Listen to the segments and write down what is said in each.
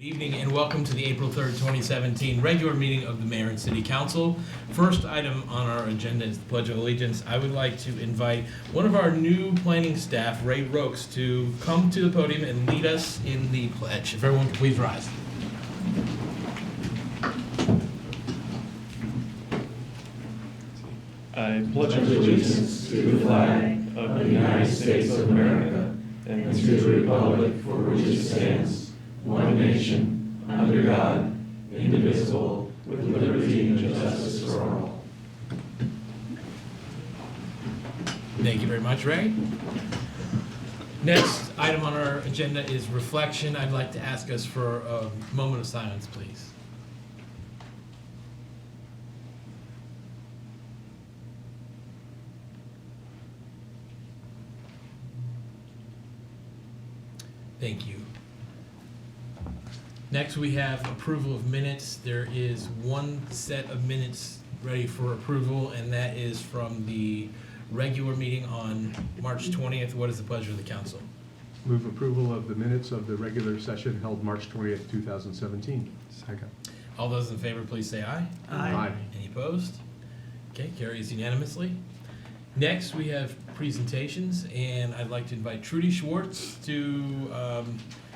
Evening and welcome to the April 3rd, 2017 regular meeting of the Mayor and City Council. First item on our agenda is the Pledge of Allegiance. I would like to invite one of our new planning staff, Ray Rokes, to come to the podium and lead us in the pledge. If everyone could please rise. I pledge allegiance to the flag of the United States of America and to the republic for which it stands, one nation, under God, indivisible, with liberty and justice for all. Thank you very much, Ray. Next item on our agenda is reflection. I'd like to ask us for a moment of silence, please. Thank you. Next, we have approval of minutes. There is one set of minutes ready for approval, and that is from the regular meeting on March 20th. What is the pleasure of the council? Move approval of the minutes of the regular session held March 20th, 2017. Second. All those in favor, please say aye. Aye. Any opposed? Okay, carries unanimously. Next, we have presentations, and I'd like to invite Trudy Schwartz to,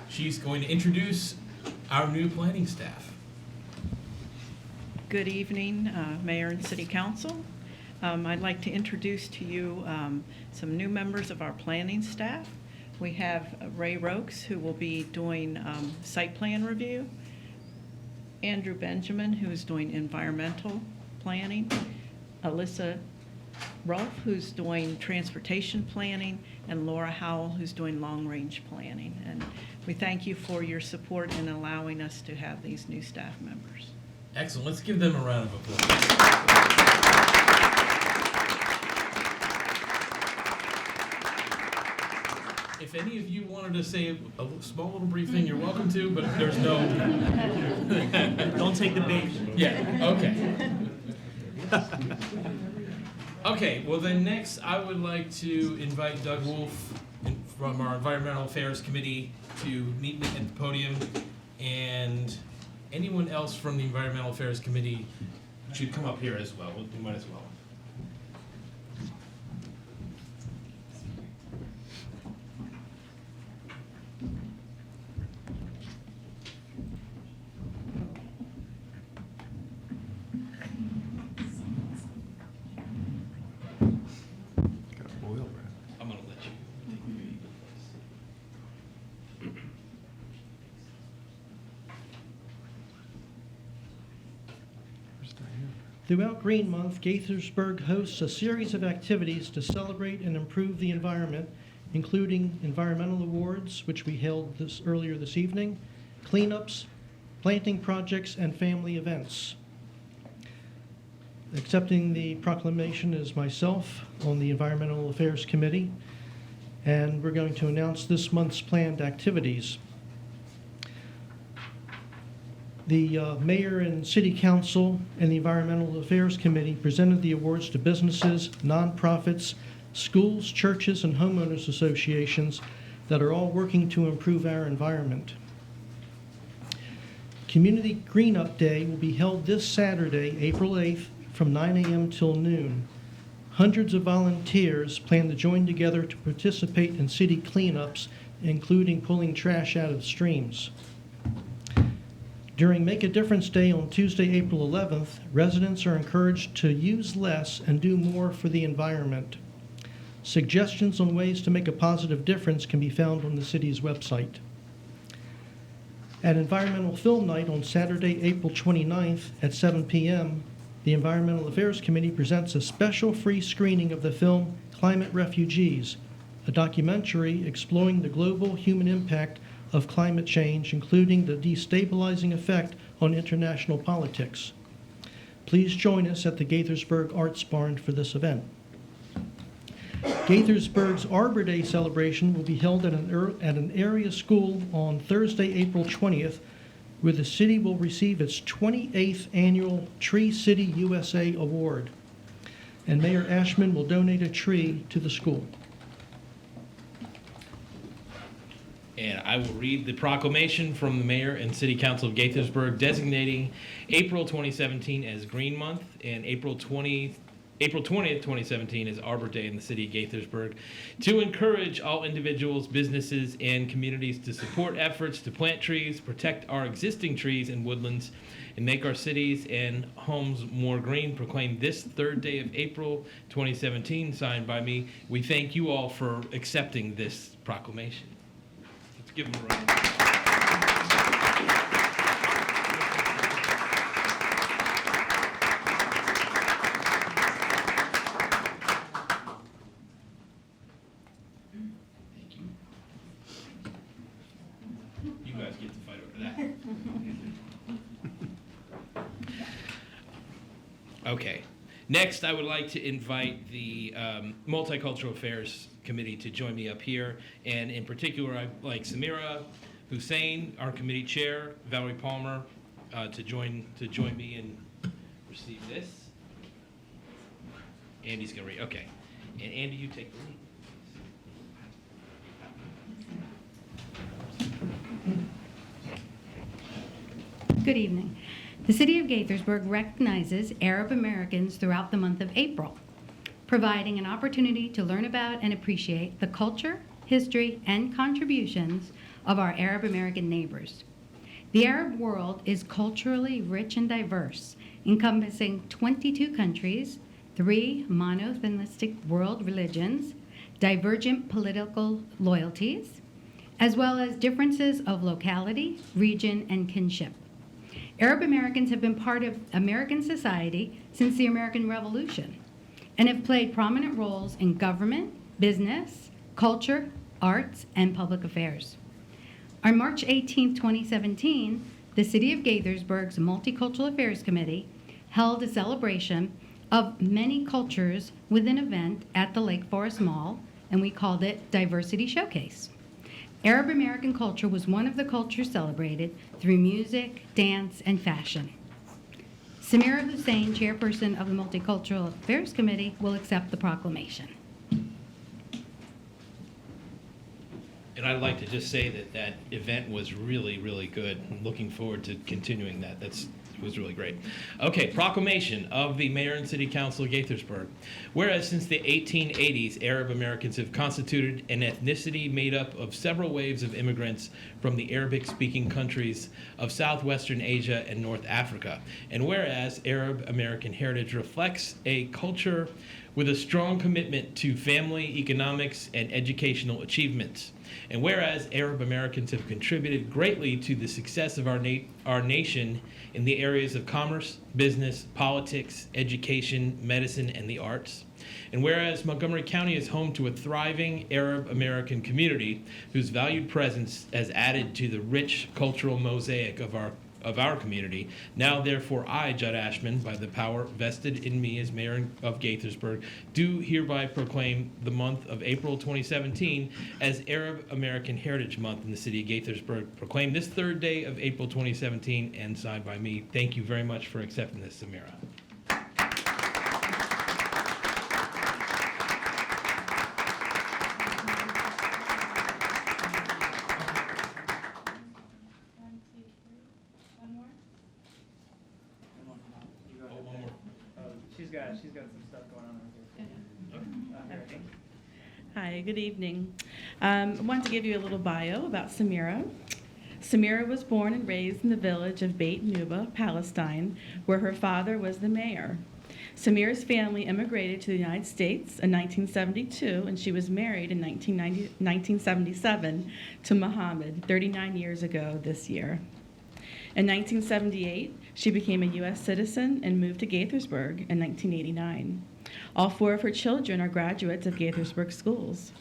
she's going to introduce our new planning staff. Good evening, Mayor and City Council. I'd like to introduce to you some new members of our planning staff. We have Ray Rokes, who will be doing site plan review, Andrew Benjamin, who is doing environmental planning, Alyssa Rolfe, who's doing transportation planning, and Laura Howell, who's doing long-range planning. And we thank you for your support in allowing us to have these new staff members. Excellent. Let's give them a round of applause. If any of you wanted to say a small little brief thing, you're welcome to, but if there's no... Don't take the bait. Yeah, okay. Okay, well then next I would like to invite Doug Wolf from our Environmental Affairs Committee to meet me at the podium, and anyone else from the Environmental Affairs Committee should come up here as well. We might as well. I'm gonna let you take the lead. Throughout Green Month, Gaithersburg hosts a series of activities to celebrate and improve the environment, including environmental awards, which we held earlier this evening, cleanups, planting projects, and family events. Accepting the proclamation is myself on the Environmental Affairs Committee, and we're going to announce this month's planned activities. The Mayor and City Council and the Environmental Affairs Committee presented the awards to businesses, nonprofits, schools, churches, and homeowners associations that are all working to improve our environment. Community Green Up Day will be held this Saturday, April 8th, from 9 a.m. till noon. Hundreds of volunteers plan to join together to participate in city cleanups, including pulling trash out of streams. During Make a Difference Day on Tuesday, April 11th, residents are encouraged to use less and do more for the environment. Suggestions on ways to make a positive difference can be found on the city's website. At Environmental Film Night on Saturday, April 29th at 7 p.m., the Environmental Affairs Committee presents a special free screening of the film Climate Refugees, a documentary exploring the global human impact of climate change, including the destabilizing effect on international politics. Please join us at the Gaithersburg Arts Barn for this event. Gaithersburg's Arbor Day celebration will be held at an area school on Thursday, April 20th, where the city will receive its 28th annual Tree City USA Award, and Mayor Ashman will donate a tree to the school. And I will read the proclamation from the Mayor and City Council of Gaithersburg designating April 2017 as Green Month and April 20th, 2017 is Arbor Day in the city of Gaithersburg, to encourage all individuals, businesses, and communities to support efforts to plant trees, protect our existing trees and woodlands, and make our cities and homes more green. Proclaim this third day of April 2017, signed by me. We thank you all for accepting this proclamation. Let's give them a round. You guys get to fight over that. Okay. Next, I would like to invite the Multicultural Affairs Committee to join me up here. And in particular, I'd like Samira Hussein, our committee chair, Valerie Palmer, to join me and receive this. Andy's going to read. Okay. And Andy, you take the lead. Good evening. The City of Gaithersburg recognizes Arab Americans throughout the month of April, providing an opportunity to learn about and appreciate the culture, history, and contributions of our Arab American neighbors. The Arab world is culturally rich and diverse, encompassing 22 countries, 3 monotheistic world religions, divergent political loyalties, as well as differences of locality, region, and kinship. Arab Americans have been part of American society since the American Revolution and have played prominent roles in government, business, culture, arts, and public affairs. On March 18, 2017, the City of Gaithersburg's Multicultural Affairs Committee held a celebration of many cultures with an event at the Lake Forest Mall, and we called it Diversity Showcase. Arab American culture was one of the cultures celebrated through music, dance, and fashion. Samira Hussein, chairperson of the Multicultural Affairs Committee, will accept the proclamation. And I'd like to just say that that event was really, really good. I'm looking forward to continuing that. It was really great. Okay, proclamation of the Mayor and City Council of Gaithersburg. Whereas since the 1880s, Arab Americans have constituted an ethnicity made up of several waves of immigrants from the Arabic-speaking countries of Southwestern Asia and North Africa. And whereas Arab American heritage reflects a culture with a strong commitment to family, economics, and educational achievements. And whereas Arab Americans have contributed greatly to the success of our nation in the areas of commerce, business, politics, education, medicine, and the arts. And whereas Montgomery County is home to a thriving Arab American community whose valued presence has added to the rich cultural mosaic of our community. Now, therefore, I, Judd Ashman, by the power vested in me as mayor of Gaithersburg, do hereby proclaim the month of April 2017 as Arab American Heritage Month in the city of Gaithersburg. Proclaim this third day of April 2017 and signed by me. Thank you very much for accepting this, Samira. She's got some stuff going on right here. Hi, good evening. I wanted to give you a little bio about Samira. Samira was born and raised in the village of Beit Nuba, Palestine, where her father was the mayor. Samira's family immigrated to the United States in 1972, and she was married in 1977 to Muhammad, 39 years ago this year. In 1978, she became a U.S. citizen and moved to Gaithersburg in 1989. All 4 of her children are graduates of Gaithersburg schools.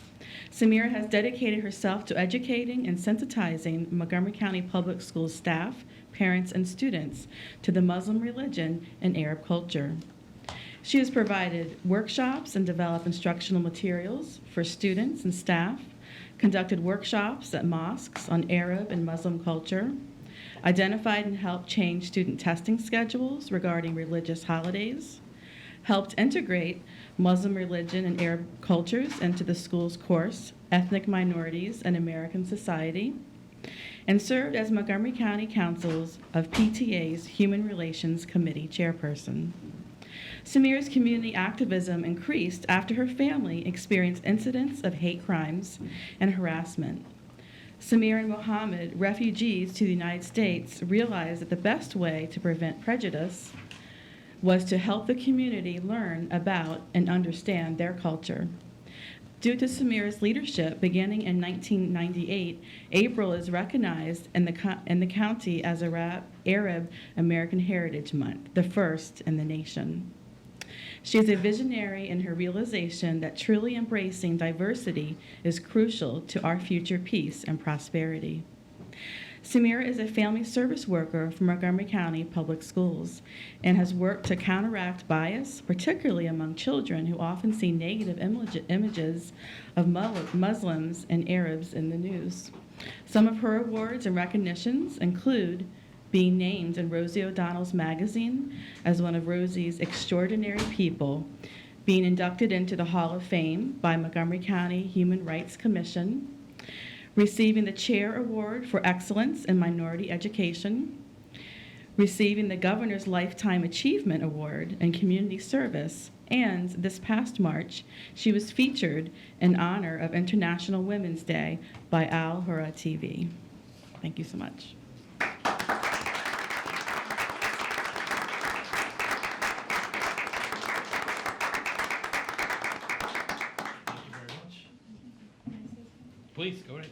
Samira has dedicated herself to educating and sensitizing Montgomery County Public Schools staff, parents, and students to the Muslim religion and Arab culture. She has provided workshops and developed instructional materials for students and staff, conducted workshops at mosques on Arab and Muslim culture, identified and helped change student testing schedules regarding religious holidays, helped integrate Muslim religion and Arab cultures into the school's course, Ethnic Minorities and American Society, and served as Montgomery County Council's of PTA's Human Relations Committee chairperson. Samira's community activism increased after her family experienced incidents of hate crimes and harassment. Samira and Mohammed, refugees to the United States, realized that the best way to prevent prejudice was to help the community learn about and understand their culture. Due to Samira's leadership, beginning in 1998, April is recognized in the county as Arab American Heritage Month, the first in the nation. She is a visionary in her realization that truly embracing diversity is crucial to our future peace and prosperity. Samira is a family service worker for Montgomery County Public Schools and has worked to counteract bias, particularly among children who often see negative images of Muslims and Arabs in the news. Some of her awards and recognitions include being named in Rosie O'Donnell's magazine as one of Rosie's extraordinary people, being inducted into the Hall of Fame by Montgomery County Human Rights Commission, receiving the Chair Award for Excellence in Minority Education, receiving the Governor's Lifetime Achievement Award in Community Service, and this past March, she was featured in honor of International Women's Day by Al Hurra TV. Thank you so much. Please, go ahead.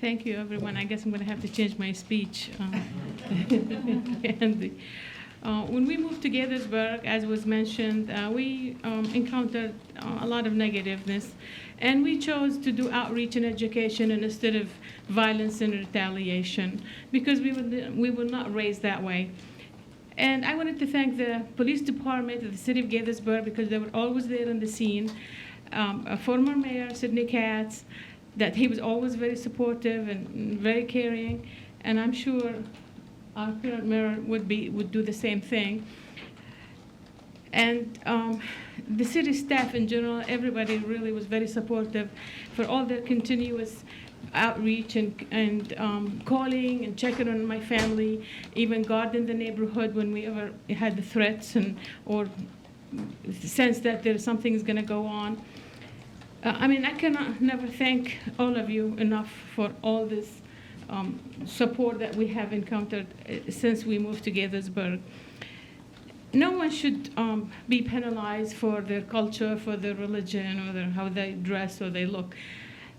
Thank you, everyone. I guess I'm going to have to change my speech. When we moved to Gaithersburg, as was mentioned, we encountered a lot of negativeness, and we chose to do outreach and education instead of violence and retaliation because we were not raised that way. And I wanted to thank the police department of the city of Gaithersburg because they were always there on the scene. Former Mayor Sidney Katz, that he was always very supportive and very caring, and I'm sure our current mayor would do the same thing. And the city staff in general, everybody really was very supportive for all their continuous outreach and calling and checking on my family, even guarding the neighborhood when we ever had the threats or sense that there's something is going to go on. I cannot never thank all of you enough for all this support that we have encountered since we moved to Gaithersburg. No one should be penalized for their culture, for their religion, or how they dress or they look.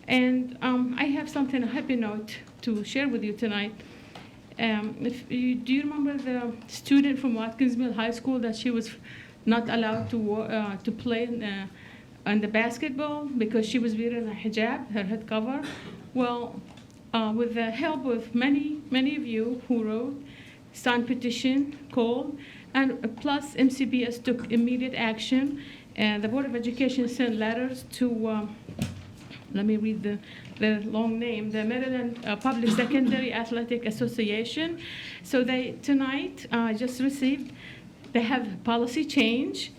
And I have something, a happy note to share with you tonight. Do you remember the student from Watkinsville High School that she was not allowed to play on the basketball because she was wearing a hijab, her head cover? Well, with the help of many of you who wrote, signed petition, called, and plus MCBS took immediate action, and the Board of Education sent letters to let me read the long name, the Maryland Public Secondary Athletic Association. So they tonight just received, they have policy change,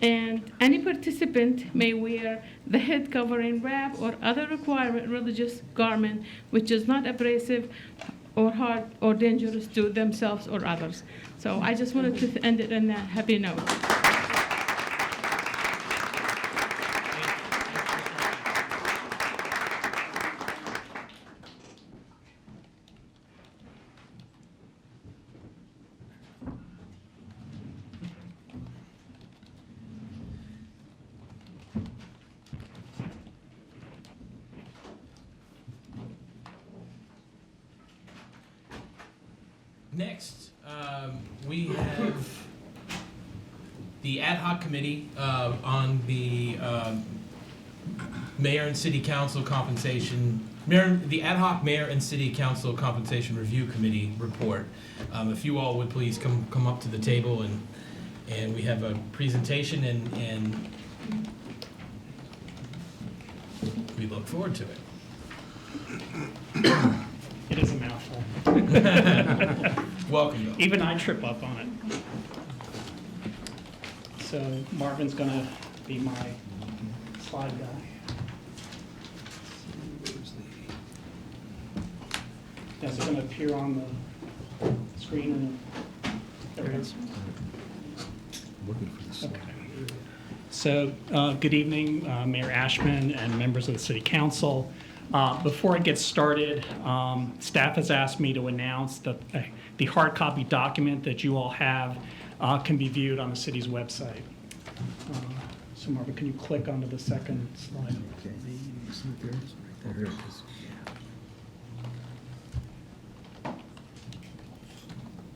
and any participant may wear the head covering, wrap, or other required religious garment which is not abrasive or hard or dangerous to themselves or others. So I just wanted to end it on a happy note. Next, we have the ad hoc committee on the mayor and city council compensation, the ad hoc mayor and city council compensation review committee report. If you all would please come up to the table, and we have a presentation, and we look forward to it. It is a mouthful. Welcome, Bill. Even I trip up on it. So Marvin's gonna be my slide guy. Is it gonna appear on the screen? There it is. Okay. So, good evening, Mayor Ashman and members of the City Council. Before I get started, staff has asked me to announce that the hard copy document that you all have can be viewed on the city's website. So Marvin, can you click onto the second slide?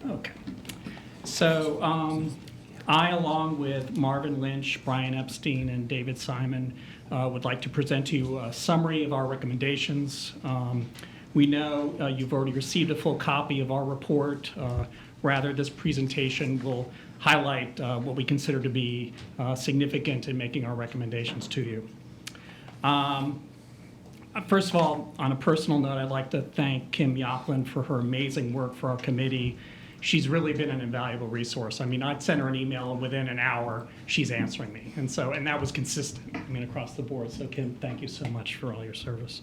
Okay. So I, along with Marvin Lynch, Brian Epstein, and David Simon, would like to present to you a summary of our recommendations. We know you've already received a full copy of our report. Rather, this presentation will highlight what we consider to be significant in making our recommendations to you. First of all, on a personal note, I'd like to thank Kim Yoplin for her amazing work for our committee. She's really been an invaluable resource. I mean, I'd send her an email, and within an hour, she's answering me. And that was consistent, across the board. So Kim, thank you so much for all your service.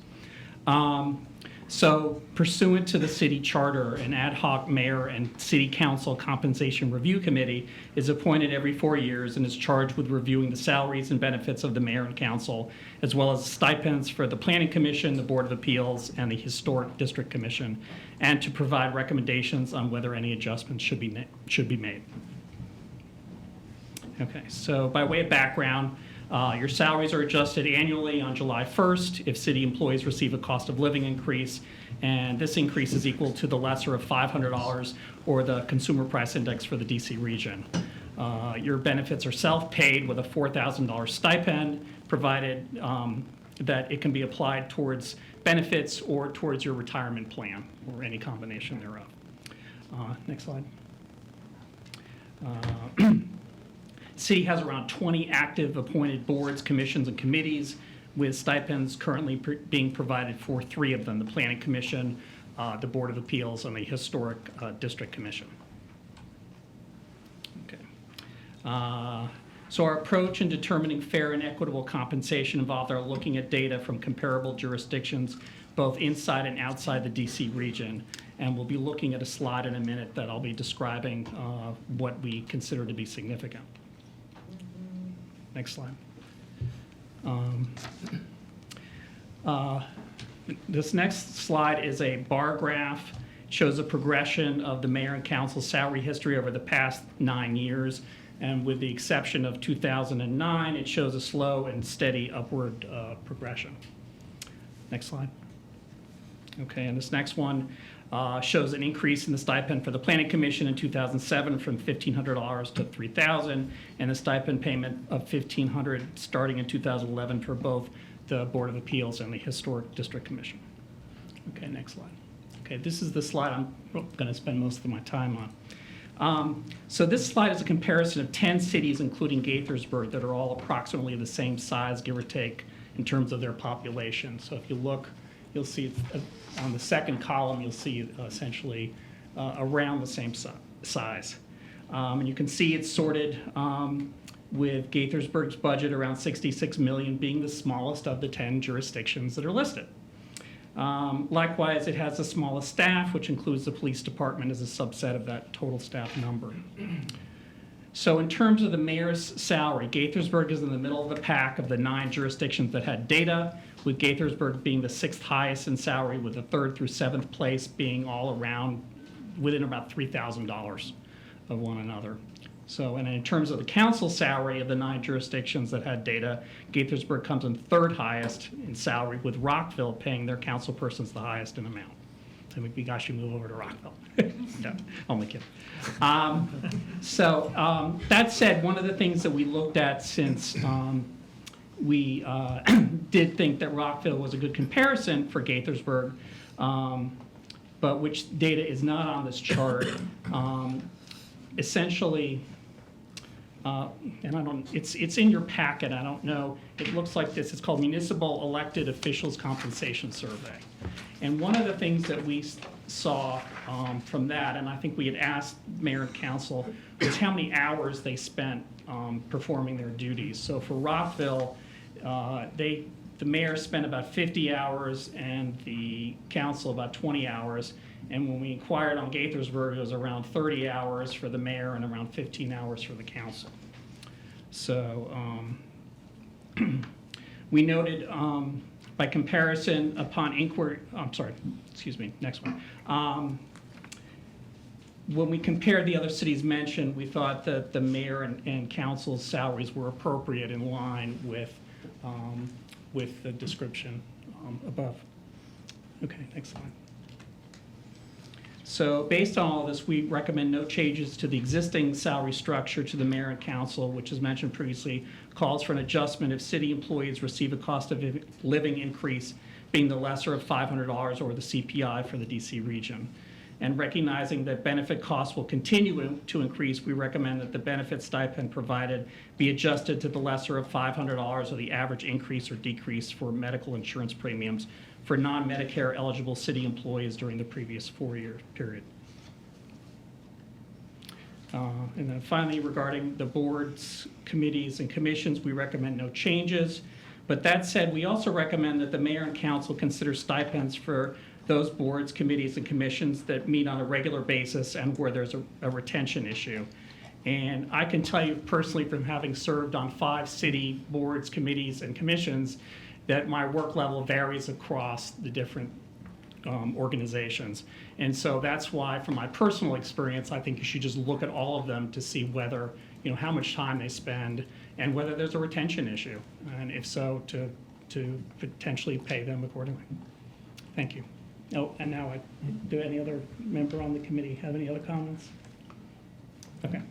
So pursuant to the city charter, an ad hoc mayor and city council compensation review committee is appointed every 4 years and is charged with reviewing the salaries and benefits of the mayor and council, as well as stipends for the planning commission, the board of appeals, and the historic district commission, and to provide recommendations on whether any adjustments should be made. Okay, so by way of background, your salaries are adjusted annually on July 1st if city employees receive a cost of living increase, and this increase is equal to the lesser of $500 or the consumer price index for the DC region. Your benefits are self-paid with a $4,000 stipend, provided that it can be applied towards benefits or towards your retirement plan or any combination thereof. Next slide. City has around 20 active appointed boards, commissions, and committees, with stipends currently being provided for 3 of them: the Planning Commission, the Board of Appeals, and the Historic District Commission. Okay. So our approach in determining fair and equitable compensation involved our looking at data from comparable jurisdictions, both inside and outside the DC region. And we'll be looking at a slide in a minute that I'll be describing what we consider to be significant. Next slide. This next slide is a bar graph. It shows a progression of the mayor and council salary history over the past 9 years. And with the exception of 2009, it shows a slow and steady upward progression. Next slide. Okay, and this next one shows an increase in the stipend for the Planning Commission in 2007 from $1,500 to $3,000, and a stipend payment of $1,500 starting in 2011 for both the Board of Appeals and the Historic District Commission. Okay, next slide. Okay, this is the slide I'm going to spend most of my time on. So this slide is a comparison of 10 cities, including Gaithersburg, that are all approximately the same size, give or take, in terms of their population. So if you look, you'll see on the second column, you'll see essentially around the same size. And you can see it's sorted with Gaithersburg's budget around $66 million being the smallest of the 10 jurisdictions that are listed. Likewise, it has the smallest staff, which includes the police department as a subset of that total staff number. So in terms of the mayor's salary, Gaithersburg is in the middle of the pack of the 9 jurisdictions that had data, with Gaithersburg being the 6th highest in salary, with the 3rd through 7th place being all around within about $3,000 of one another. So, and in terms of the council salary of the 9 jurisdictions that had data, Gaithersburg comes in 3rd highest in salary, with Rockville paying their council persons the highest in amount. And we gosh, you move over to Rockville. No, only kidding. That said, one of the things that we looked at since we did think that Rockville was a good comparison for Gaithersburg, but which data is not on this chart, essentially, and I don't, it's in your packet, I don't know, it looks like this, it's called Municipal Elected Officials Compensation Survey. And one of the things that we saw from that, and I think we had asked mayor and council, was how many hours they spent performing their duties. So for Rockville, the mayor spent about 50 hours and the council about 20 hours. And when we inquired on Gaithersburg, it was around 30 hours for the mayor and around 15 hours for the council. So we noted by comparison upon inquiry, next one. When we compared the other cities mentioned, we thought that the mayor and council's salaries were appropriate in line with the description above. Okay, next slide. So based on all this, we recommend no changes to the existing salary structure to the mayor and council, which as mentioned previously, calls for an adjustment if city employees receive a cost of living increase being the lesser of $500 over the CPI for the DC region. And recognizing that benefit costs will continue to increase, we recommend that the benefit stipend provided be adjusted to the lesser of $500 of the average increase or decrease for medical insurance premiums for non-Medicare eligible city employees during the previous 4-year period. And then finally, regarding the boards, committees, and commissions, we recommend no changes. But that said, we also recommend that the mayor and council consider stipends for those boards, committees, and commissions that meet on a regular basis and where there's a retention issue. And I can tell you personally from having served on 5 city boards, committees, and commissions that my work level varies across the different organizations. And so that's why, from my personal experience, I think you should just look at all of them to see whether, how much time they spend and whether there's a retention issue. And if so, to potentially pay them accordingly. Thank you. Oh, and now do any other member on the committee have any other comments? Okay.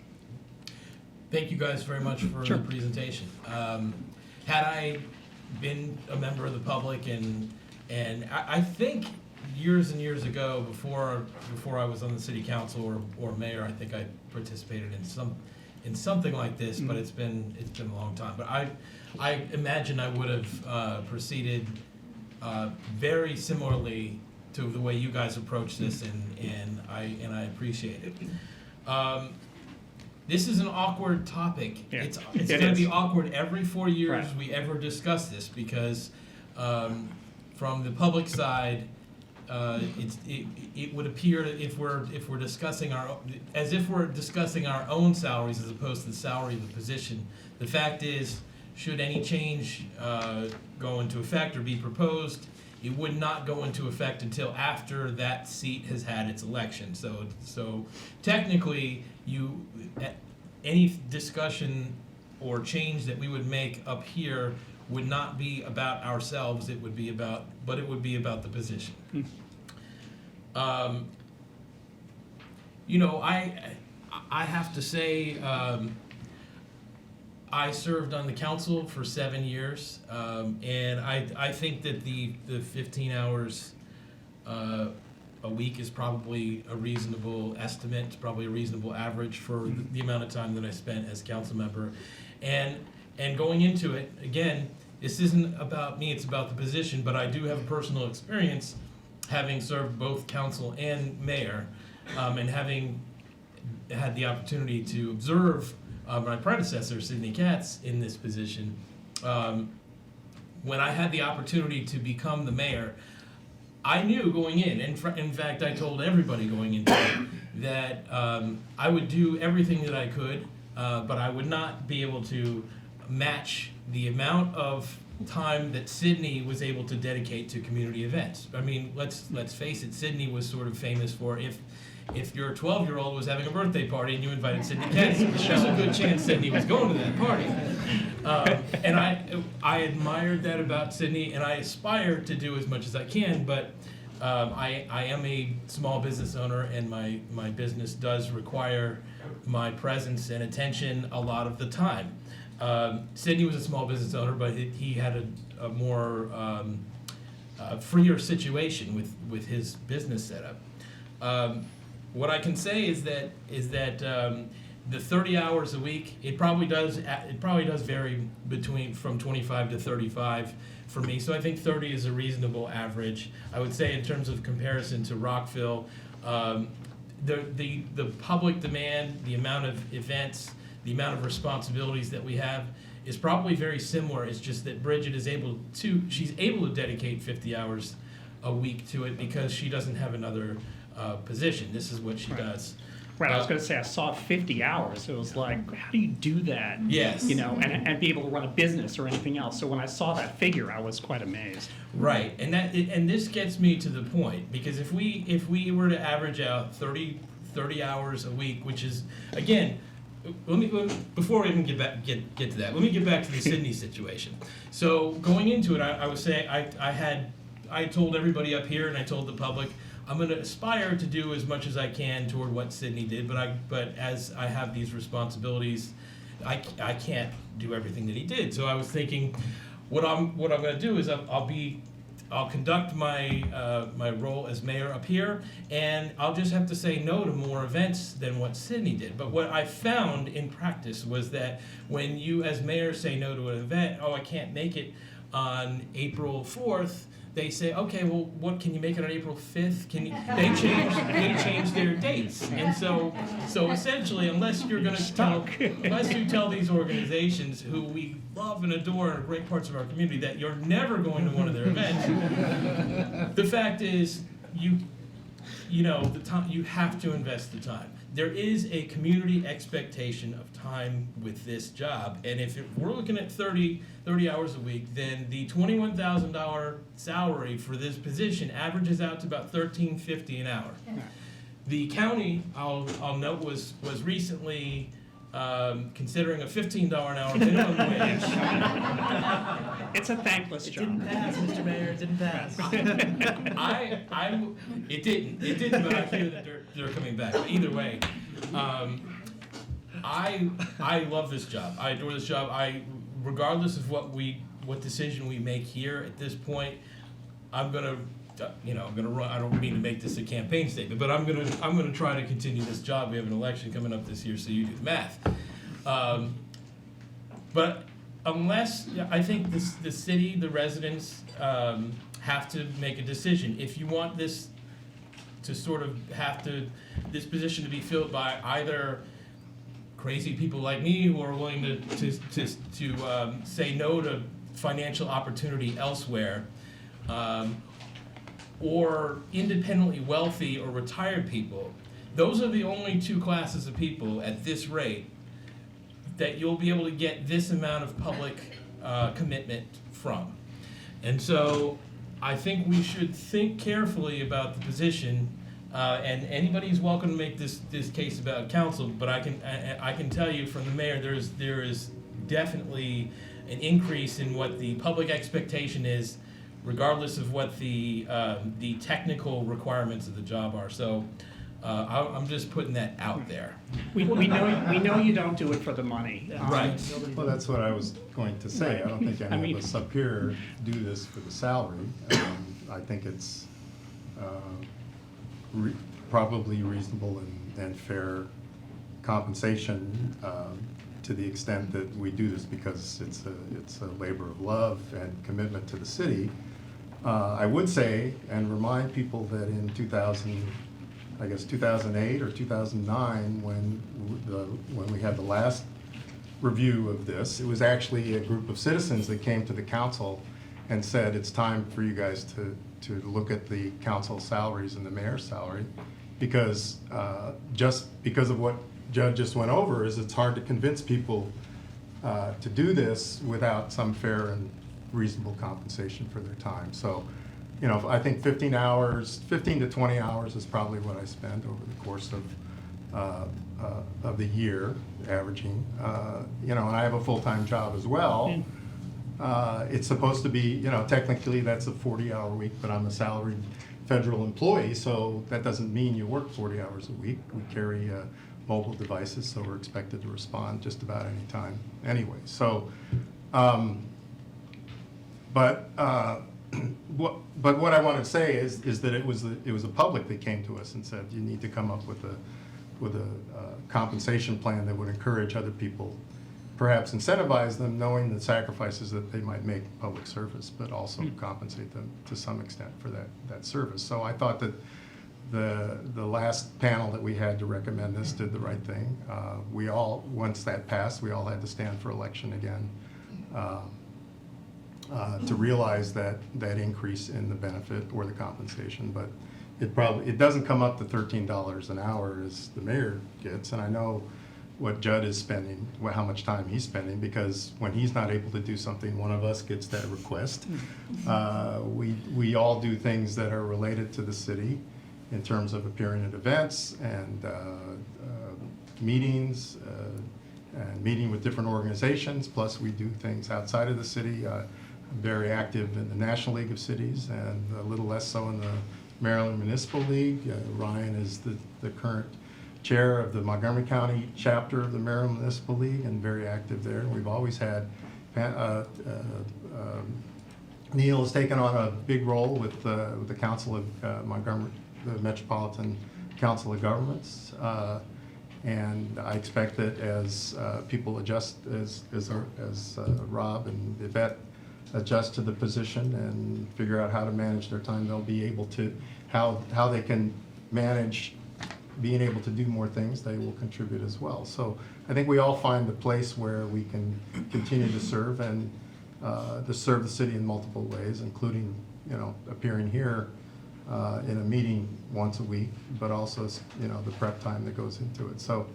Thank you guys very much for Sure. the presentation. Had I been a member of the public, and I think years and years ago, before I was on the city council or mayor, I think I participated in something like this, but it's been a long time. But I imagine I would have proceeded very similarly to the way you guys approach this, and I appreciate it. This is an awkward topic. Yeah. It's It going to is. be awkward every 4 years Right. we ever discuss this, because from the public side, it would appear that if we're discussing we're discussing our own salaries as opposed to the salary of the position. The fact is, should any change go into effect or be proposed, it would not go into effect until after that seat has had its election. So technically, any discussion or change that we would make up here would not be about ourselves. It would be about the position. I have to say, I served on the council for 7 years, and I think that the 15 hours a week is probably a reasonable estimate. It's probably a reasonable average for the amount of time that I spent as a council member. And going into it, again, this isn't about me, it's about the position, but I do have a personal experience having served both council and mayor, and having had the opportunity to observe my predecessor, Sidney Katz, in this position. When I had the opportunity to become the mayor, I knew going in, and in fact, I told everybody going into it, that I would do everything that I could, but I would not be able to match the amount of time that Sydney was able to dedicate to community events. I mean, let's face it, Sydney was sort of famous for if your 12-year-old was having a birthday party and you invited Sydney Katz, there's a good chance Sydney was going to that party. And I admired that about Sydney, and I aspire to do as much as I can, but I am a small business owner, and my business does require my presence and attention a lot of the time. Sydney was a small business owner, but he had a more freer situation with his business setup. What I can say is that The 30 hours a week, it probably does vary from 25 to 35 for me. So I think 30 is a reasonable average. I would say in terms of comparison to Rockville, the public demand, the amount of events, the amount of responsibilities that we have is probably very similar. It's just that Bridget is able to dedicate 50 hours a week to it because she doesn't have another position. This is what she does. Right, I was going to say, I saw 50 hours. It was like, how do you do that? Yes. You know, and be able to run a business or anything else. So when I saw that figure, I was quite amazed. Right, and this gets me to the point, because if we were to average out 30 hours a week, which is, again, before we even get to that, let me get back to the Sydney situation. So going into it, I was saying I told everybody up here and I told the public, I'm going to aspire to do as much as I can toward what Sydney did, but as I have these responsibilities, I can't do everything that he did. So I was thinking, what I'm going to do is I'll conduct my role as mayor up here, and I'll just have to say no to more events than what Sydney did. But what I found in practice was that when you as mayor say no to an event, I can't make it on April 4th. They say, okay, well, what can you make it on April 5th? They change their dates, and so essentially, unless you tell these organizations who we love and adore and are great parts of our community that you're never going to one of their events, the fact is the time you have to invest the time. There is a community expectation of time with this job, and if we're looking at 30 hours a week, then the $21,000 salary for this position averages out to about $13.50 an hour. The county, I'll note, was recently considering a $15 an hour minimum wage. It's a thankless job. Didn't pass, Mr. Mayor, it didn't pass. It didn't, but I hear that they're coming back. But either way, I love this job. I adore this job. Regardless of what decision we make here at this point, I'm gonna run. I don't mean to make this a campaign statement, but I'm gonna try to continue this job. We have an election coming up this year, so you do the math. But unless, I think the city, the residents have to make a decision. If you want this to this position to be filled by either crazy people like me who are willing to say no to financial opportunity elsewhere, or independently wealthy or retired people, those are the only two classes of people at this rate that you'll be able to get this amount of public commitment from. And so I think we should think carefully about the position, and anybody's welcome to make this case about council, but I can tell you from the mayor, there is definitely an increase in what the public expectation is, regardless of what the technical requirements of the job are. So I'm just putting that out there. We know you don't do it for the money. Right. Well, that's what I was going to say. I don't think any of us up here do this for the salary. I think it's probably reasonable and fair compensation to the extent that we do this because it's a labor of love and commitment to the city. I would say and remind people that in 2008 or 2009, when we had the last review of this, it was actually a group of citizens that came to the council and said it's time for you guys to look at the council salaries and the mayor's salary, because just because of what Judd just went over, is it's hard to convince people to do this without some fair and reasonable compensation for their time. So, I think 15 to 20 hours is probably what I spend over the course of the year, averaging. And I have a full-time job as well. It's supposed to be, technically that's a 40-hour week, but I'm a salaried federal employee, so that doesn't mean you work 40 hours a week. We carry mobile devices, so we're expected to respond just about any time anyway. So, but what I want to say is that it was the public that came to us and said you need to come up with compensation plan that would encourage other people, perhaps incentivize them, knowing the sacrifices that they might make in public service, but also compensate them to some extent for that service. So I thought that the last panel that we had to recommend this did the right thing. We all, once that passed, we all had to stand for election again to realize that increase in the benefit or the compensation. But it doesn't come up to $13 an hour as the mayor gets, and I know what Judd is spending, how much time he's spending, because when he's not able to do something, one of us gets that request. We all do things that are related to the city in terms of appearing at events and meetings and meeting with different organizations, plus we do things outside of the city. I'm very active in the National League of Cities and a little less so in the Maryland Municipal League. Ryan is the current chair of the Montgomery County chapter of the Maryland Municipal League and very active there. We've always had, Neil has taken on a big role with the Council of Montgomery, the Metropolitan Council of Governments. And I expect that as people adjust, as Rob and Yvette adjust to the position and figure out how to manage their time, they'll be able to, how they can manage being able to do more things, they will contribute as well. So I think we all find a place where we can continue to serve and to serve the city in multiple ways, including, appearing here in a meeting once a week, but also, the prep time that goes into it. So,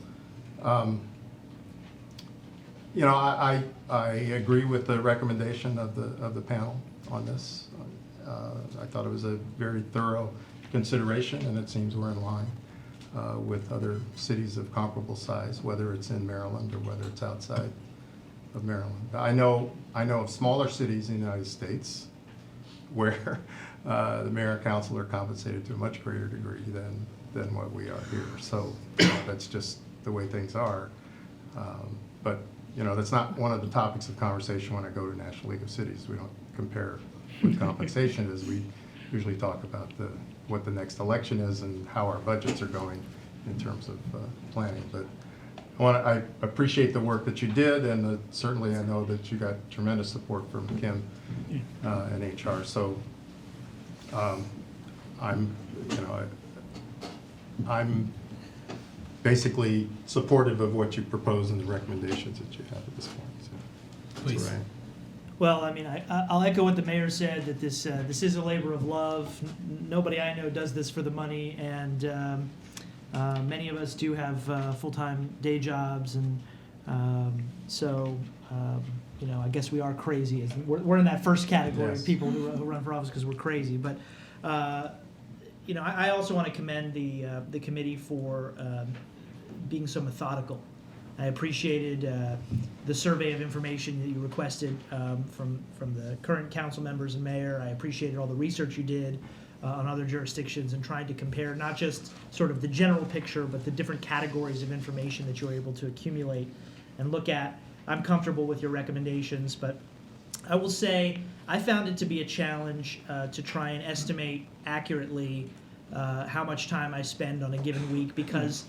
I agree with the recommendation of the panel on this. I thought it was a very thorough consideration, and it seems we're in line with other cities of comparable size, whether it's in Maryland or whether it's outside of Maryland. I know of smaller cities in the United States where the mayor and council are compensated to a much greater degree than what we are here. So that's just the way things are. But that's not one of the topics of conversation when I go to National League of Cities. We don't compare what compensation is. We usually talk about what the next election is and how our budgets are going in terms of planning. But I appreciate the work that you did, and certainly I know that you got tremendous support from Kim and HR. So I'm basically supportive of what you propose and the recommendations that you have at this point. So, Please. Right. Well, I mean, I'll echo what the mayor said, that this is a labor of love. Nobody I know does this for the money, and many of us do have full-time day jobs, and I guess we are crazy. We're in that first category Yes. of people who run for office because we're crazy. But I also want to commend the committee for being so methodical. I appreciated the survey of information that you requested from the current council members and mayor. I appreciated all the research you did on other jurisdictions and trying to compare not just sort of the general picture, but the different categories of information that you were able to accumulate and look at. I'm comfortable with your recommendations, but I will say I found it to be a challenge to try and estimate accurately how much time I spend on a given week, because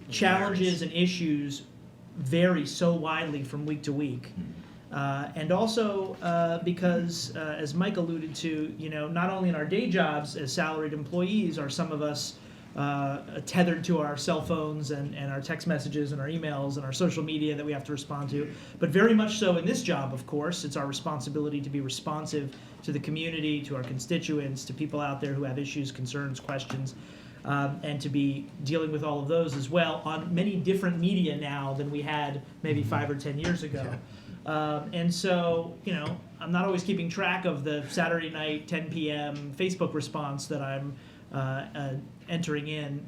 challenges and issues vary so widely from week to week. And also because, as Mike alluded to, not only in our day jobs as salaried employees are some of us tethered to our cell phones and our text messages and our emails and our social media that we have to respond to, but very much so in this job, of course. It's our responsibility to be responsive to the community, to our constituents, to people out there who have issues, concerns, questions, and to be dealing with all of those as well on many different media now than we had maybe 5 or 10 years ago. And so, I'm not always keeping track of the Saturday night 10 p.m. Facebook response that I'm entering in,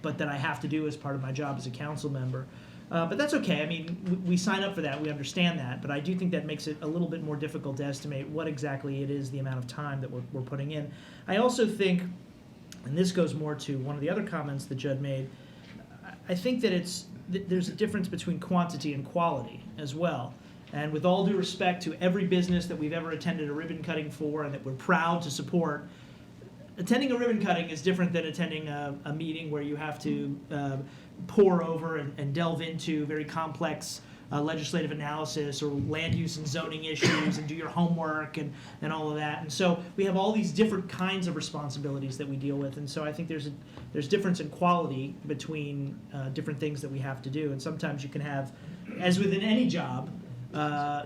but that I have to do as part of my job as a council member. But that's okay. I mean, we sign up for that. We understand that. But I do think that makes it a little bit more difficult to estimate what exactly it is, the amount of time that we're putting in. I also think, and this goes more to one of the other comments that Judd made, I think that there's a difference between quantity and quality as well. And with all due respect to every business that we've ever attended a ribbon cutting for and that we're proud to support, attending a ribbon cutting is different than attending a meeting where you have to pore over and delve into very complex legislative analysis or land use and zoning issues and do your homework and all of that. And so we have all these different kinds of responsibilities that we deal with. And so I think there's difference in quality between different things that we have to do. And sometimes you can have, as within any job,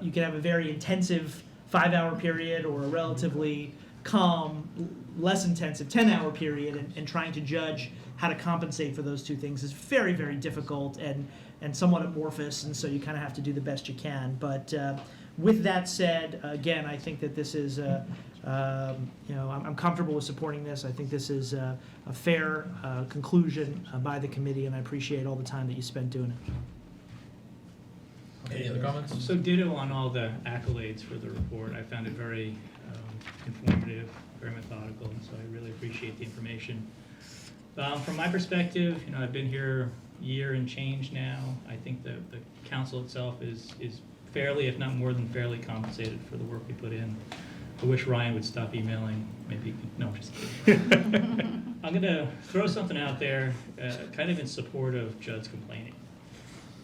you can have a very intensive 5-hour period or a relatively calm, less intensive 10-hour period, and trying to judge how to compensate for those two things is very, very difficult and somewhat amorphous, and so you kind of have to do the best you can. But with that said, again, I think that this is, I'm comfortable with supporting this. I think this is a fair conclusion by the committee, and I appreciate all the time that you spent doing it. Any other comments? So ditto on all the accolades for the report. I found it very informative, very methodical, and so I really appreciate the information. From my perspective, I've been here a year and change now. I think the council itself is fairly, if not more than fairly, compensated for the work we put in. I wish Ryan would stop emailing. Maybe, no, I'm just kidding. I'm going to throw something out there, kind of in support of Judd's complaining.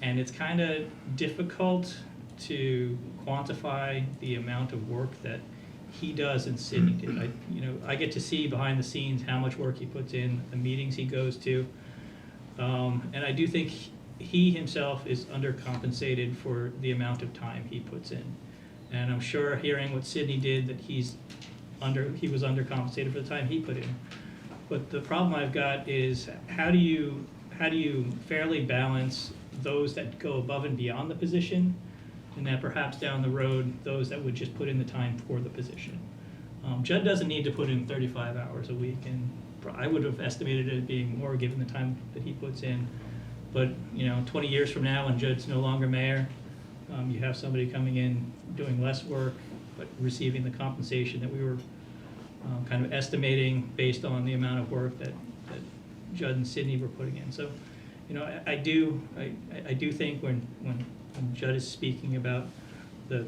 And it's kind of difficult to quantify the amount of work that he does and Sydney did. I get to see behind the scenes how much work he puts in, the meetings he goes to. And I do think he himself is undercompensated for the amount of time he puts in. And I'm sure hearing what Sydney did, that he was undercompensated for the time he put in. But the problem I've got is how do you fairly balance those that go above and beyond the position, and that perhaps down the road, those that would just put in the time for the position. Judd doesn't need to put in 35 hours a week, and I would have estimated it being more given the time that he puts in. But 20 years from now, when Judd's no longer mayor, you have somebody coming in doing less work, but receiving the compensation that we were kind of estimating based on the amount of work that Judd and Sydney were putting in. So, I do think when Judd is speaking about the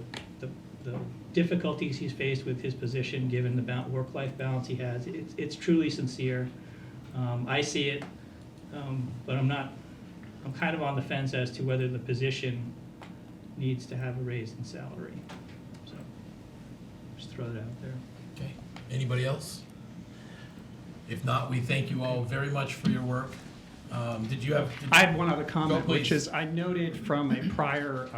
difficulties he's faced with his position, given the work-life balance he has, it's truly sincere. I see it, but I'm kind of on the fence as to whether the position needs to have a raise in salary. So, just throw that out there. Okay. Anybody else? If not, we thank you all very much for your work. I had one other comment, Go, which is I noted from a prior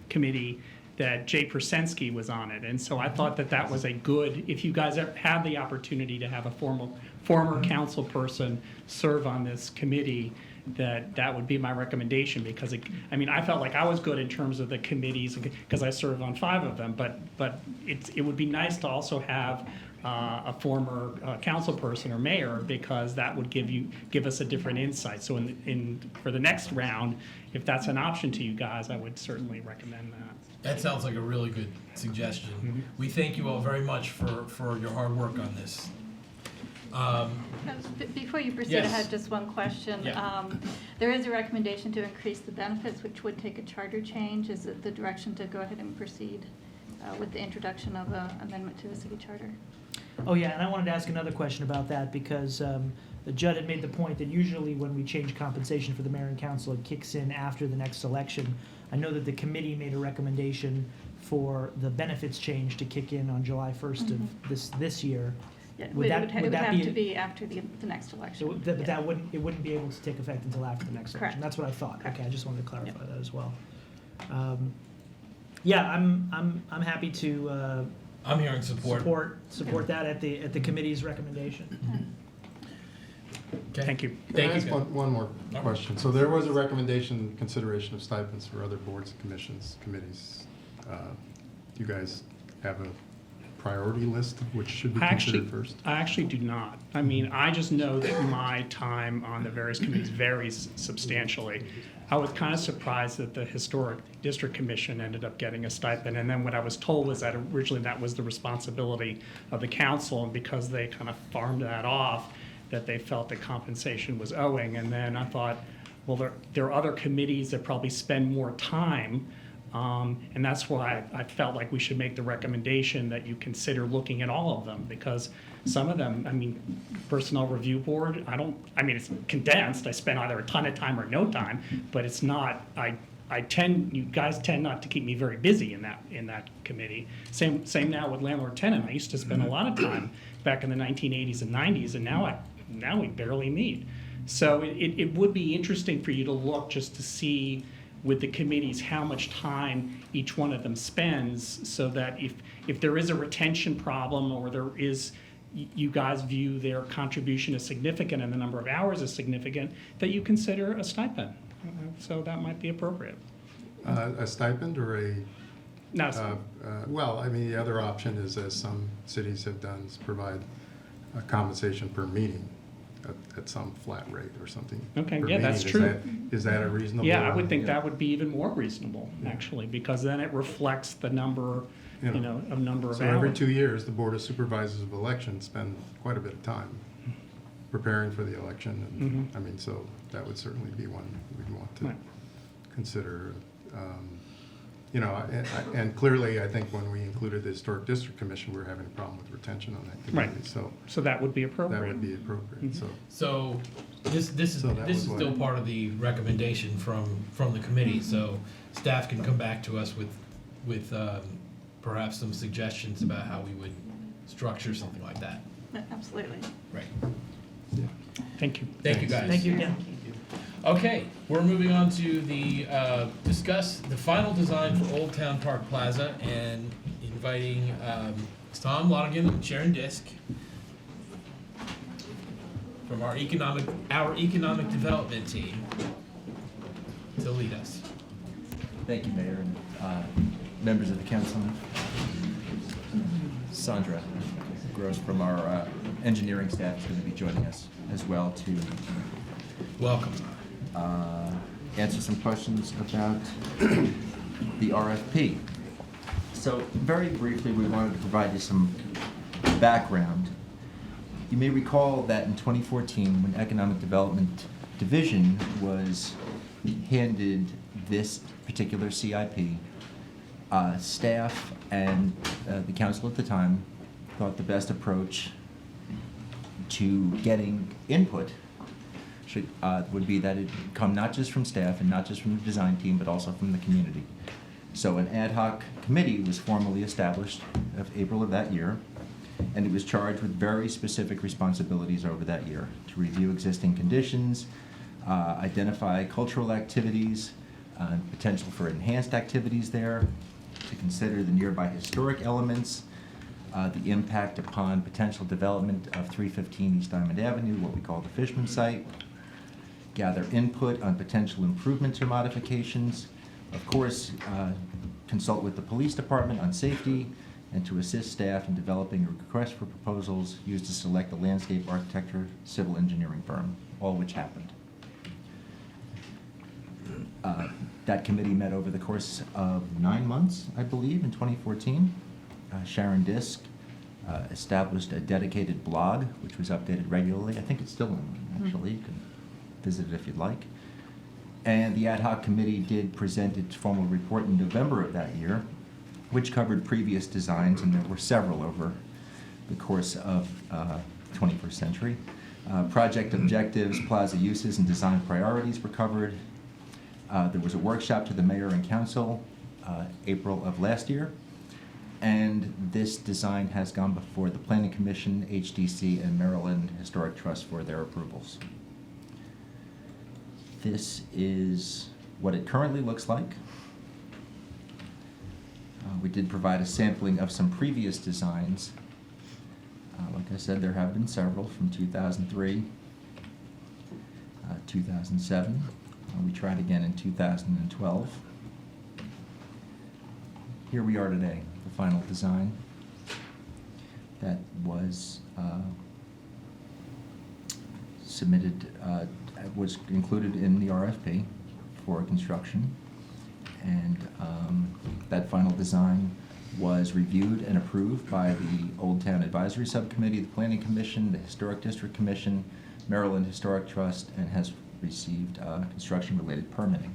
committee that Jay Persensky was on it, and so I thought that was a good, if you guys ever had the opportunity to have a former council person serve on this committee, that would be my recommendation, because I felt like I was good in terms of the committees because I served on 5 of them, but it would be nice to also have a former council person or mayor, because that would give us a different insight. So for the next round, if that's an option to you guys, I would certainly recommend that. That sounds like a really good suggestion. Mm-hmm. We thank you all very much for your hard work on this. Before you proceed, Yes. I had just one question. Yeah. There is a recommendation to increase the benefits, which would take a charter change. Is it the direction to go ahead and proceed with the introduction of an amendment to the city charter? Oh, yeah, and I wanted to ask another question about that, because Judd had made the point that usually when we change compensation for the mayor and council, it kicks in after the next election. I know that the committee made a recommendation for the benefits change to kick in on July 1st of this year. Yeah, Would it that- would would that have be to a- be after the next election. But Yeah. that wouldn't be able to take effect until after the next election. Correct. That's what I thought. Correct. Okay, I just wanted to clarify that as well. Yeah, I'm happy to I'm hearing support. support that at the committee's recommendation. Okay. Thank you. Can I Thank ask you. one more right. question? So there was a recommendation, consideration of stipends for other boards, commissions, committees. Do you guys have a priority list of which should be considered first? I actually do not. I just know that my time on the various committees varies substantially. I was kind of surprised that the Historic District Commission ended up getting a stipend, and then what I was told was that originally that was the responsibility of the council, and because they kind of farmed that off, that they felt that compensation was owing. And then I thought, well, there are other committees that probably spend more time And that's why I felt like we should make the recommendation that you consider looking at all of them, because some of them, I mean, Personnel Review Board, it's condensed. I spent either a ton of time or no time, but it's not, you guys tend not to keep me very busy in that committee. Same now with landlord tenant. I used to spend a lot of time back in the 1980s and 90s, and now we barely meet. So it would be interesting for you to look just to see with the committees how much time each one of them spends, so that if there is a retention problem, or you guys view their contribution as significant and the number of hours as significant, that you consider a stipend. So that might be appropriate. A stipend or a? No. Well, I mean, the other option is, as some cities have done, is provide a compensation per meeting at some flat rate or something. Okay, per yeah, meeting. that's true. Is that a reasonable? Yeah, I would think that would be even more reasonable, actually, because then it reflects the number, of So hours. every 2 years, the Board of Supervisors of Elections spend quite a bit of time preparing for the election. And I mean, so that would certainly be one we'd want to consider. And clearly, I think when we included the Historic District Commission, we were having a problem with retention on that committee. Right. So that would be appropriate. That would be appropriate, So this is still part of the recommendation from the committee, so staff can come back to us with perhaps some suggestions about how we would structure something like that. Absolutely. Right. Thank you. Thank you, guys. Thank you again. Okay, we're moving on to discuss the final design for Old Town Park Plaza, and inviting Tom Lonergan and Sharon Disk from our economic development team to lead us. Thank you, Mayor, and members of the council. Sandra Gross from our engineering staff is going to be joining us as well to welcome. Answer some questions about the RFP. So very briefly, we wanted to provide you some background. You may recall that in 2014, when Economic Development Division was handed this particular CIP, staff and the council at the time thought the best approach to getting input would be that it come not just from staff and not just from the design team, but also from the community. So an ad hoc committee was formally established of April of that year, and it was charged with very specific responsibilities over that year to review existing conditions, identify cultural activities, potential for enhanced activities there, to consider the nearby historic elements, the impact upon potential development of 315 East Diamond Avenue, what we call the Fishman site, gather input on potential improvements or modifications, of course, consult with the police department on safety, and to assist staff in developing a request for proposals used to select a landscape architecture civil engineering firm, all which happened. That committee met over the course of 9 months, I believe, in 2014. Sharon Disk established a dedicated blog, which was updated regularly. I think it's still on, actually. You can visit it if you'd like. And the ad hoc committee did present its formal report in November of that year, which covered previous designs, and there were several over the course of 21st century. Project objectives, plaza uses, and design priorities were covered. There was a workshop to the mayor and council April of last year, and this design has gone before the Planning Commission, HDC, and Maryland Historic Trust for their approvals. This is what it currently looks like. We did provide a sampling of some previous designs. Like I said, there have been several from 2003, 2007. We tried again in 2012. Here we are today, the final design that was submitted, was included in the RFP for construction. And that final design was reviewed and approved by the Old Town Advisory Subcommittee, the Planning Commission, the Historic District Commission, Maryland Historic Trust, and has received construction-related permitting.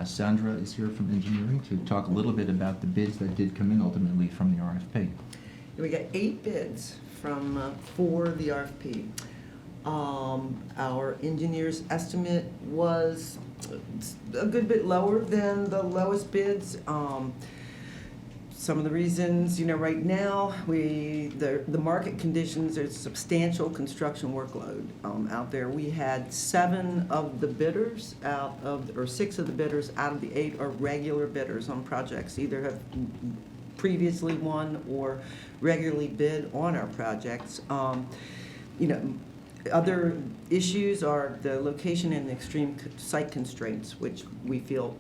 Sandra is here from engineering to talk a little bit about the bids that did come in ultimately from the RFP. We got 8 bids for the RFP. Our engineer's estimate was a good bit lower than the lowest bids. Some of the reasons, right now, the market conditions, there's substantial construction workload out there. We had 7 of the bidders or 6 of the bidders out of the 8 are regular bidders on projects, either have previously won or regularly bid on our projects. Other issues are the location and the extreme site constraints, which we feel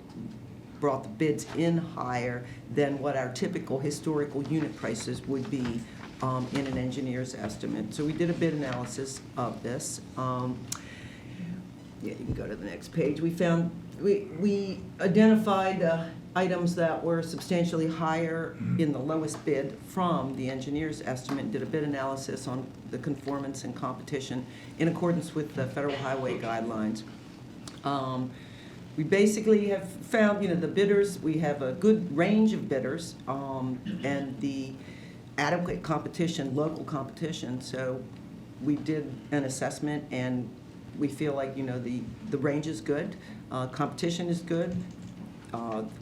brought the bids in higher than what our typical historical unit prices would be in an engineer's estimate. So we did a bid analysis of this. You can go to the next page. We identified items that were substantially higher in the lowest bid from the engineer's estimate, did a bid analysis on the conformance and competition in accordance with the federal highway guidelines. We basically have found, the bidders, we have a good range of bidders, and the adequate competition, local competition. So we did an assessment, and we feel like, the range is good, competition is good,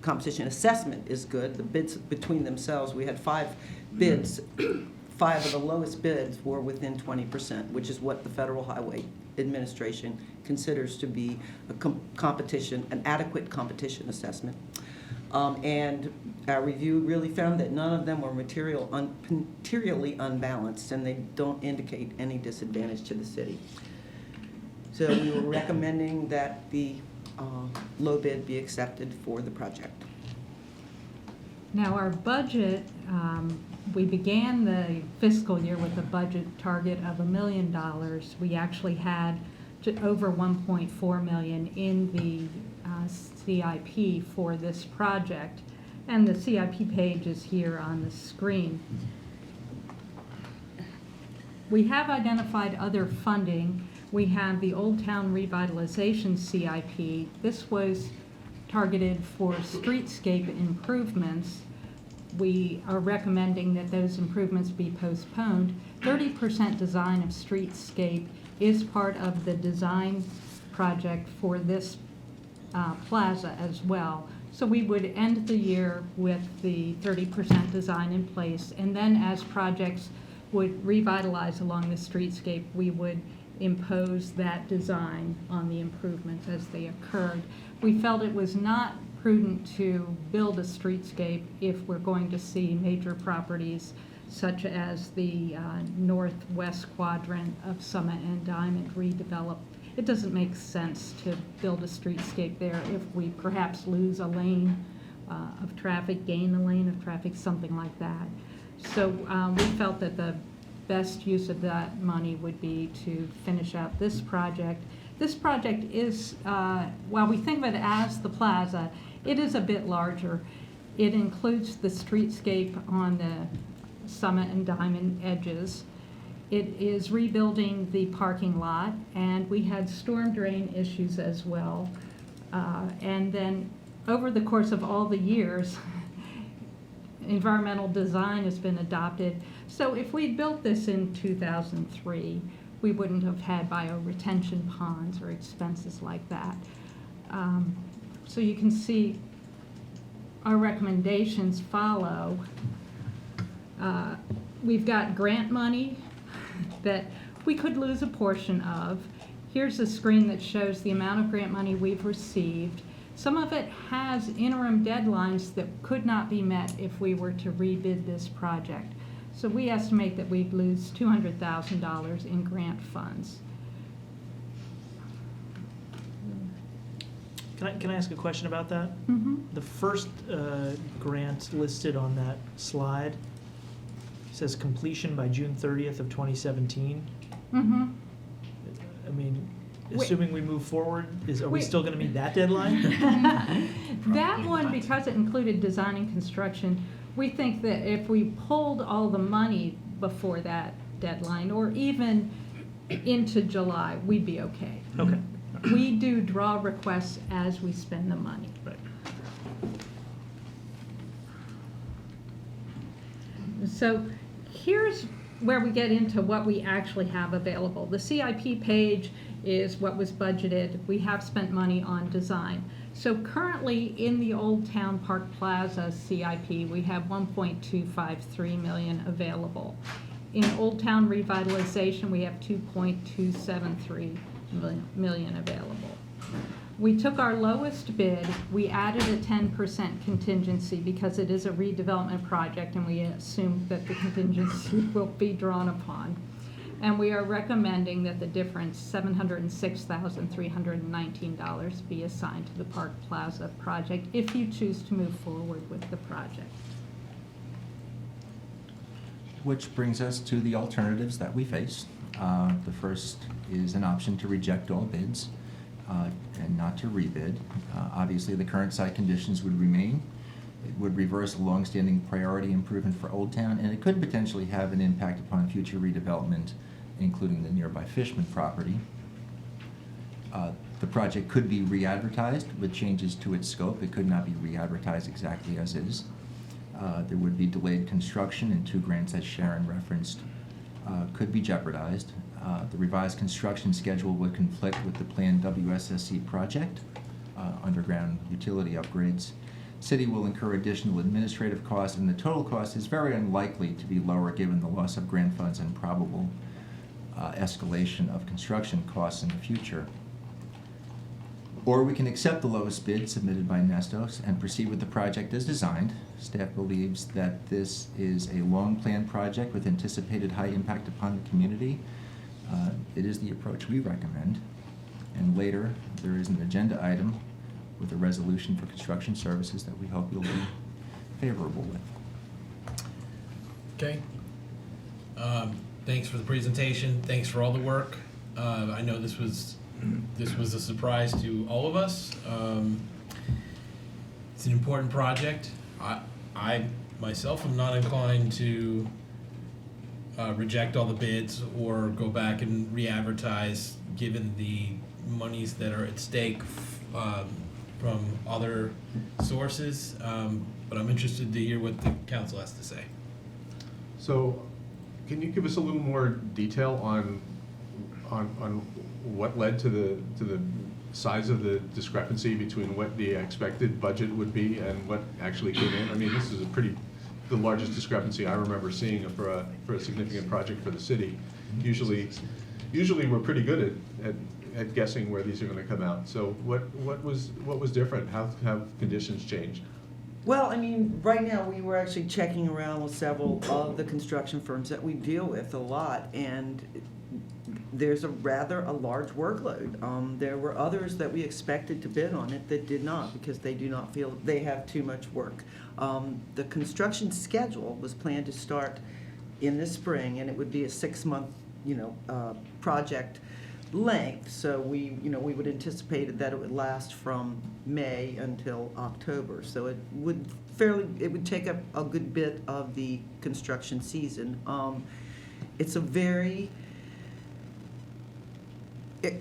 competition assessment is good. The bids between themselves, we had 5 bids. 5 of the lowest bids were within 20%, which is what the Federal Highway Administration considers to be an adequate competition assessment. And our review really found that none of them were materially unbalanced, and they don't indicate any disadvantage to the city. So we were recommending that the low bid be accepted for the project. Now, our budget, we began the fiscal year with a budget target of $1 million. We actually had over $1.4 million in the CIP for this project, and the CIP page is here on the screen. We have identified other funding. We have the Old Town Revitalization CIP. This was targeted for streetscape improvements. We are recommending that those improvements be postponed. 30% design of streetscape is part of the design project for this plaza as well. So we would end the year with the 30% design in place, and then as projects would revitalize along the streetscape, we would impose that design on the improvements as they occurred. We felt it was not prudent to build a streetscape if we're going to see major properties such as the northwest quadrant of Summit and Diamond redeveloped. It doesn't make sense to build a streetscape there if we perhaps lose a lane of traffic, gain a lane of traffic, something like that. So we felt that the best use of that money would be to finish out this project. This project is, while we think of it as the plaza, it is a bit larger. It includes the streetscape on the Summit and Diamond edges. It is rebuilding the parking lot, and we had storm drain issues as well. And then over the course of all the years, environmental design has been adopted. So if we'd built this in 2003, we wouldn't have had bioretention ponds or expenses like that. So you can see our recommendations follow. We've got grant money that we could lose a portion of. Here's a screen that shows the amount of grant money we've received. Some of it has interim deadlines that could not be met if we were to rebid this project. So we estimate that we'd lose $200,000 in grant funds. Can I ask a question about that? Mm-hmm. The first grant listed on that slide says completion by June 30th of 2017. Mm-hmm. I mean, assuming we move forward, are we still going to meet that deadline? That one, because it included design and construction, we think that if we pulled all the money before that deadline, or even into July, we'd be okay. Okay. We do draw requests as we spend the money. Right. So here's where we get into what we actually have available. The CIP page is what was budgeted. We have spent money on design. So currently in the Old Town Park Plaza CIP, we have 1.253 million available. In Old Town Revitalization, we have 2.273 million available. We took our lowest bid, we added a 10% contingency because it is a redevelopment project and we assume that the contingency will be drawn upon. And we are recommending that the difference, $706,319, be assigned to the Park Plaza project if you choose to move forward with the project. Which brings us to the alternatives that we face. The first is an option to reject all bids and not to rebid. Obviously, the current site conditions would remain. It would reverse a longstanding priority improvement for Old Town, and it could potentially have an impact upon future redevelopment, including the nearby Fishman property. The project could be re-advertised with changes to its scope. It could not be re-advertised exactly as is. There would be delayed construction, and 2 grants, as Sharon referenced, could be jeopardized. The revised construction schedule would conflict with the planned WSSC project, underground utility upgrades. City will incur additional administrative costs, and the total cost is very unlikely to be lower given the loss of grant funds and probable escalation of construction costs in the future. Or we can accept the lowest bid submitted by Nestos and proceed with the project as designed. Staff believes that this is a long-planned project with anticipated high impact upon the community. It is the approach we recommend. And later, there is an agenda item with a resolution for construction services that we hope you'll be favorable with. Okay. Thanks for the presentation. Thanks for all the work. I know this was a surprise to all of us. It's an important project. I myself am not inclined to reject all the bids or go back and re-advertise given the monies that are at stake from other sources. But I'm interested to hear what the council has to say. So, can you give us a little more detail on what led to the size of the discrepancy between what the expected budget would be and what actually came in? I mean, this is the largest discrepancy I remember seeing for a significant project for the city. Usually we're pretty good at guessing where these are going to come out. So what was different? How have conditions changed? Well, I mean, right now, we were actually checking around with several of the construction firms that we deal with a lot, and there's a large workload. There were others that we expected to bid on it that did not, because they do not feel they have too much work. The construction schedule was planned to start in the spring, and it would be a 6-month, project length. So we would anticipate that it would last from May until October. So it would take up a good bit of the construction season. It's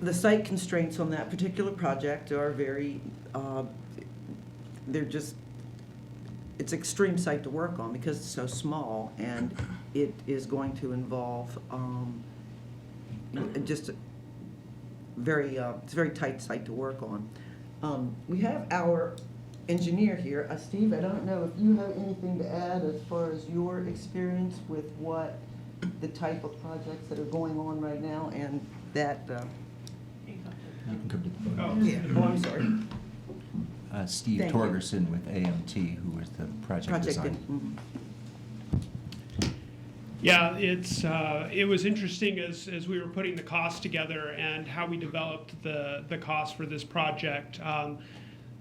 the site constraints on that particular project are very, it's extreme site to work on because it's so small, and it is going to involve it's a very tight site to work on. We have our engineer here. Steve, I don't know if you have anything to add as far as your experience with what the type of projects that are going on right now and that. You can come to the Oh, podium. yeah. Oh, I'm sorry. Steve Thank you. Torgerson with AMT, who is the project designer. Yeah, it was interesting as we were putting the cost together and how we developed the cost for this project.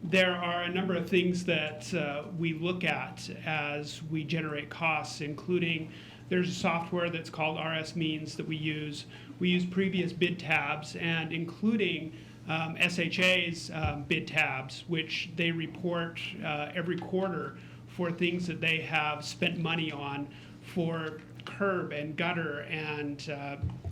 There are a number of things that we look at as we generate costs, including there's a software that's called RS Means that we use. We use previous bid tabs, and including SHA's bid tabs, which they report every quarter for things that they have spent money on for curb and gutter and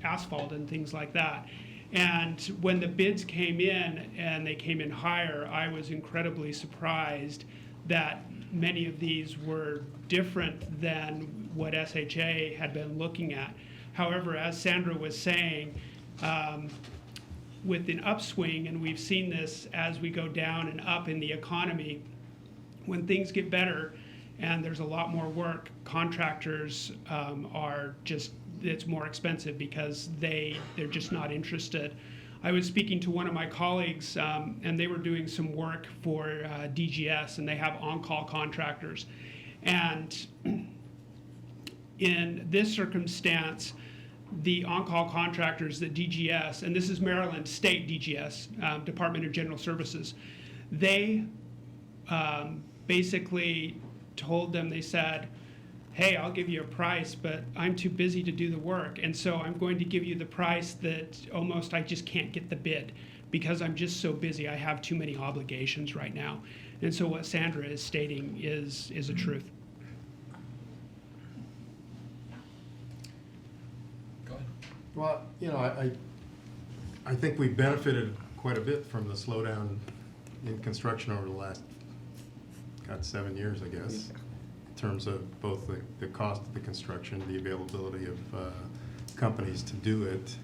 asphalt and things like that. And when the bids came in and they came in higher, I was incredibly surprised that many of these were different than what SHA had been looking at. However, as Sandra was saying, with an upswing, and we've seen this as we go down and up in the economy, when things get better and there's a lot more work, contractors are just, it's more expensive because they're just not interested. I was speaking to one of my colleagues, and they were doing some work for DGS, and they have on-call contractors. And in this circumstance, the on-call contractors, the DGS, and this is Maryland State DGS, Department of General Services, they basically told them, they said, hey, I'll give you a price, but I'm too busy to do the work. And so I'm going to give you the price that almost I just can't get the bid because I'm just so busy. I have too many obligations right now. And so what Sandra is stating is a truth. Go ahead. Well, you know, I think we've benefited quite a bit from the slowdown in construction over the last, 7 years, I guess. In terms of both the cost of the construction, the availability of companies to do it,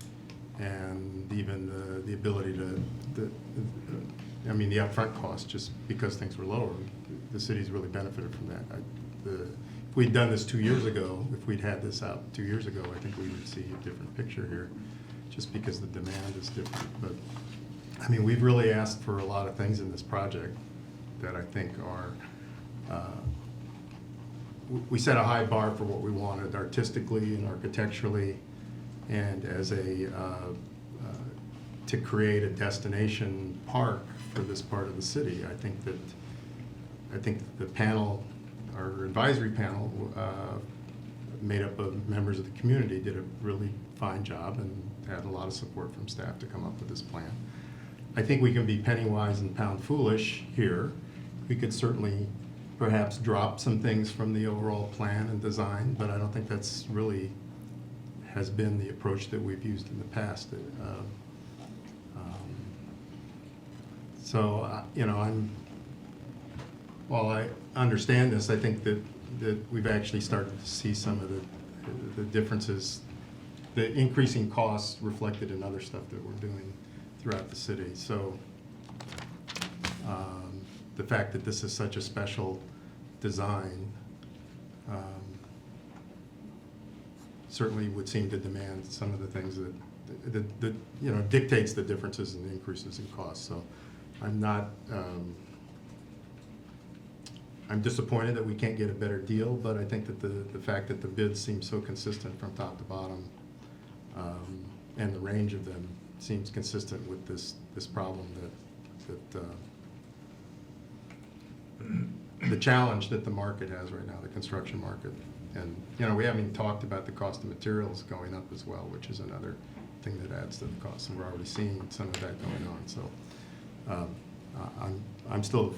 and even the ability to, the upfront cost, just because things were lower. The city's really benefited from that. If we'd done this 2 years ago, if we'd had this out 2 years ago, I think we would see a different picture here, just because the demand is different. But, I mean, we've really asked for a lot of things in this project that I think are, we set a high bar for what we wanted artistically and architecturally, and as to create a destination park for this part of the city. I think the panel, our advisory panel, made up of members of the community, did a really fine job and had a lot of support from staff to come up with this plan. I think we can be penny wise and pound foolish here. We could certainly perhaps drop some things from the overall plan and design, but I don't think that's really has been the approach that we've used in the past. You know, while I understand this, I think that we've actually started to see some of the differences, the increasing costs reflected in other stuff that we're doing throughout the city. So the fact that this is such a special design certainly would seem to demand some of the things that you know, dictates the differences and the increases in costs. So I'm not, I'm disappointed that we can't get a better deal, but I think that the fact that the bids seem so consistent from top to bottom, and the range of them seems consistent with this problem that the challenge that the market has right now, the construction market. And, you know, we haven't even talked about the cost of materials going up as well, which is another thing that adds to the cost, and we're already seeing some of that going on. So I'm still in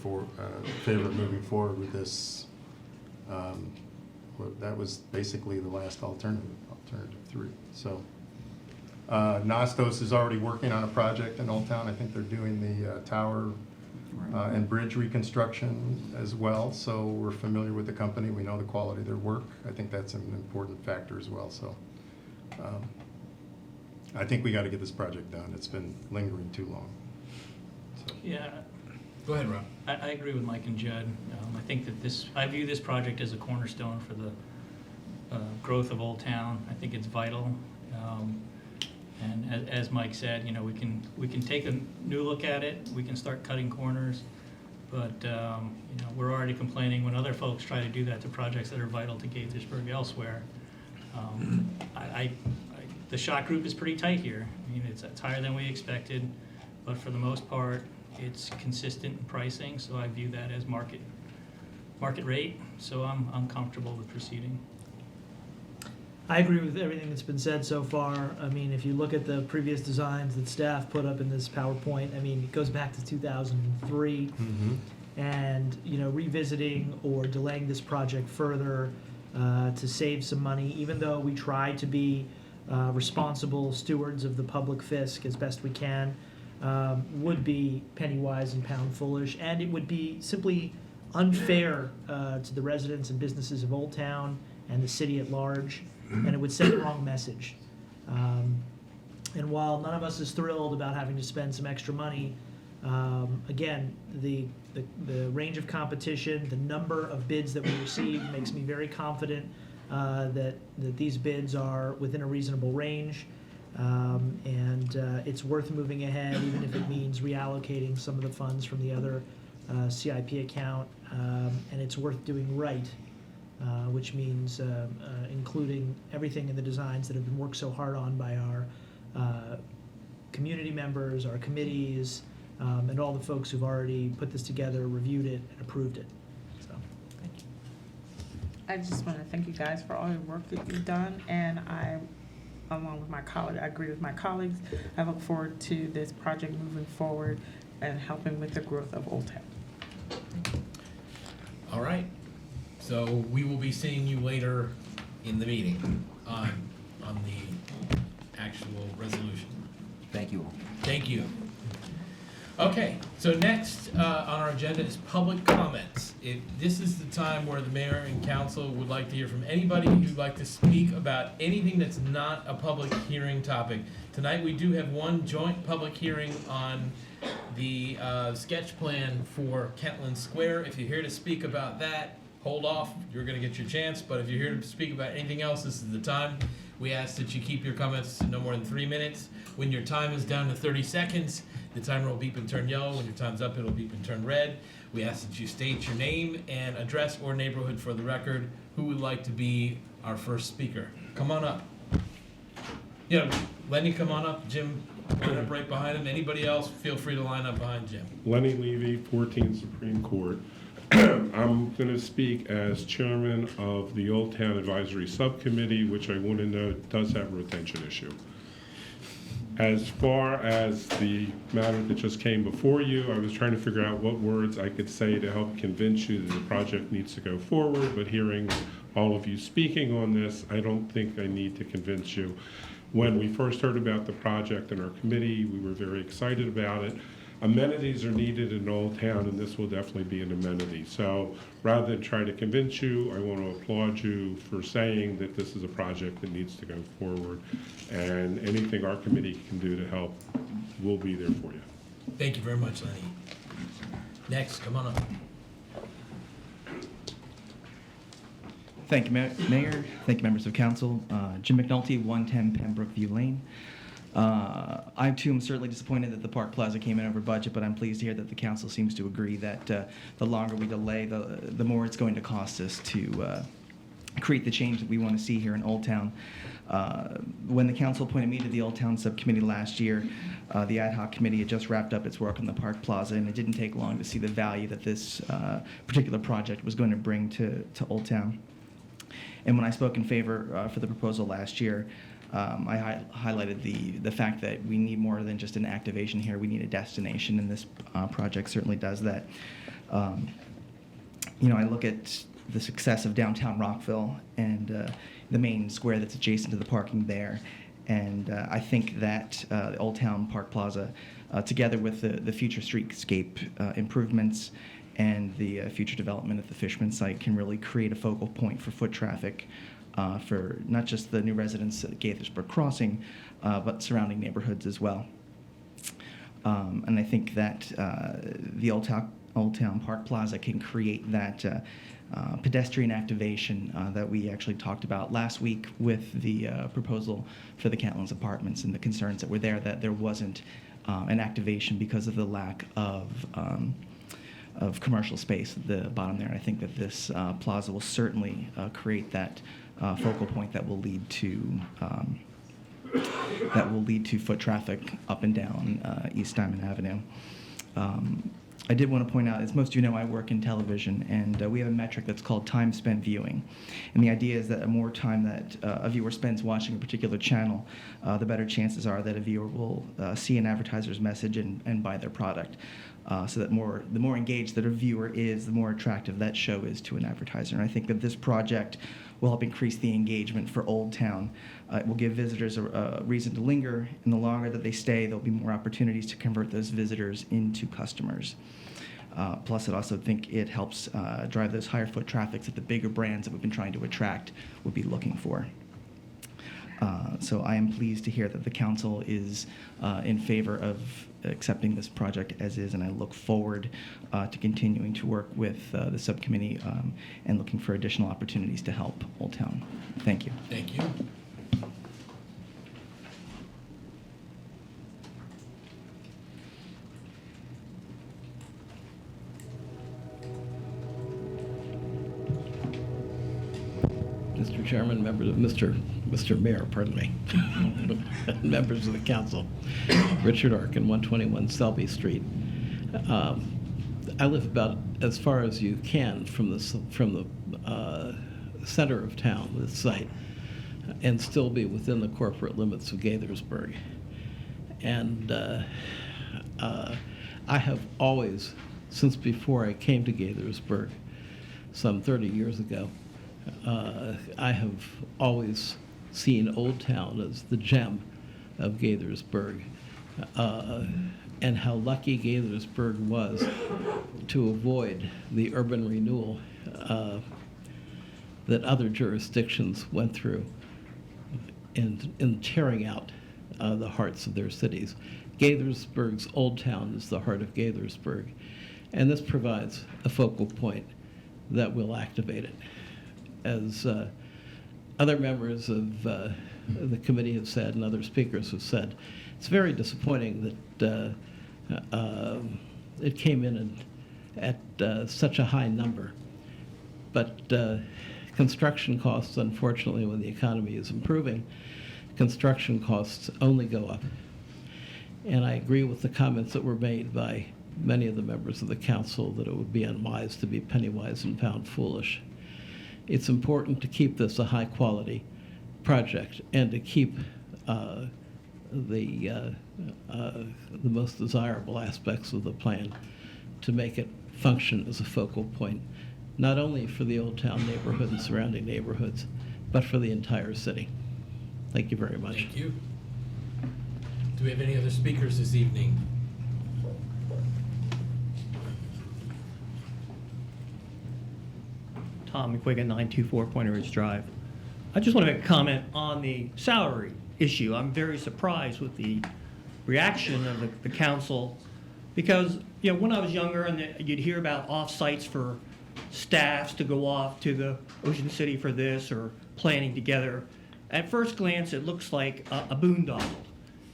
favor of moving forward with this. That was basically the last alternative 3. So Nostos is already working on a project in Old Town. I think they're doing the tower and bridge reconstruction as well. So we're familiar with the company. We know the quality of their work. I think that's an important factor as well. So I think we got to get this project done. It's been lingering too long. So. Yeah. Go ahead, Rob. I agree with Mike and Judd. I think that I view this project as a cornerstone for the growth of Old Town. I think it's vital. And as Mike said, you know, we can take a new look at it. We can start cutting corners, but you know, we're already complaining when other folks try to do that to projects that are vital to Gaithersburg elsewhere. The shot group is pretty tight here. I mean, it's higher than we expected, but for the most part, it's consistent in pricing. So I view that as market rate. So I'm comfortable with proceeding. I agree with everything that's been said so far. I mean, if you look at the previous designs that staff put up in this PowerPoint, I mean, it goes back to 2003. Mm-hmm. And, you know, revisiting or delaying this project further to save some money, even though we try to be responsible stewards of the public fisc as best we can, would be penny wise and pound foolish, and it would be simply unfair to the residents and businesses of Old Town and the city at large, and it would send the wrong message. And while none of us is thrilled about having to spend some extra money, again, the range of competition, the number of bids that we received makes me very confident that these bids are within a reasonable range, and it's worth moving ahead, even if it means reallocating some of the funds from the other CIP account, and it's worth doing right, which means including everything in the designs that have been worked so hard on by our community members, our committees, and all the folks who've already put this together, reviewed it, and approved it. So, thank you. I just want to thank you guys for all the work that you've done, and I, along with my colleague, I agree with my colleagues. I look forward to this project moving forward and helping with the growth of Old Town. All right. So we will be seeing you later in the meeting on the actual resolution. Thank you all. Thank you. Okay, so next on our agenda is public comments. This is the time where the mayor and council would like to hear from anybody who'd like to speak about anything that's not a public hearing topic. Tonight we do have one joint public hearing on the sketch plan for Kentland Square. If you're here to speak about that, hold off, you're gonna get your chance, but if you're here to speak about anything else, this is the time. We ask that you keep your comments to no more than 3 minutes. When your time is down to 30 seconds, the timer will beep and turn yellow. When your time's up, it'll beep and turn red. We ask that you state your name and address or neighborhood for the record. Who would like to be our first speaker? Come on up. Yeah, Lenny, come on up. Jim, line up right behind him. Anybody else, feel free to line up behind Jim. Lenny Levy, 14 Supreme Court. I'm going to speak as chairman of the Old Town Advisory Subcommittee, which I want to note does have a retention issue. As far as the matter that just came before you, I was trying to figure out what words I could say to help convince you that the project needs to go forward, but hearing all of you speaking on this, I don't think I need to convince you. When we first heard about the project in our committee, we were very excited about it. Amenities are needed in Old Town, and this will definitely be an amenity. So rather than try to convince you, I want to applaud you for saying that this is a project that needs to go forward, and anything our committee can do to help, we'll be there for you. Thank you very much, Lenny. Next, come on up. Thank you, Mayor. Thank you, members of council. Jim McNulty, 110 Pembroke View Lane. I too am certainly disappointed that the Park Plaza came in over budget, but I'm pleased to hear that the council seems to agree that the longer we delay, the more it's going to cost us to create the change that we want to see here in Old Town. When the council appointed me to the Old Town Subcommittee last year, the ad hoc committee had just wrapped up its work on the Park Plaza, and it didn't take long to see the value that this particular project was going to bring to Old Town. And when I spoke in favor for the proposal last year, I highlighted the fact that we need more than just an activation here. We need a destination, and this project certainly does that. I look at the success of downtown Rockville and the main square that's adjacent to the parking there, and I think that the Old Town Park Plaza, together with the future streetscape improvements and the future development at the Fishman site, can really create a focal point for foot traffic for not just the new residents at Gaithersburg Crossing, but surrounding neighborhoods as well. And I think that the Old Town Park Plaza can create that pedestrian activation that we actually talked about last week with the proposal for the Kentlands Apartments and the concerns that were there that there wasn't an activation because of the lack of commercial space at the bottom there. I think that this plaza will certainly create that focal point that will lead to foot traffic up and down East Diamond Avenue. I did want to point out, as most of you know, I work in television, and we have a metric that's called time spent viewing. And the idea is that the more time that a viewer spends watching a particular channel, the better chances are that a viewer will see an advertiser's message and buy their product. So that the more engaged that a viewer is, the more attractive that show is to an advertiser. And I think that this project will help increase the engagement for Old Town. It will give visitors a reason to linger, and the longer that they stay, there'll be more opportunities to convert those visitors into customers. Plus, I also think it helps drive those higher foot traffics that the bigger brands that we've been trying to attract would be looking for. So I am pleased to hear that the council is in favor of accepting this project as is, and I look forward to continuing to work with the subcommittee and looking for additional opportunities to help Old Town. Thank you. Thank you. Mr. Chairman, members of Mr. Mayor, pardon me, members of the council, Richard Arkin, 121 Selby Street. I live about as far as you can from the center of town, this site, and still be within the corporate limits of Gaithersburg. And I have always, since before I came to Gaithersburg, some 30 years ago, I have always seen Old Town as the gem of Gaithersburg, and how lucky Gaithersburg was to avoid the urban renewal that other jurisdictions went through in tearing out the hearts of their cities. Gaithersburg's Old Town is the heart of Gaithersburg, and this provides a focal point that will activate it. As other members of the committee have said and other speakers have said, it's very disappointing that it came in at such a high number. But construction costs, unfortunately, when the economy is improving, construction costs only go up. And I agree with the comments that were made by many of the members of the council that it would be unwise to be penny-wise and pound foolish. It's important to keep this a high-quality project and to keep the most desirable aspects of the plan to make it function as a focal point, not only for the Old Town neighborhood and surrounding neighborhoods, but for the entire city. Thank you very much. Thank you. Do we have any other speakers this evening? Tom McQuiggan, 924 Pointer Ridge Drive. I just want to make a comment on the salary issue. I'm very surprised with the reaction of the council because, you know, when I was younger and you'd hear about off-sites for staffs to go off to the Ocean City for this or planning together, at first glance it looks like a boondoggle.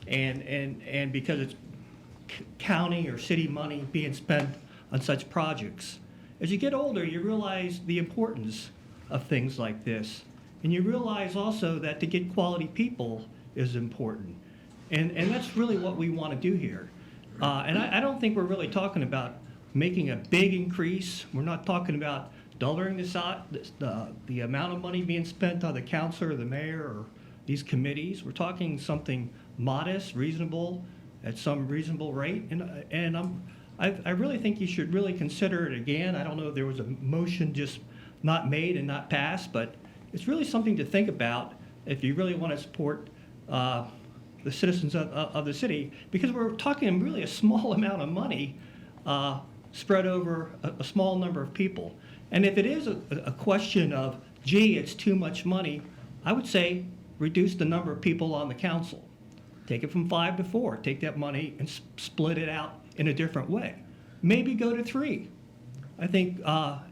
And because it's county or city money being spent on such projects. As you get older, you realize the importance of things like this. And you realize also that to get quality people is important. And that's really what we want to do here. And I don't think we're really talking about making a big increase. We're not talking about doubling the amount of money being spent on the council or the mayor or these committees. We're talking something modest, reasonable, at some reasonable rate. And I really think you should really consider it again. I don't know if there was a motion just not made and not passed, but it's really something to think about if you really want to support the citizens of the city, because we're talking really a small amount of money spread over a small number of people. And if it is a question of, gee, it's too much money, I would say reduce the number of people on the council. Take it from 5 to 4. Take that money and split it out in a different way. Maybe go to 3. I think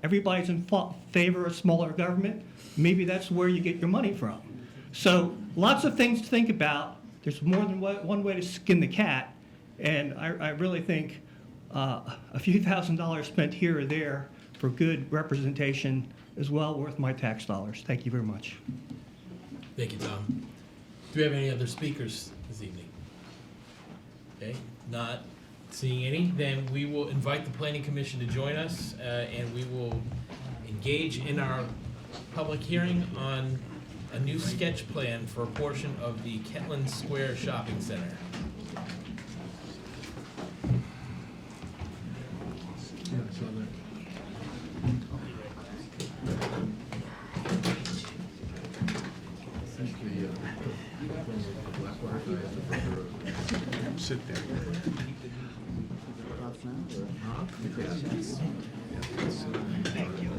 everybody's in favor of smaller government. Maybe that's where you get your money from. So lots of things to think about. There's more than one way to skin the cat. And I really think a few $1,000s spent here or there for good representation is well worth my tax dollars. Thank you very much. Thank you, Tom. Do we have any other speakers this evening? Okay, not. Seeing any, then we will invite the Planning Commission to join us, and we will engage in our public hearing on a new sketch plan for a portion of the Kentland Square Shopping Center. Sit there. Thank you.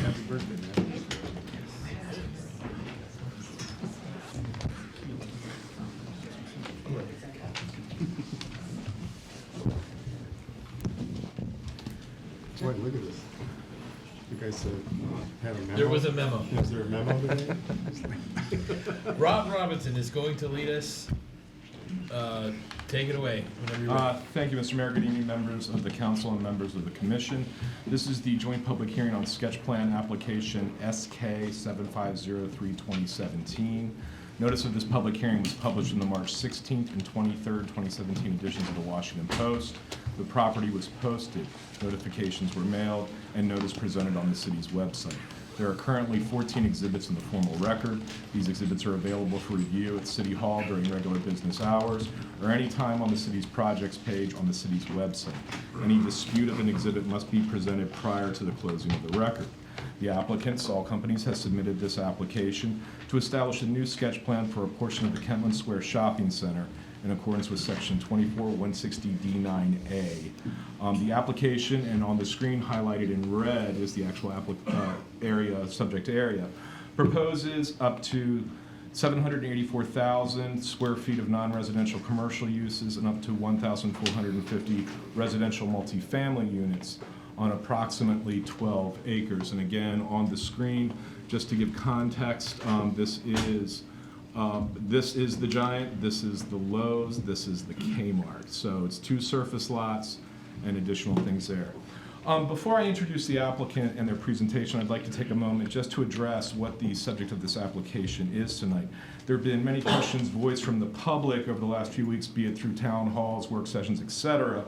Happy birthday, man. Wait, look at this. You guys had a memo? There was a memo. Was there a memo today? Rob Robinson is going to lead us. Take it away. Whenever you're ready. Thank you, Mr. Mayor. Good evening, members of the council and members of the commission. This is the joint public hearing on sketch plan application SK 7503-2017. Notice of this public hearing was published in the March 16th and 23rd, 2017 editions of the Washington Post. The property was posted, notifications were mailed, and notice presented on the city's website. There are currently 14 exhibits in the formal record. These exhibits are available for review at City Hall during regular business hours or any time on the city's projects page on the city's website. Any dispute of an exhibit must be presented prior to the closing of the record. The applicant, Saul Companies, has submitted this application to establish a new sketch plan for a portion of the Kentland Square Shopping Center in accordance with section 24160D9A. The application, and on the screen highlighted in red is the actual subject area, proposes up to 784,000 square feet of non-residential commercial uses and up to 1,450 residential multifamily units on approximately 12 acres. And again, on the screen, just to give context, this is the Giant, this is the Lowe's, this is the Kmart. So it's two surface lots and additional things there. Before I introduce the applicant and their presentation, I'd like to take a moment just to address what the subject of this application is tonight. There have been many questions voiced from the public over the last few weeks, be it through town halls, work sessions, etc.,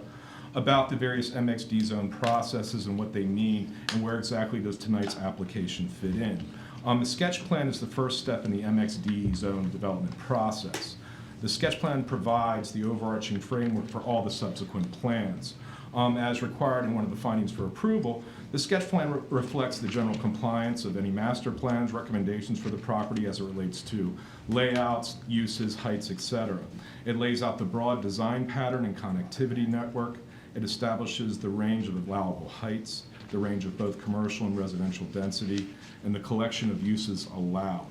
about the various MXD zone processes and what they mean and where exactly does tonight's application fit in. The sketch plan is the first step in the MXD zone development process. The sketch plan provides the overarching framework for all the subsequent plans. As required in one of the findings for approval, the sketch plan reflects the general compliance of any master plans, recommendations for the property as it relates to layouts, uses, heights, etc. It lays out the broad design pattern and connectivity network. It establishes the range of allowable heights, the range of both commercial and residential density, and the collection of uses allowed.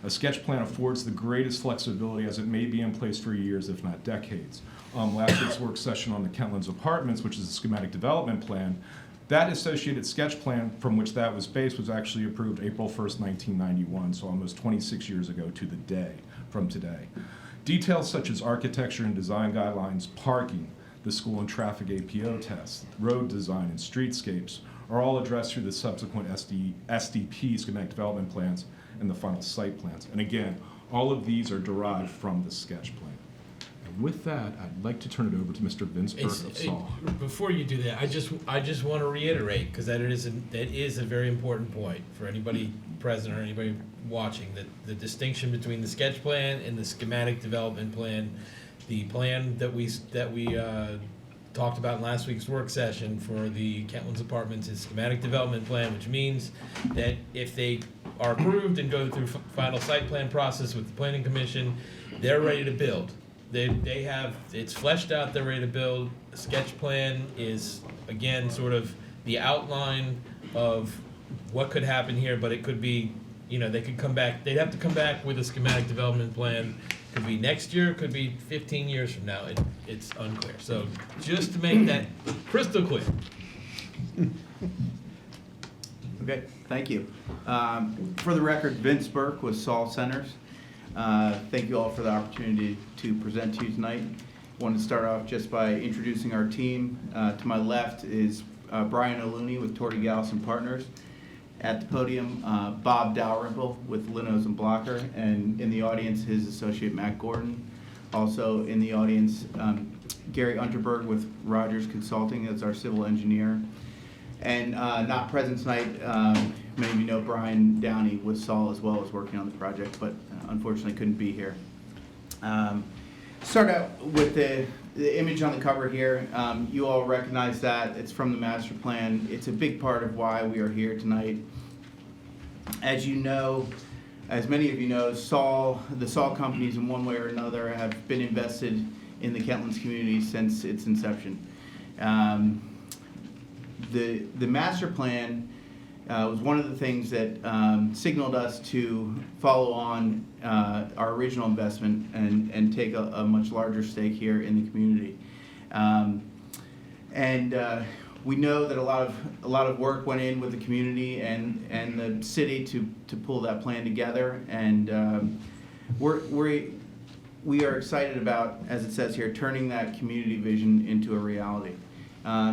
A sketch plan affords the greatest flexibility as it may be in place for years, if not decades. Last week's work session on the Kentlands Apartments, which is a schematic development plan, that associated sketch plan from which that was based was actually approved April 1st, 1991, so almost 26 years ago to the day from today. Details such as architecture and design guidelines, parking, the school and traffic APO tests, road design, and streetscapes are all addressed through the subsequent SDP schematic development plans and the final site plans. And again, all of these are derived from the sketch plan. And with that, I'd like to turn it over to Mr. Vinsberg of Saul. Before you do that, I just want to reiterate, because that is a very important point for anybody present or anybody watching, that the distinction between the sketch plan and the schematic development plan. The plan that we talked about in last week's work session for the Kentlands Apartments is schematic development plan, which means that if they are approved and go through final site plan process with the Planning Commission, they're ready to build. They have, it's fleshed out, they're ready to build. A sketch plan is, again, sort of the outline of what could happen here, but it could be, they could come back, they'd have to come back with a schematic development plan. Could be next year, could be 15 years from now. It's unclear. So just to make that crystal clear. Okay, thank you. For the record, Vince Burke with Saul Centers. Thank you all for the opportunity to present to you tonight. I wanted to start off just by introducing our team. To my left is Brian O'Looney with Torty Gallison Partners. At the podium, Bob Dalrymple with Linnos and Blocker, and in the audience, his associate Matt Gordon. Also in the audience, Gary Unterberg with Rogers Consulting as our civil engineer. And not present tonight, many of you know Brian Downey with Saul as well, is working on the project, but unfortunately couldn't be here. Start out with the image on the cover here. You all recognize that. It's from the master plan. It's a big part of why we are here tonight. As you know, as many of you know, the Saul companies in one way or another have been invested in the Kentlands community since its inception. The master plan was one of the things that signaled us to follow on our original investment and take a much larger stake here in the community. We know that a lot of work went in with the community and the city to pull that plan together, and we are excited about, as it says here, turning that community vision into a reality.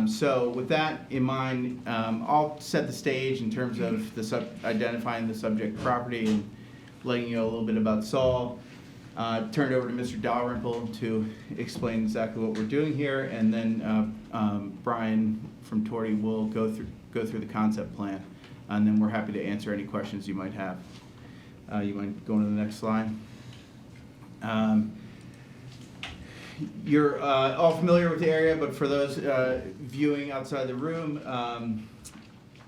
So with that in mind, I'll set the stage in terms of identifying the subject property and letting you know a little bit about Saul. Turn it over to Mr. Dalrymple to explain exactly what we're doing here, and then Brian from Torty will go through the concept plan, and then we're happy to answer any questions you might have. You mind going to the next slide? You're all familiar with the area, but for those viewing outside the room,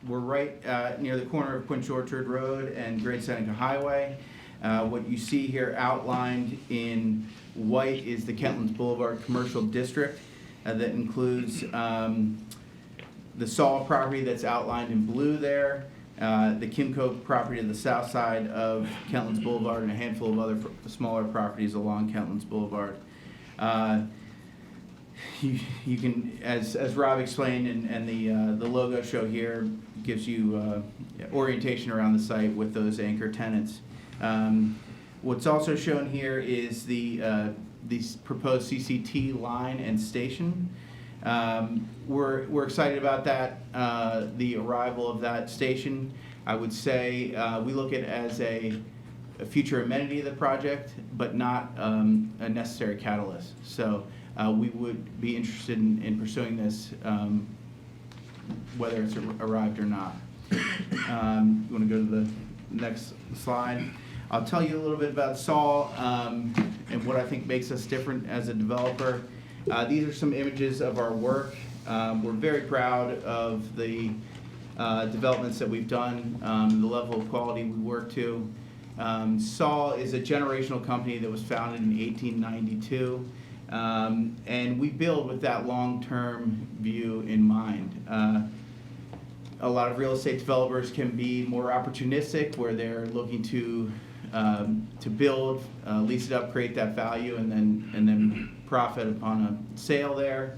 we're right near the corner of Quinch Orchard Road and Great Seneca Highway. What you see here outlined in white is the Kentlands Boulevard Commercial District that includes the Saul property that's outlined in blue there, the Kimco property to the south side of Kentlands Boulevard, and a handful of other smaller properties along Kentlands Boulevard. You can, as Rob explained, and the logo show here gives you orientation around the site with those anchor tenants. What's also shown here is the proposed CCT line and station. We're excited about that, the arrival of that station. I would say we look at it as a future amenity of the project, but not a necessary catalyst. So we would be interested in pursuing this, whether it's arrived or not. You want to go to the next slide? I'll tell you a little bit about Saul and what I think makes us different as a developer. These are some images of our work. We're very proud of the developments that we've done, the level of quality we work to. Saul is a generational company that was founded in 1892, and we build with that long-term view in mind. A lot of real estate developers can be more opportunistic, where they're looking to build, lease it up, create that value, and then profit upon a sale there.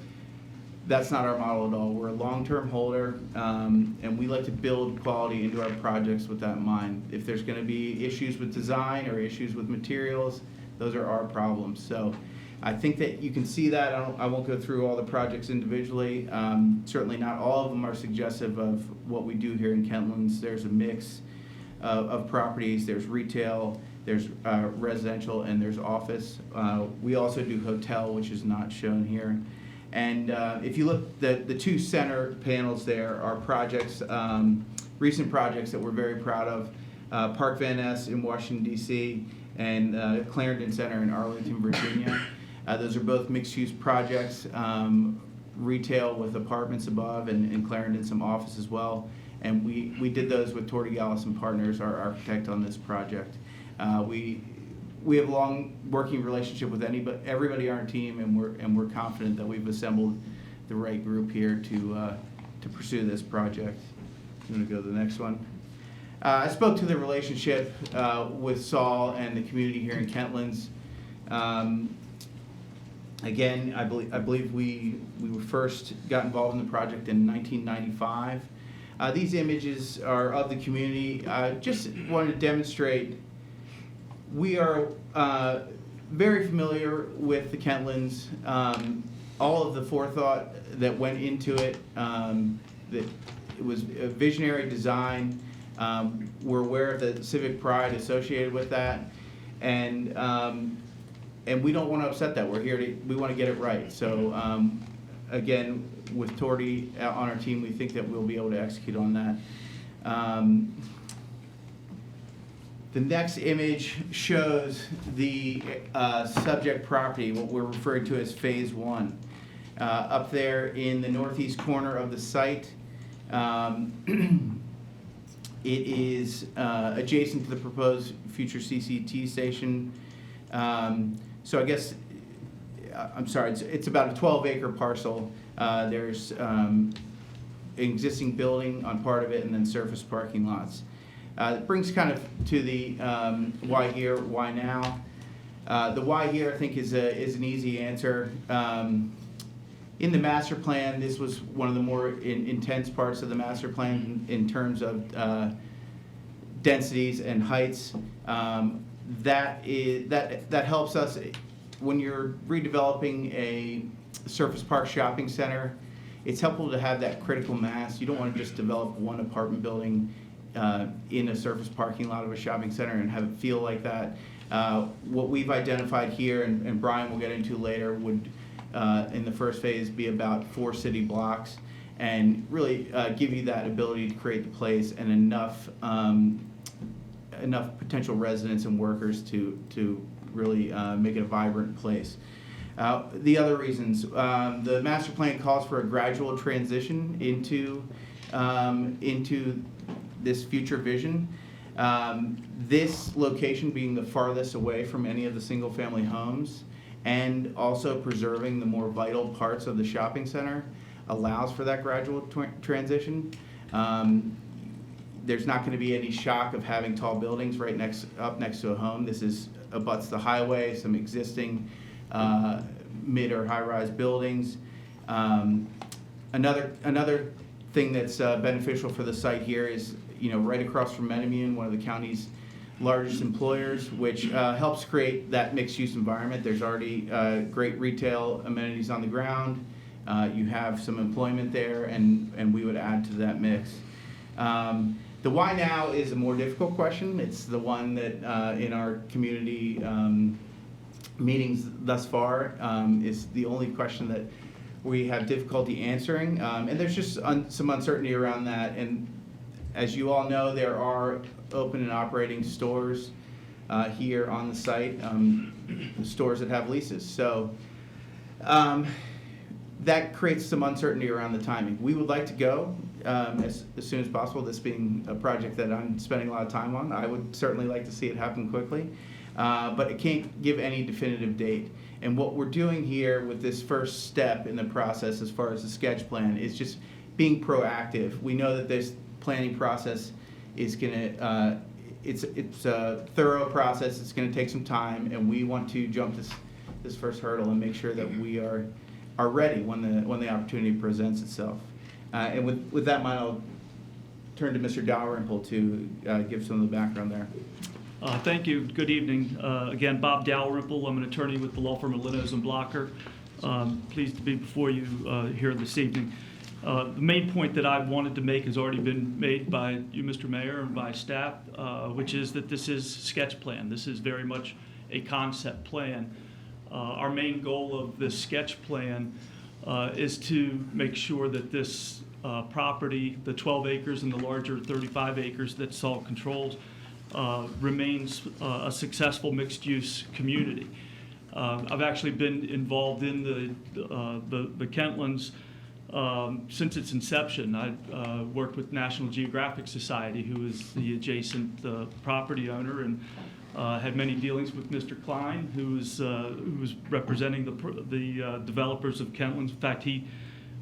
That's not our model at all. We're a long-term holder, and we like to build quality into our projects with that in mind. If there's going to be issues with design or issues with materials, those are our problems. So I think that you can see that. I won't go through all the projects individually. Certainly not all of them are suggestive of what we do here in Kentlands. There's a mix of properties. There's retail, there's residential, and there's office. We also do hotel, which is not shown here. And if you look, the two center panels there are projects, recent projects that we're very proud of. Park Van Ness in Washington, D.C., and Clarendon Center in Arlington, Virginia. Those are both mixed-use projects, retail with apartments above, and Clarendon some office as well. And we did those with Torty Gallis and Partners, our architect on this project. We have a long working relationship with everybody on our team, and we're confident that we've assembled the right group here to pursue this project. I'm going to go to the next one. I spoke to the relationship with Saul and the community here in Kentlands. Again, I believe we were first got involved in the project in 1995. These images are of the community. Just wanted to demonstrate we are very familiar with the Kentlands. All of the forethought that went into it, that it was a visionary design. We're aware of the civic pride associated with that, and we don't want to upset that. We want to get it right. So again, with Torty on our team, we think that we'll be able to execute on that. The next image shows the subject property, what we're referring to as Phase 1. Up there in the northeast corner of the site, it is adjacent to the proposed future CCT station. So I guess, I'm sorry, it's about a 12-acre parcel. There's an existing building on part of it and then surface parking lots. It brings kind of to the why here, why now. The why here, I think, is an easy answer. In the master plan, this was one of the more intense parts of the master plan in terms of densities and heights. That helps us when you're redeveloping a surface park shopping center. It's helpful to have that critical mass. You don't want to just develop one apartment building in a surface parking lot of a shopping center and have it feel like that. What we've identified here, and Brian will get into later, would in the first phase be about 4 city blocks, and really give you that ability to create the place and enough potential residents and workers to really make it a vibrant place. The other reasons, the master plan calls for a gradual transition into this future vision. This location being the farthest away from any of the single family homes and also preserving the more vital parts of the shopping center allows for that gradual transition. There's not going to be any shock of having tall buildings up next to a home. This abuts the highway, some existing mid or high-rise buildings. Another thing that's beneficial for the site here is, right across from Metamune, one of the county's largest employers, which helps create that mixed-use environment. There's already great retail amenities on the ground. You have some employment there, and we would add to that mix. The why now is a more difficult question. It's the one that in our community meetings thus far is the only question that we have difficulty answering. And there's just some uncertainty around that. And as you all know, there are open and operating stores here on the site, stores that have leases. So that creates some uncertainty around the timing. We would like to go as soon as possible, this being a project that I'm spending a lot of time on. I would certainly like to see it happen quickly, but it can't give any definitive date. And what we're doing here with this first step in the process as far as the sketch plan is just being proactive. We know that this planning process is gonna, it's a thorough process, it's gonna take some time, and we want to jump this first hurdle and make sure that we are ready when the opportunity presents itself. And with that in mind, I'll turn to Mr. Dalrymple to give some of the background there. Thank you. Good evening. Again, Bob Dalrymple. I'm an attorney with the law firm of Linnos and Blocker. Pleased to be before you here this evening. The main point that I wanted to make has already been made by you, Mr. Mayor, and by staff, which is that this is sketch plan. This is very much a concept plan. Our main goal of this sketch plan is to make sure that this property, the 12 acres and the larger 35 acres that SALT controls, remains a successful mixed-use community. I've actually been involved in the Kentlands since its inception. I worked with National Geographic Society, who is the adjacent property owner, and had many dealings with Mr. Klein, who was representing the developers of Kentlands. In fact, he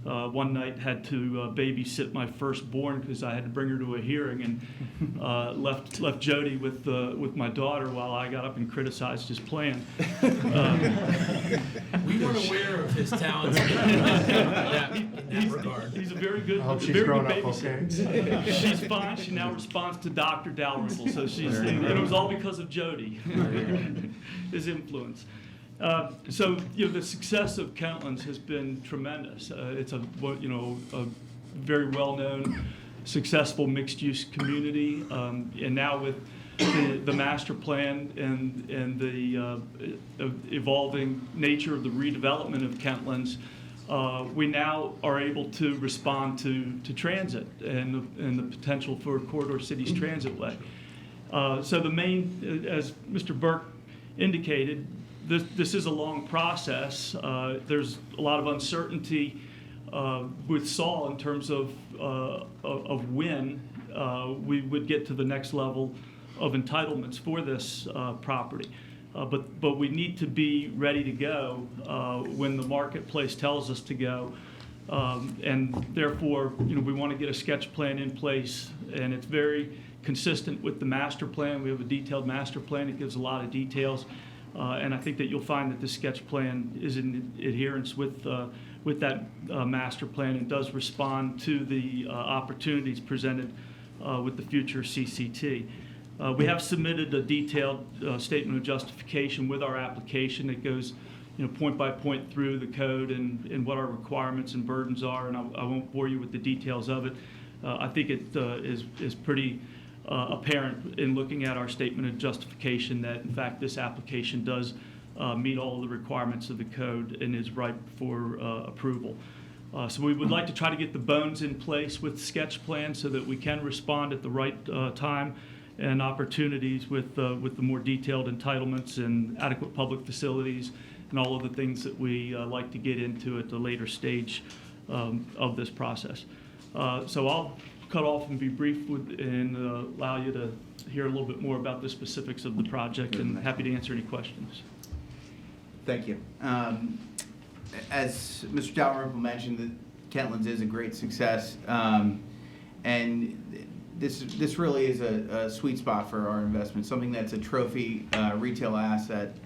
one night had to babysit my firstborn because I had to bring her to a hearing, and left Jody with my daughter while I got up and criticized his plan. We weren't aware of his talents in that regard. He's a very good, I hope she's very grown good up babysitter. okay. She's fine. She now responds to Dr. Dalrymple, so and it was all because of Jody, his influence. So the success of Kentlands has been tremendous. It's a very well-known successful mixed-use community. And now with the master plan and the evolving nature of the redevelopment of Kentlands, we now are able to respond to transit and the potential for Corridor Cities Transitway. So the main, as Mr. Burke indicated, this is a long process. There's a lot of uncertainty with Saul in terms of when we would get to the next level of entitlements for this property. But we need to be ready to go when the marketplace tells us to go. And therefore, we want to get a sketch plan in place, and it's very consistent with the master plan. We have a detailed master plan. It gives a lot of details. And I think that you'll find that the sketch plan is in adherence with that master plan and does respond to the opportunities presented with the future CCT. We have submitted a detailed statement of justification with our application that goes, point by point through the code and what our requirements and burdens are, and I won't bore you with the details of it. I think it is pretty apparent in looking at our statement of justification that, in fact, this application does meet all of the requirements of the code and is ripe for approval. So we would like to try to get the bones in place with sketch plans so that we can respond at the right time and opportunities with the more detailed entitlements and adequate public facilities and all of the things that we like to get into at the later stage of this process. So I'll cut off and be brief and allow you to hear a little bit more about the specifics of the project, and happy to answer any questions. Thank you. As Mr. Dalrymple mentioned, Kentlands is a great success, and this really is a sweet spot for our investment, something that's a trophy retail asset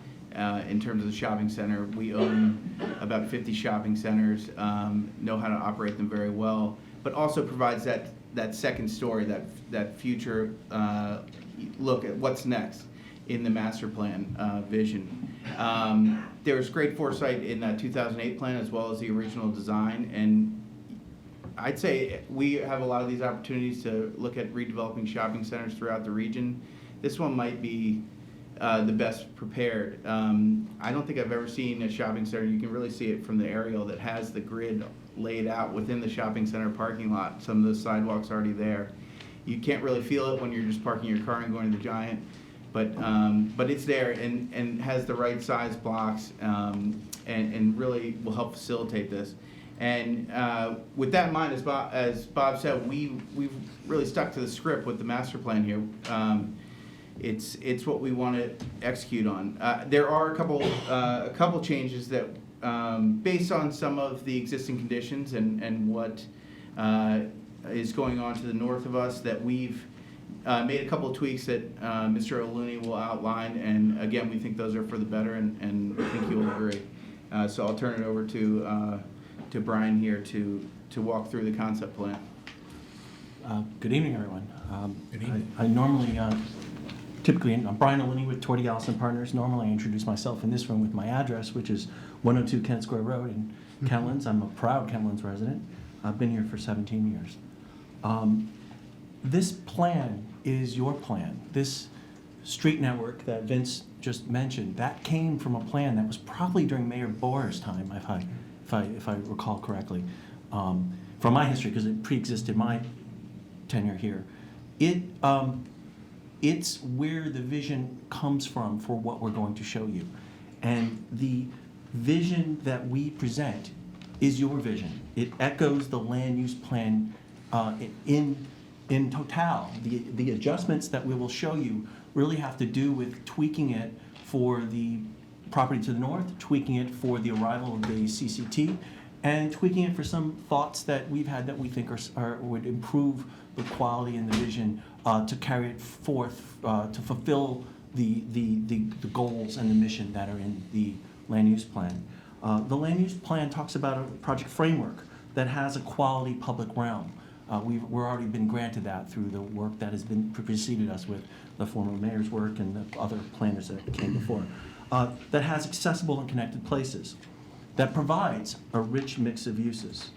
in terms of the shopping center. We own about 50 shopping centers, know how to operate them very well, but also provides that second story, that future look at what's next in the master plan vision. There was great foresight in that 2008 plan as well as the original design, and I'd say we have a lot of these opportunities to look at redeveloping shopping centers throughout the region. This one might be the best prepared. I don't think I've ever seen a shopping center, you can really see it from the aerial, that has the grid laid out within the shopping center parking lot. Some of the sidewalks already there. You can't really feel it when you're just parking your car and going to the Giant, but it's there and has the right size blocks and really will help facilitate this. And with that in mind, as Bob said, we've really stuck to the script with the master plan here. It's what we want to execute on. There are a couple changes that, based on some of the existing conditions and what is going on to the north of us, that we've made a couple of tweaks that Mr. O'Looney will outline. And again, we think those are for the better, and I think you'll agree. So I'll turn it over to Brian here to walk through the concept plan. Good evening, everyone. I normally, typically, I'm Brian O'Looney with Torty Allison Partners. Normally, I introduce myself in this room with my address, which is 102 Kent Square Road in Kentlands. I'm a proud Kentlands resident. I've been here for 17 years. This plan is your plan. This street network that Vince just mentioned, that came from a plan that was probably during Mayor Boer's time, if I recall correctly, from my history, because it pre-existed my tenure here. It's where the vision comes from for what we're going to show you. And the vision that we present is your vision. It echoes the land use plan in total. The adjustments that we will show you really have to do with tweaking it for the property to the north, tweaking it for the arrival of the CCT, and tweaking it for some thoughts that we've had that we think would improve the quality and the vision to carry it forth to fulfill the goals and the mission that are in the land use plan. The land use plan talks about a project framework that has a quality public realm. We're already been granted that through the work that has been preceded us with the former mayor's work and the other planners that came before. That has accessible and connected places, that provides a rich mix of uses,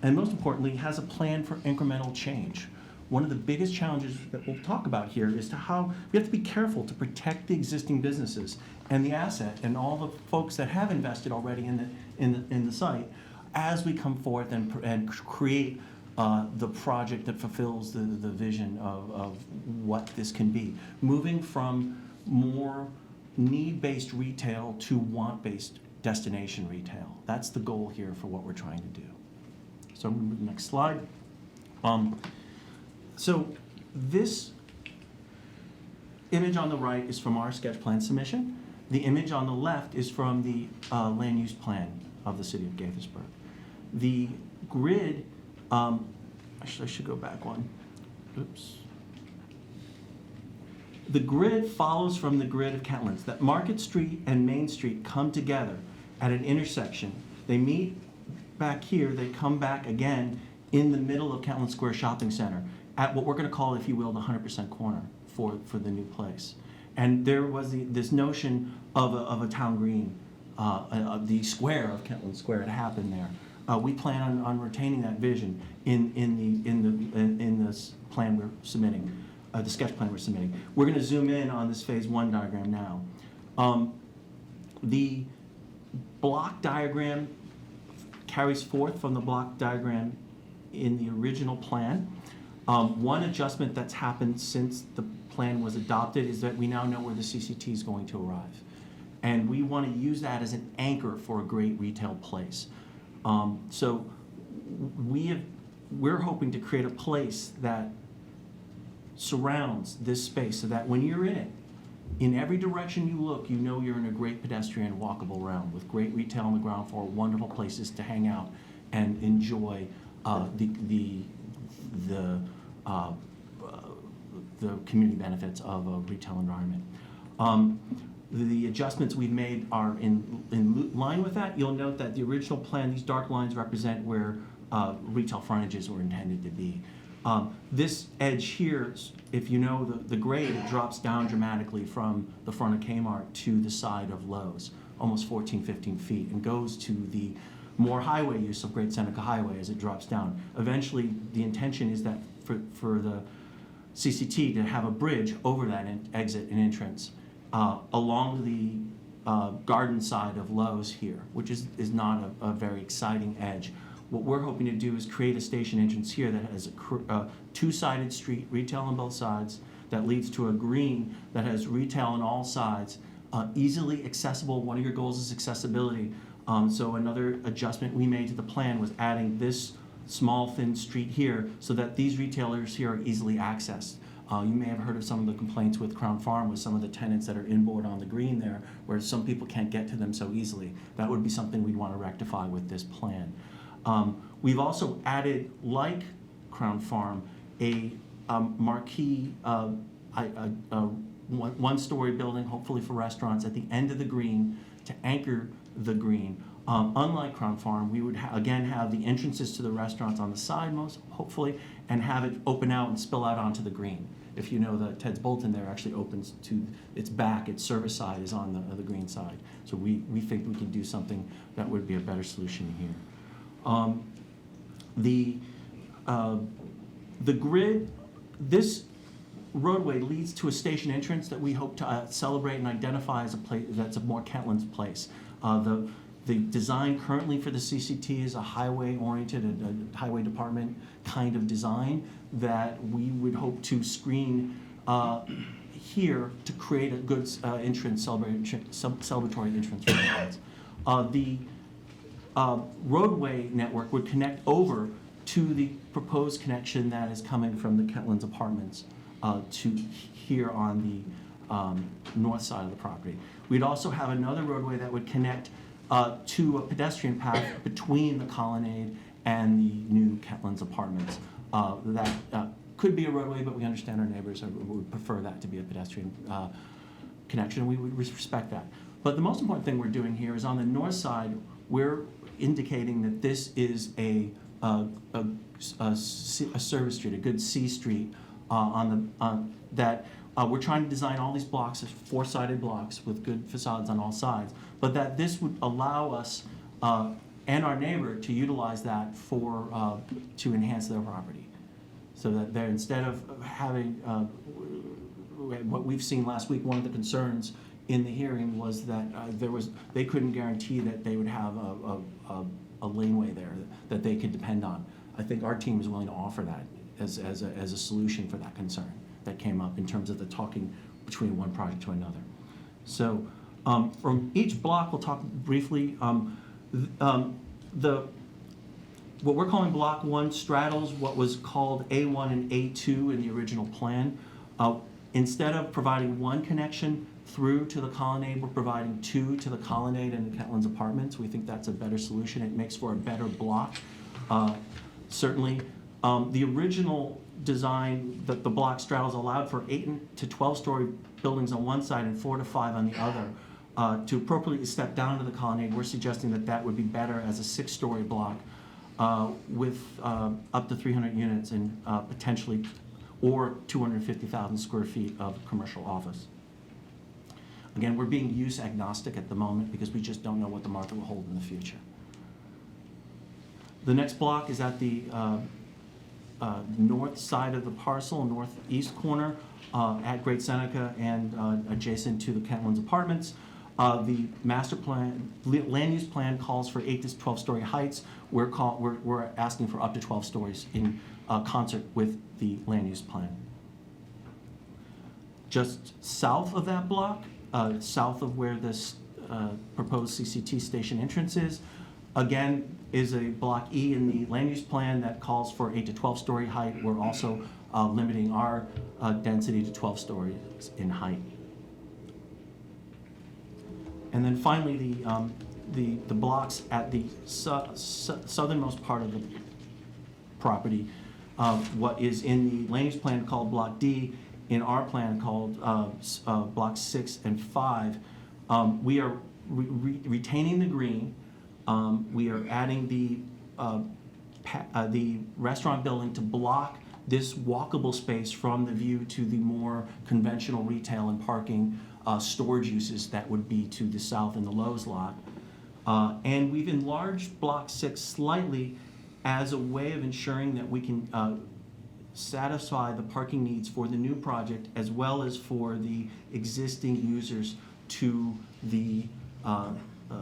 and most importantly, has a plan for incremental change. one of the biggest challenges that we'll talk about here is to how we have to be careful to protect the existing businesses and the asset and all the folks that have invested already in the site as we come forth and create the project that fulfills the vision of what this can be. Moving from more need-based retail to want-based destination retail. That's the goal here for what we're trying to do. So I'm going to move to the next slide. So this image on the right is from our sketch plan submission. The image on the left is from the land use plan of the city of Gaithersburg. The grid, actually I should go back one. Oops. The grid follows from the grid of Kentlands. That Market Street and Main Street come together at an intersection. They meet back here, they come back again in the middle of Kentland Square Shopping Center at what we're going to call, if you will, the 100% corner for the new place. And there was this notion of a town green, the square of Kentland Square. It happened there. We plan on retaining that vision in this plan we're submitting, the sketch plan we're submitting. We're going to zoom in on this phase 1 diagram now. The block diagram carries forth from the block diagram in the original plan. One adjustment that's happened since the plan was adopted is that we now know where the CCT is going to arrive. And we want to use that as an anchor for a great retail place. So we're hoping to create a place that surrounds this space so that when you're in it, in every direction you look, you know you're in a great pedestrian walkable realm with great retail on the ground floor, wonderful places to hang out and enjoy the community benefits of a retail environment. The adjustments we've made are in line with that. You'll note that the original plan, these dark lines represent where retail frontages were intended to be. This edge here, if you know the grade, it drops down dramatically from the front of Kmart to the side of Lowe's, almost 14, 15 feet, and goes to the more highway use of Great Seneca Highway as it drops down. Eventually, the intention is that for the CCT to have a bridge over that exit and entrance along the garden side of Lowe's here, which is not a very exciting edge. What we're hoping to do is create a station entrance here that has a two-sided street, retail on both sides, that leads to a green that has retail on all sides, easily accessible. One of your goals is accessibility. So another adjustment we made to the plan was adding this small, thin street here so that these retailers here are easily accessed. You may have heard of some of the complaints with Crown Farm with some of the tenants that are inboard on the green there, where some people can't get to them so easily. That would be something we'd want to rectify with this plan. We've also added, like Crown Farm, a marquee one-story building, hopefully for restaurants, at the end of the green to anchor the green. Unlike Crown Farm, we would again have the entrances to the restaurants on the side, most hopefully, and have it open out and spill out onto the green. If you know that Ted's Bolton there actually opens to its back, its service side is on the green side. So we think we can do something that would be a better solution here. The grid, this roadway leads to a station entrance that we hope to celebrate and identify as a place that's a more Kentlands place. The design currently for the CCT is a highway-oriented, a highway department kind of design that we would hope to screen here to create a good entrance, celebratory entrance for the roadway network would connect over to the proposed connection that is coming from the Kentlands apartments to here on the north side of the property. We'd also have another roadway that would connect to a pedestrian path between the colonnade and the new Kentlands apartments. That could be a roadway, but we understand our neighbors would prefer that to be a pedestrian connection, and we would respect that. But the most important thing we're doing here is on the north side, we're indicating that this is a service street, a good C street that we're trying to design all these blocks as four-sided blocks with good facades on all sides, but that this would allow us and our neighbor to utilize that for to enhance their property. So that they're, instead of having, what we've seen last week, one of the concerns in the hearing was that they couldn't guarantee that they would have a laneway there that they could depend on. I think our team is willing to offer that as a solution for that concern that came up in terms of the talking between one project to another. So from each block, we'll talk briefly. What we're calling Block 1 straddles what was called A1 and A2 in the original plan. Instead of providing one connection through to the colonnade, we're providing two to the colonnade and the Kentlands Apartments. We think that's a better solution. It makes for a better block. Certainly, the original design that the block straddles allowed for 8 to 12-story buildings on one side and 4 to 5 on the other. To appropriately step down to the colonnade, we're suggesting that that would be better as a 6-story block with up to 300 units and potentially, or 250,000 square feet of commercial office. Again, we're being use agnostic at the moment because we just don't know what the market will hold in the future. The next block is at the north side of the parcel, northeast corner, at Great Seneca and adjacent to the Kentlands Apartments. The master plan, land use plan calls for 8 to 12-story heights. We're asking for up to 12 stories in concert with the land use plan. Just south of that block, south of where this proposed CCT station entrance is, again, is a Block E in the land use plan that calls for 8 to 12-story height. We're also limiting our density to 12 stories in height. And then finally, the blocks at the southernmost part of the property, what is in the land use plan called Block D, in our plan called Blocks 6 and 5, we are retaining the green. We are adding the restaurant building to block this walkable space from the view to the more conventional retail and parking storage uses that would be to the south in the Lowe's lot. And we've enlarged Block 6 slightly as a way of ensuring that we can satisfy the parking needs for the new project as well as for the existing users to the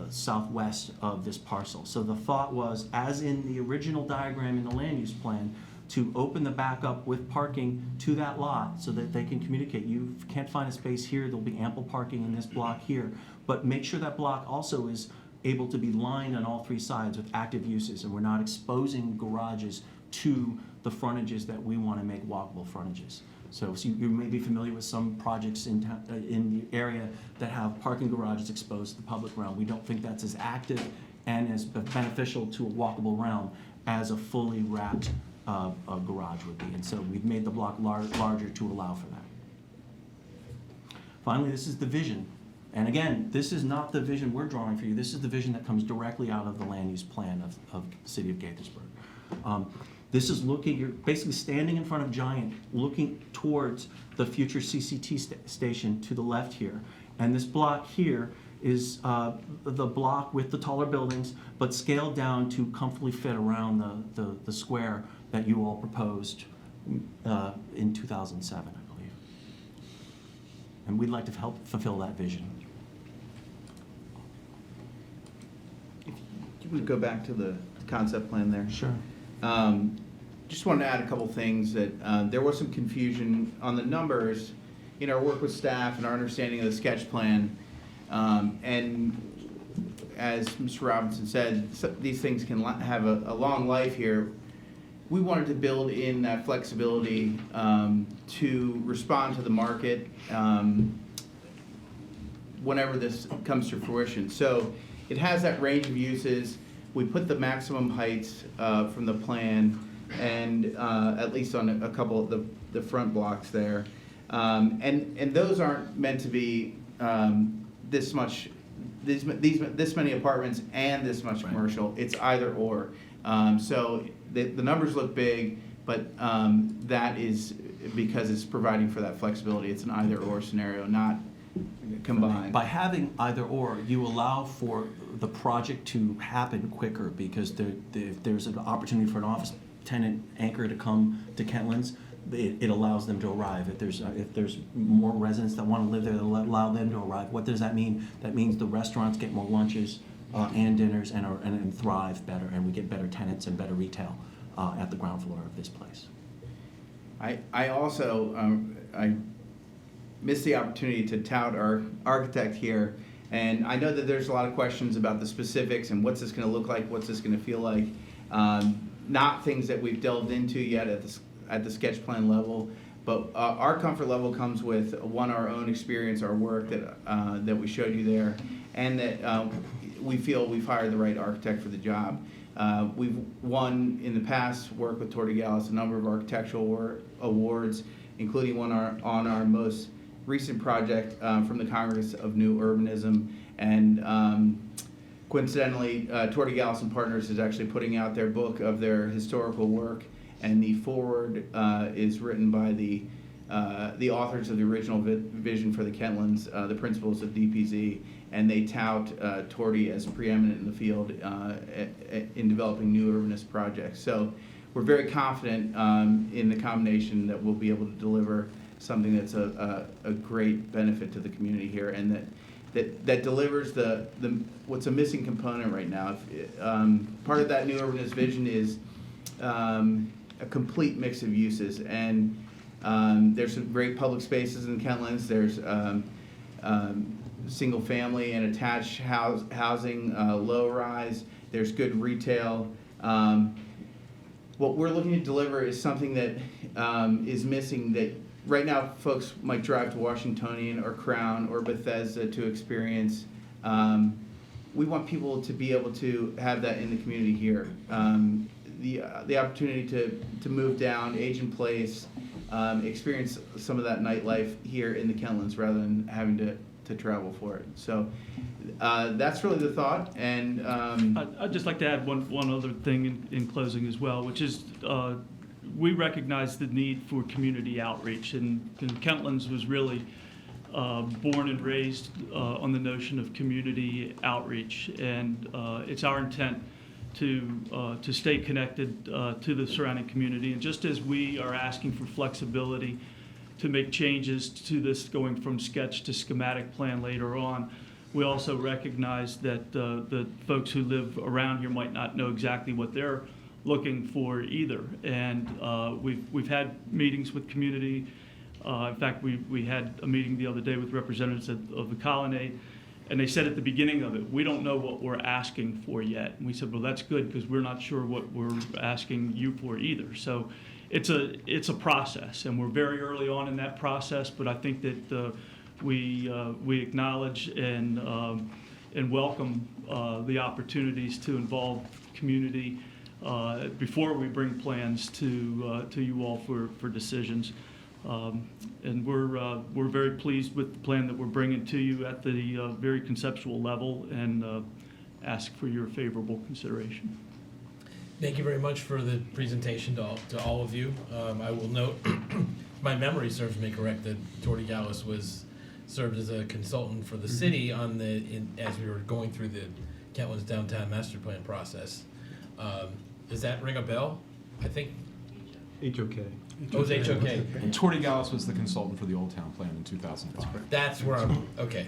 southwest of this parcel. So the thought was, as in the original diagram in the land use plan, to open the back up with parking to that lot so that they can communicate. You can't find a space here, there'll be ample parking in this block here, but make sure that block also is able to be lined on all 3 sides with active uses, and we're not exposing garages to the frontages that we want to make walkable frontages. So you may be familiar with some projects in the area that have parking garages exposed to the public realm. We don't think that's as active and as beneficial to a walkable realm as a fully wrapped garage would be. And so we've made the block larger to allow for that. Finally, this is the vision. And again, this is not the vision we're drawing for you. This is the vision that comes directly out of the land use plan of the city of Gaithersburg. This is looking, you're basically standing in front of Giant, looking towards the future CCT station to the left here. And this block here is the block with the taller buildings, but scaled down to comfortably fit around the square that you all proposed in 2007, I believe. And we'd like to help fulfill that vision. If you would go back to the concept plan there. Sure. Just wanted to add a couple things that there was some confusion on the numbers in our work with staff and our understanding of the sketch plan. And as Mr. Robinson said, these things can have a long life here. We wanted to build in that flexibility to respond to the market whenever this comes to fruition. So it has that range of uses. We put the maximum heights from the plan, and at least on a couple of the front blocks there. And those aren't meant to be this many apartments and this much commercial. It's either or. So the numbers look big, but that is because it's providing for that flexibility. It's an either or scenario, not combined. By having either or, you allow for the project to happen quicker because if there's an opportunity for an office tenant anchor to come to Kentlands, it allows them to arrive. If there's more residents that want to live there, it'll allow them to arrive. What does that mean? That means the restaurants get more lunches and dinners and thrive better, and we get better tenants and better retail at the ground floor of this place. I also I missed the opportunity to tout our architect here, and I know that there's a lot of questions about the specifics and what's this going to look like, what's this going to feel like. Not things that we've delved into yet at the sketch plan level, but our comfort level comes with our own experience, our work that we showed you there, and that we feel we've hired the right architect for the job. We've won in the past, worked with Tortigalis, a number of architectural awards, including one on our most recent project from the Congress of New Urbanism. And coincidentally, Tortigalis and Partners is actually putting out their book of their historical work, and the foreword is written by the authors of the original vision for the Kentlands, the principles of DPZ, and they tout Torty as preeminent in the field in developing new urbanist projects. So we're very confident in the combination that we'll be able to deliver something that's a great benefit to the community here, and that delivers the what's a missing component right now. Part of that new urbanist vision is a complete mix of uses, and there's some great public spaces in Kentlands. There's single family and attached housing, low rise. There's good retail. What we're looking to deliver is something that is missing, that right now folks might drive to Washingtonian or Crown or Bethesda to experience. We want people to be able to have that in the community here. The opportunity to move down, age in place, experience some of that nightlife here in the Kentlands rather than having to travel for it. So that's really the thought. And I'd just like to add one other thing in closing as well, which is we recognize the need for community outreach, and Kentlands was really born and raised on the notion of community outreach, and it's our intent to stay connected to the surrounding community. And just as we are asking for flexibility to make changes to this going from sketch to schematic plan later on, we also recognize that the folks who live around here might not know exactly what they're looking for either. And we've had meetings with community. In fact, we had a meeting the other day with representatives of the Colonnade, and they said at the beginning of it, we don't know what we're asking for yet. And we said, well, that's good, because we're not sure what we're asking you for either. So it's a process, and we're very early on in that process, but I think that we acknowledge and welcome the opportunities to involve community before we bring plans to you all for decisions. And we're very pleased with the plan that we're bringing to you at the very conceptual level, and ask for your favorable consideration. Thank you very much for the presentation to all of you. I will note, my memory serves me correct, that Tortigalis served as a consultant for the city as we were going through the Kentlands Downtown Master Plan process. Does that ring a bell? I think HOK. Oh, it was HOK. And Tortigalis was the consultant for the Old Town Plan in 2005. That's where I'm, okay.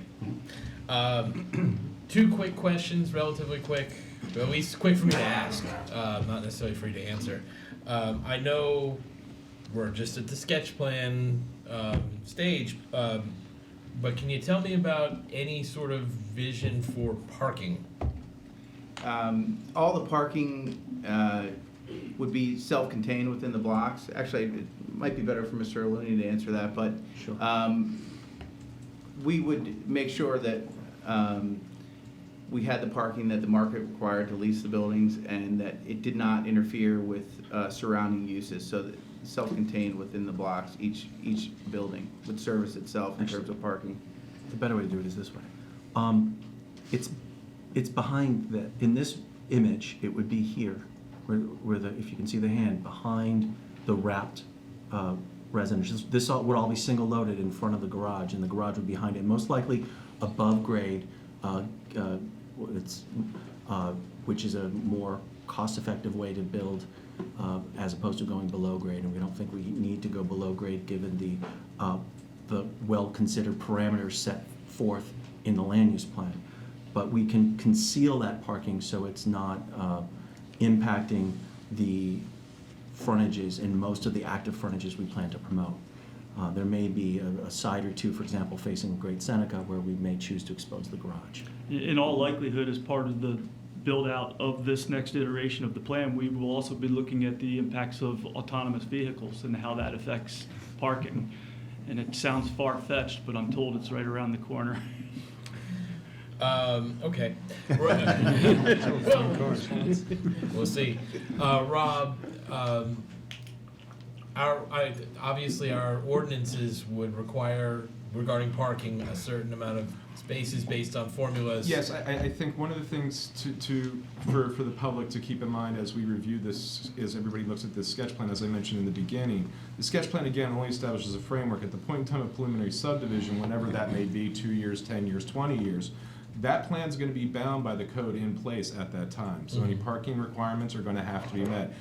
Two quick questions, relatively quick, at least quick for me to ask, not necessarily for you to answer. I know we're just at the sketch plan stage, but can you tell me about any sort of vision for parking? All the parking would be self-contained within the blocks. Actually, it might be better for Mr. Looney to answer that, but sure. We would make sure that we had the parking that the market required to lease the buildings, and that it did not interfere with surrounding uses, so that self-contained within the blocks, each building would service itself in terms of parking. The better way to do it is this way. It's behind in this image, it would be here, where if you can see the hand, behind the wrapped residence. This would all be single loaded in front of the garage, and the garage would be behind it, most likely above grade, which is a more cost-effective way to build as opposed to going below grade, and we don't think we need to go below grade given the well-considered parameters set forth in the land use plan. But we can conceal that parking so it's not impacting the frontages and most of the active frontages we plan to promote. There may be a side or two, for example, facing Great Seneca, where we may choose to expose the garage. In all likelihood, as part of the build-out of this next iteration of the plan, we will also be looking at the impacts of autonomous vehicles and how that affects parking. And it sounds far-fetched, but I'm told it's right around the corner. Okay. We'll see. Rob, obviously our ordinances would require, regarding parking, a certain amount of spaces based on formulas. Yes, I think one of the things for the public to keep in mind as we review this, as everybody looks at this sketch plan, as I mentioned in the beginning, the sketch plan again only establishes a framework. At the point in time of preliminary subdivision, whenever that may be, 2 years, 10 years, 20 years, that plan's going to be bound by the code in place at that time. So any parking requirements are going to have to be met.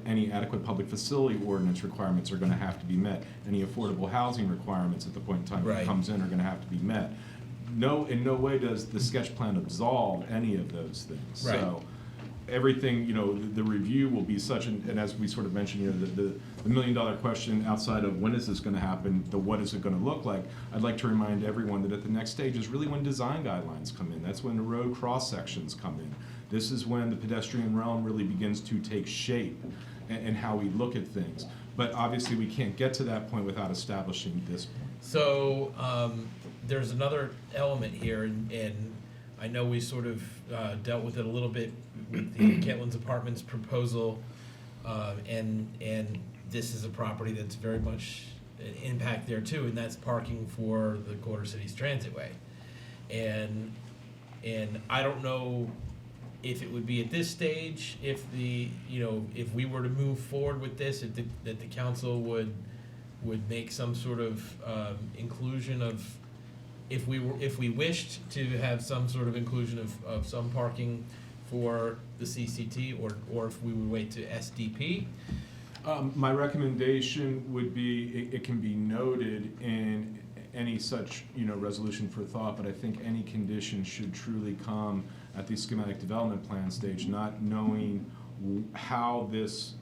Any adequate public facility ordinance requirements are going to have to be met. Any affordable housing requirements at the point in time that comes in are going to have to be met. In no way does the sketch plan absolve any of those things. Right. So everything, the review will be such, and as we sort of mentioned, the $1 million question outside of when is this going to happen, the what is it going to look like, I'd like to remind everyone that at the next stage is really when design guidelines come in. That's when the road cross sections come in. This is when the pedestrian realm really begins to take shape and how we look at things. But obviously we can't get to that point without establishing this point. So there's another element here, and I know we sort of dealt with it a little bit with the Kentlands Apartments proposal, and this is a property that's very much an impact there too, and that's parking for the Quarter Cities Transitway. And I don't know if it would be at this stage, if if we were to move forward with this, that the council would make some sort of inclusion of, if we wished to have some sort of inclusion of some parking for the CCT, or if we would wait to SDP. My recommendation would be it can be noted in any such resolution for thought, but I think any condition should truly come at the schematic development plan stage, not knowing how this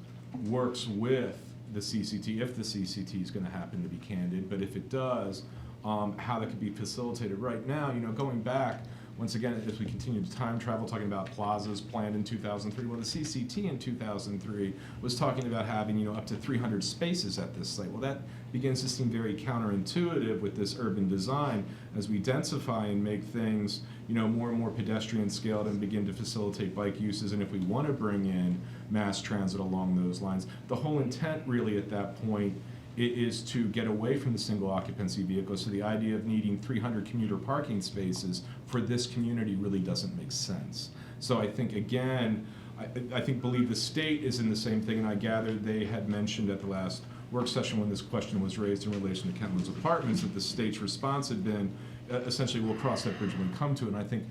works with the CCT, if the CCT is going to happen, to be candid, but if it does, how that could be facilitated. Right now, going back, once again, as we continue to time travel, talking about plazas planned in 2003, well, the CCT in 2003 was talking about having, up to 300 spaces at this site. Well, that begins to seem very counterintuitive with this urban design as we densify and make things, more and more pedestrian scaled and begin to facilitate bike uses. And if we want to bring in mass transit along those lines, the whole intent really at that point is to get away from the single occupancy vehicle. So the idea of needing 300 commuter parking spaces for this community really doesn't make sense. So I think, again, believe the state is in the same thing, and I gather they had mentioned at the last work session when this question was raised in relation to Kentlands Apartments that the state's response had been, essentially, we'll cross that bridge when we come to it. And I think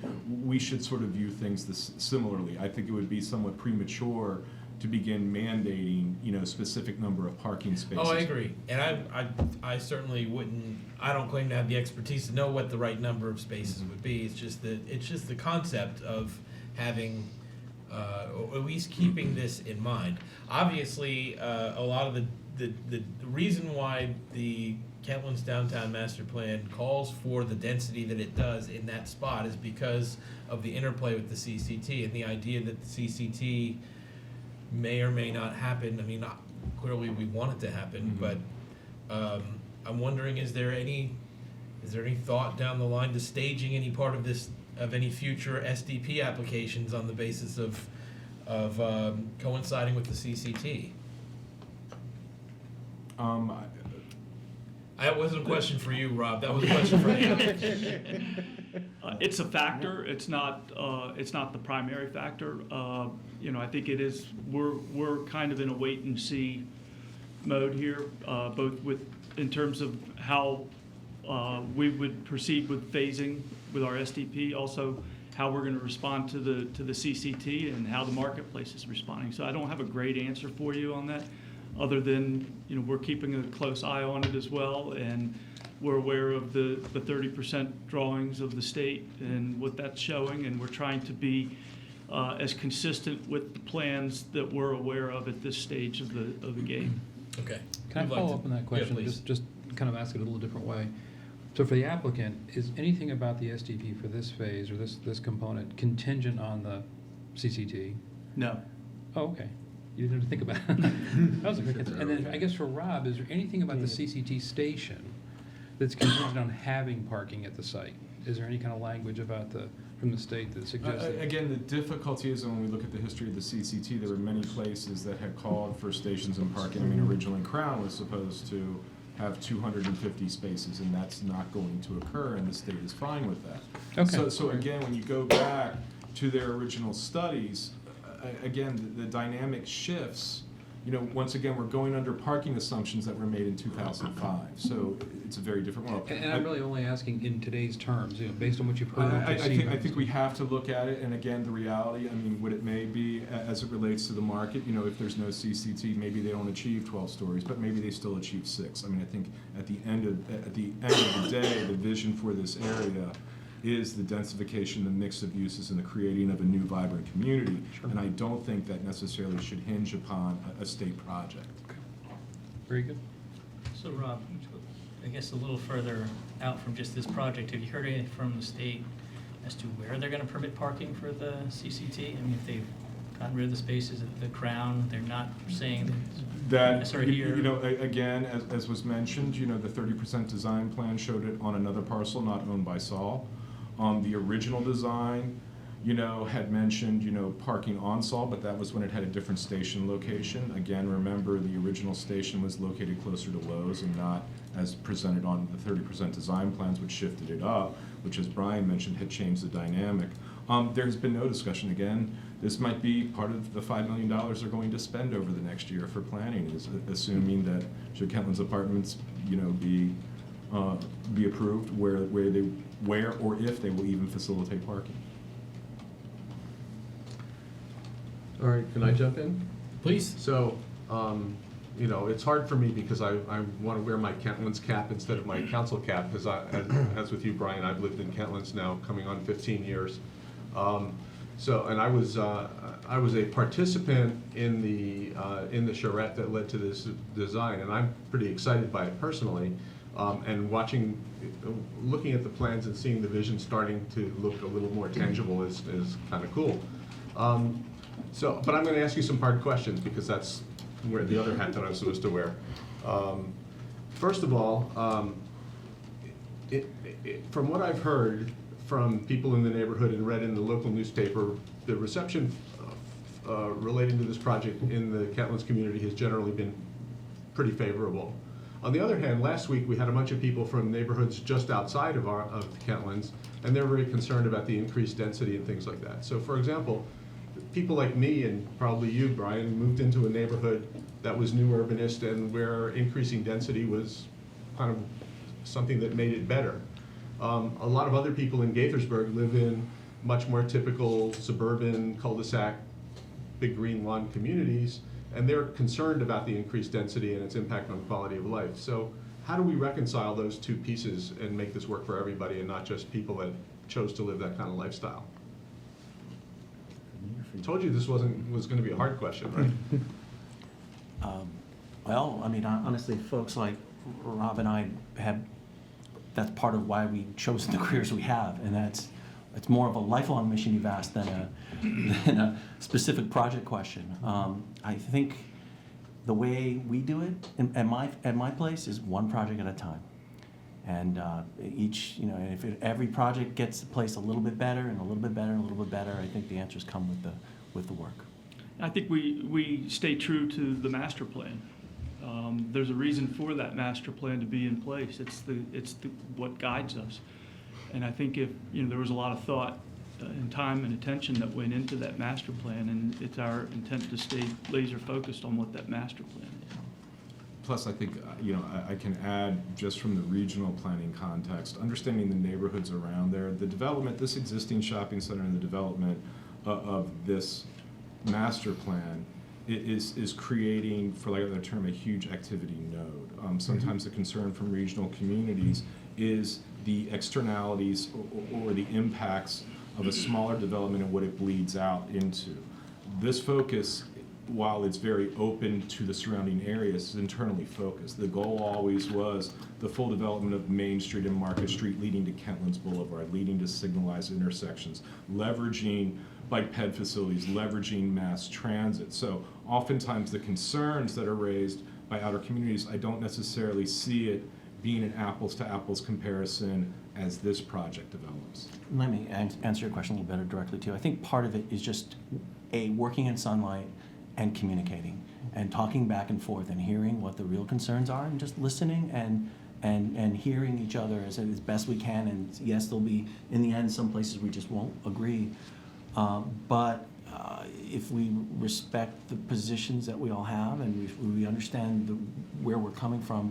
we should sort of view things similarly. I think it would be somewhat premature to begin mandating, specific number of parking spaces. Oh, I agree, and I certainly wouldn't. I don't claim to have the expertise to know what the right number of spaces would be. It's just the concept of having, or at least keeping this in mind. Obviously, a lot of the reason why the Kentlands Downtown Master Plan calls for the density that it does in that spot is because of the interplay with the CCT and the idea that the CCT may or may not happen. I mean, clearly we want it to happen, but I'm wondering, is there any thought down the line to staging any part of this, of any future SDP applications on the basis of coinciding with the CCT? That wasn't a question for you, Rob. That was a question for the applicant. It's a factor. It's not the primary factor. I think it is. We're kind of in a wait and see mode here, both in terms of how we would proceed with phasing with our SDP, also how we're going to respond to the CCT and how the marketplace is responding. So I don't have a great answer for you on that, other than, you know, we're keeping a close eye on it as well, and we're aware of the 30% drawings of the state and what that's showing, and we're trying to be as consistent with the plans that we're aware of at this stage of the game. Okay. Can I follow up on that question? Yeah, please. Just kind of ask it a little different way. So for the applicant, is anything about the SDP for this phase or this component contingent on the CCT? No. Oh, okay. You didn't have to think about it. That was a great answer. And then I guess for Rob, is there anything about the CCT station that's contingent on having parking at the site? Is there any kind of language about from the state that suggests that? Again, the difficulty is when we look at the history of the CCT, there were many places that had called for stations and parking. I mean, originally Crown was supposed to have 250 spaces, and that's not going to occur, and the state is fine with that. Okay. So again, when you go back to their original studies, again, the dynamic shifts. You know, once again, we're going under parking assumptions that were made in 2005, so it's a very different world. And I'm really only asking in today's terms, you know, based on what you've heard. I think we have to look at it, and again, the reality, I mean, what it may be as it relates to the market, you know, if there's no CCT, maybe they don't achieve 12 stories, but maybe they still achieve 6. I mean, I think at the end of the day, the vision for this area is the densification, the mix of uses, and the creating of a new vibrant community. Sure. And I don't think that necessarily should hinge upon a state project. Okay. Very good. So Rob, I guess a little further out from just this project, have you heard anything from the state as to where they're going to permit parking for the CCT? I mean, if they've gotten rid of the spaces at the Crown, they're not saying that you know, again, as was mentioned, you know, the 30% design plan showed it on another parcel not owned by Saul. The original design, you know, had mentioned, you know, parking on Saul, but that was when it had a different station location. Again, remember, the original station was located closer to Lowe's and not as presented on the 30% design plans, which shifted it up, which, as Brian mentioned, had changed the dynamic. There's been no discussion. Again, this might be part of the $5 million they're going to spend over the next year for planning, is assuming that should Kentland's Apartments, you know, be approved, where or if they will even facilitate parking. All right, can I jump in? Please. So, you know, it's hard for me because I want to wear my Kentlands cap instead of my council cap, because as with you, Brian, I've lived in Kentlands now coming on 15 years. And I was a participant in the charrette that led to this design, and I'm pretty excited by it personally. And looking at the plans and seeing the vision starting to look a little more tangible is kind of cool. But I'm going to ask you some hard questions because that's where the other hat that I'm supposed to wear. First of all, from what I've heard from people in the neighborhood and read in the local newspaper, the reception relating to this project in the Kentlands community has generally been pretty favorable. On the other hand, last week we had a bunch of people from neighborhoods just outside of Kentlands, and they're very concerned about the increased density and things like that. So, for example, people like me and probably you, Brian, moved into a neighborhood that was new urbanist and where increasing density was kind of something that made it better. A lot of other people in Gaithersburg live in much more typical suburban cul-de-sac, big green lawn communities, and they're concerned about the increased density and its impact on quality of life. So how do we reconcile those two pieces and make this work for everybody and not just people that chose to live that kind of lifestyle? I told you this was going to be a hard question, right? Well, I mean, honestly, folks like Rob and I that's part of why we chose the careers we have, and it's more of a lifelong mission you've asked than a specific project question. I think the way we do it at my place is one project at a time, and each, you know, if every project gets the place a little bit better and a little bit better and a little bit better, I think the answers come with the work. I think we stay true to the master plan. There's a reason for that master plan to be in place. It's what guides us. And I think if, you know, there was a lot of thought and time and attention that went into that master plan, and it's our intent to stay laser focused on what that master plan is. plus I think, I can add just from the regional planning context, understanding the neighborhoods around there, the development, this existing shopping center and the development of this master plan is creating, for lack of a term, a huge activity node. Sometimes the concern from regional communities is the externalities or the impacts of a smaller development and what it bleeds out into. This focus, while it's very open to the surrounding areas, is internally focused. The goal always was the full development of Main Street and Market Street leading to Kentlands Boulevard, leading to signalized intersections, leveraging bike ped facilities, leveraging mass transit. So oftentimes the concerns that are raised by outer communities, I don't necessarily see it being an apples to apples comparison as this project develops. Let me answer your question a little better directly too. I think part of it is just working in sunlight and communicating and talking back and forth and hearing what the real concerns are and just listening and hearing each other as best we can. And yes, there'll be, in the end, some places we just won't agree. But if we respect the positions that we all have and we understand where we're coming from,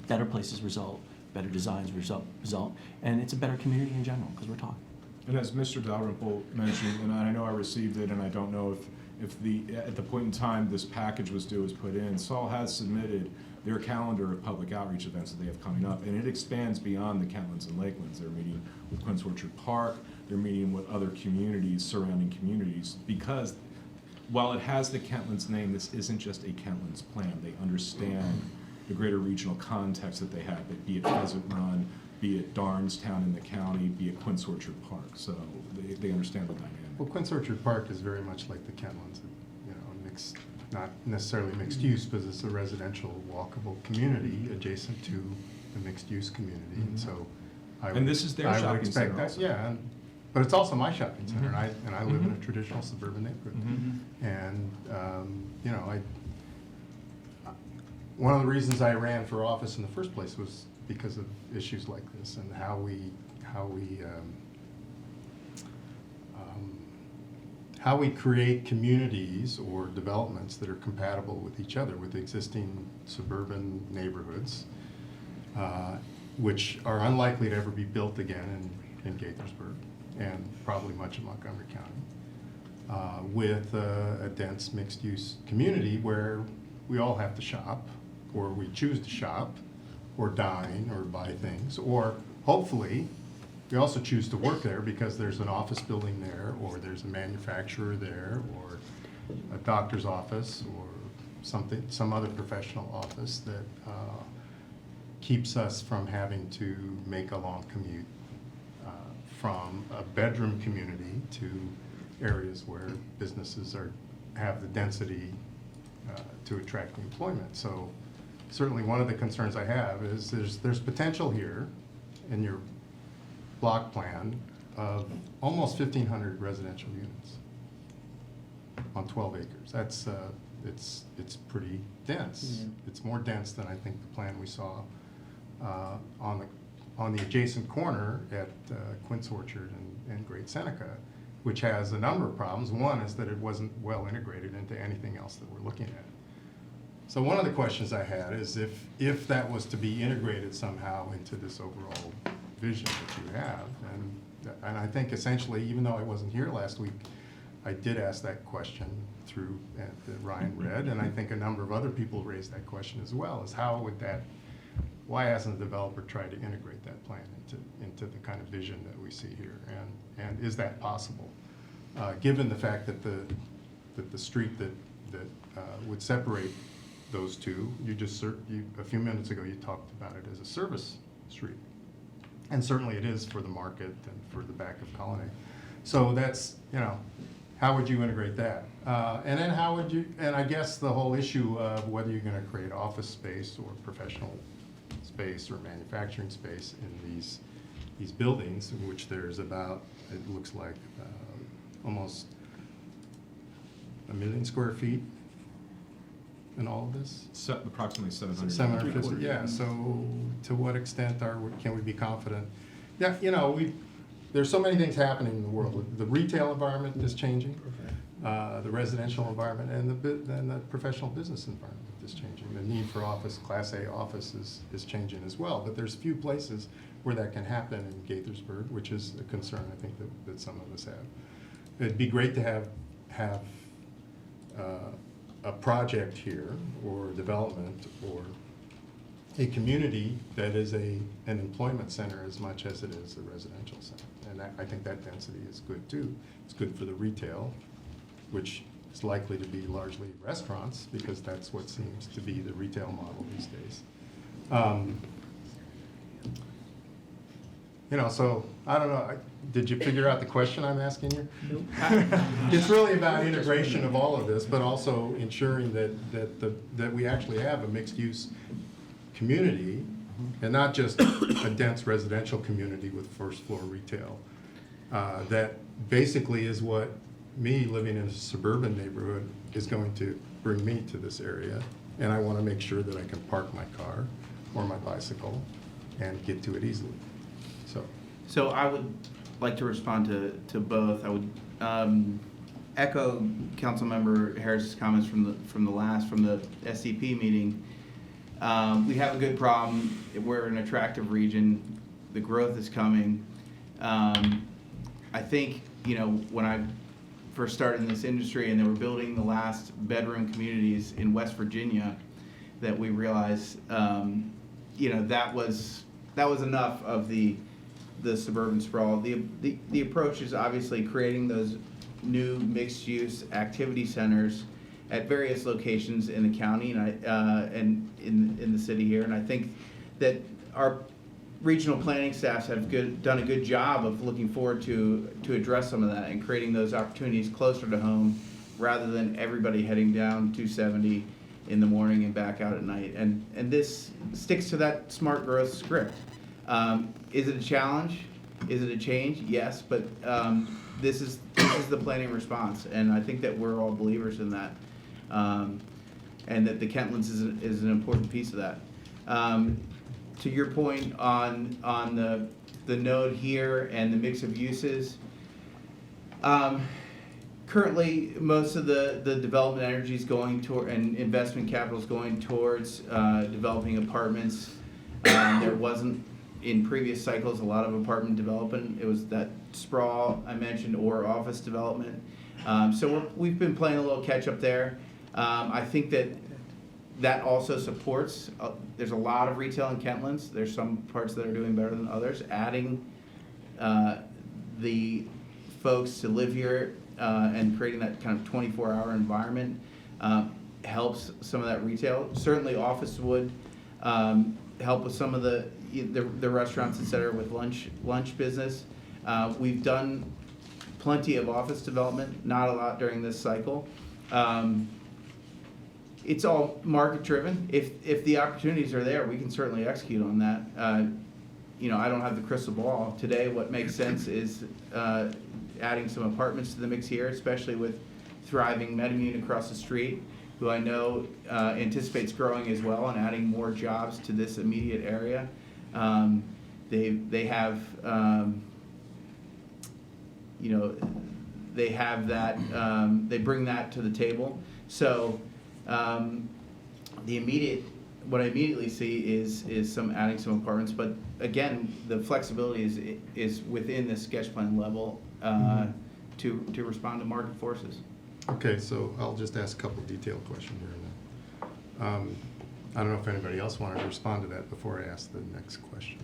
better places result, better designs result, and it's a better community in general because we're talking. And as Mr. Dalrymple mentioned, and I know I received it, and I don't know if at the point in time this package was due was put in, Saul has submitted their calendar of public outreach events that they have coming up, and it expands beyond the Kentlands and Lakelands. They're meeting with Quince Orchard Park, they're meeting with other communities, surrounding communities, because while it has the Kentlands name, this isn't just a Kentlands plan. They understand the greater regional context that they have, be it Pheasant Run, be it Darnestown in the county, be it Quince Orchard Park. So they understand the dynamic. Well, Quince Orchard Park is very much like the Kentlands, mixed, not necessarily mixed use, but it's a residential walkable community adjacent to the mixed use community. And so And this is their shopping center also. Yeah, but it's also my shopping center, and I live in a traditional suburban neighborhood. And, one of the reasons I ran for office in the first place was because of issues like this and how we create communities or developments that are compatible with each other, with existing suburban neighborhoods, which are unlikely to ever be built again in Gaithersburg and probably much of Montgomery County, with a dense mixed-use community where we all have to shop, or we choose to shop, or dine, or buy things, or hopefully we also choose to work there because there's an office building there, or there's a manufacturer there, or a doctor's office, or some other professional office that keeps us from having to make a long commute from a bedroom community to areas where businesses have the density to attract employment. So certainly one of the concerns I have is there's potential here in your block plan of almost 1,500 residential units on 12 acres. That's it's pretty dense. Yeah. It's more dense than I think the plan we saw on the adjacent corner at Quince Orchard and Great Seneca, which has a number of problems. One is that it wasn't well integrated into anything else that we're looking at. So one of the questions I had is if that was to be integrated somehow into this overall vision that you have, and I think essentially, even though I wasn't here last week, I did ask that question through that Ryan read, and I think a number of other people raised that question as well, is why hasn't the developer tried to integrate that plan into the kind of vision that we see here, and is that possible? Given the fact that the street that would separate those two, a few minutes ago you talked about it as a service street, and certainly it is for the market and for the back of Colonnade. So that's, how would you integrate that? And then and I guess the whole issue of whether you're going to create office space or professional space or manufacturing space in these buildings, in which there's about, it looks like almost 1 million square feet in all of this? Approximately 700. 750, yeah. So to what extent can we be confident? Yeah, there's so many things happening in the world. The retail environment is changing. the residential environment and the professional business environment is changing. The need for office, Class A office is changing as well. But there's few places where that can happen in Gaithersburg, which is a concern I think that some of us have. It'd be great to have a project here or development or a community that is an employment center as much as it is a residential center. And I think that density is good too. It's good for the retail, which is likely to be largely restaurants because that's what seems to be the retail model these days. So I don't know, did you figure out the question I'm asking you? Nope. It's really about integration of all of this, but also ensuring that we actually have a mixed-use community and not just a dense residential community with first-floor retail. That basically is what me living in a suburban neighborhood is going to bring me to this area. And I want to make sure that I can park my car or my bicycle and get to it easily. So I would like to respond to both. I would echo Councilmember Harris's comments from the SCP meeting. We have a good problem. We're an attractive region. The growth is coming. I think, when I first started in this industry and they were building the last bedroom communities in West Virginia, that we realized, that was enough of the suburban sprawl. The approach is obviously creating those new mixed-use activity centers at various locations in the county and in the city here. And I think that our regional planning staffs have done a good job of looking forward to address some of that and creating those opportunities closer to home rather than everybody heading down 270 in the morning and back out at night. And this sticks to that smart growth script. Is it a challenge? Is it a change? Yes, but this is the planning response, and I think that we're all believers in that, and that the Kentlands is an important piece of that. To your point on the node here and the mix of uses, currently most of the development energy is going toward and investment capital is going towards developing apartments. There wasn't in previous cycles a lot of apartment development. It was that sprawl I mentioned or office development. So we've been playing a little catch up there. I think that also supports, there's a lot of retail in Kentlands. There's some parts that are doing better than others. Adding the folks to live here and creating that kind of 24-hour environment helps some of that retail. Certainly office would help with some of the restaurants, et cetera, with lunch business. We've done plenty of office development, not a lot during this cycle. It's all market driven. If the opportunities are there, we can certainly execute on that. I don't have the crystal ball. Today, what makes sense is adding some apartments to the mix here, especially with thriving MetaMune across the street, who I know anticipates growing as well and adding more jobs to this immediate area. They have that, they bring that to the table. So what I immediately see is adding some apartments, but again, the flexibility is within the sketch plan level to respond to market forces. Okay, so I'll just ask a couple of detailed questions here. I don't know if anybody else wanted to respond to that before I ask the next question.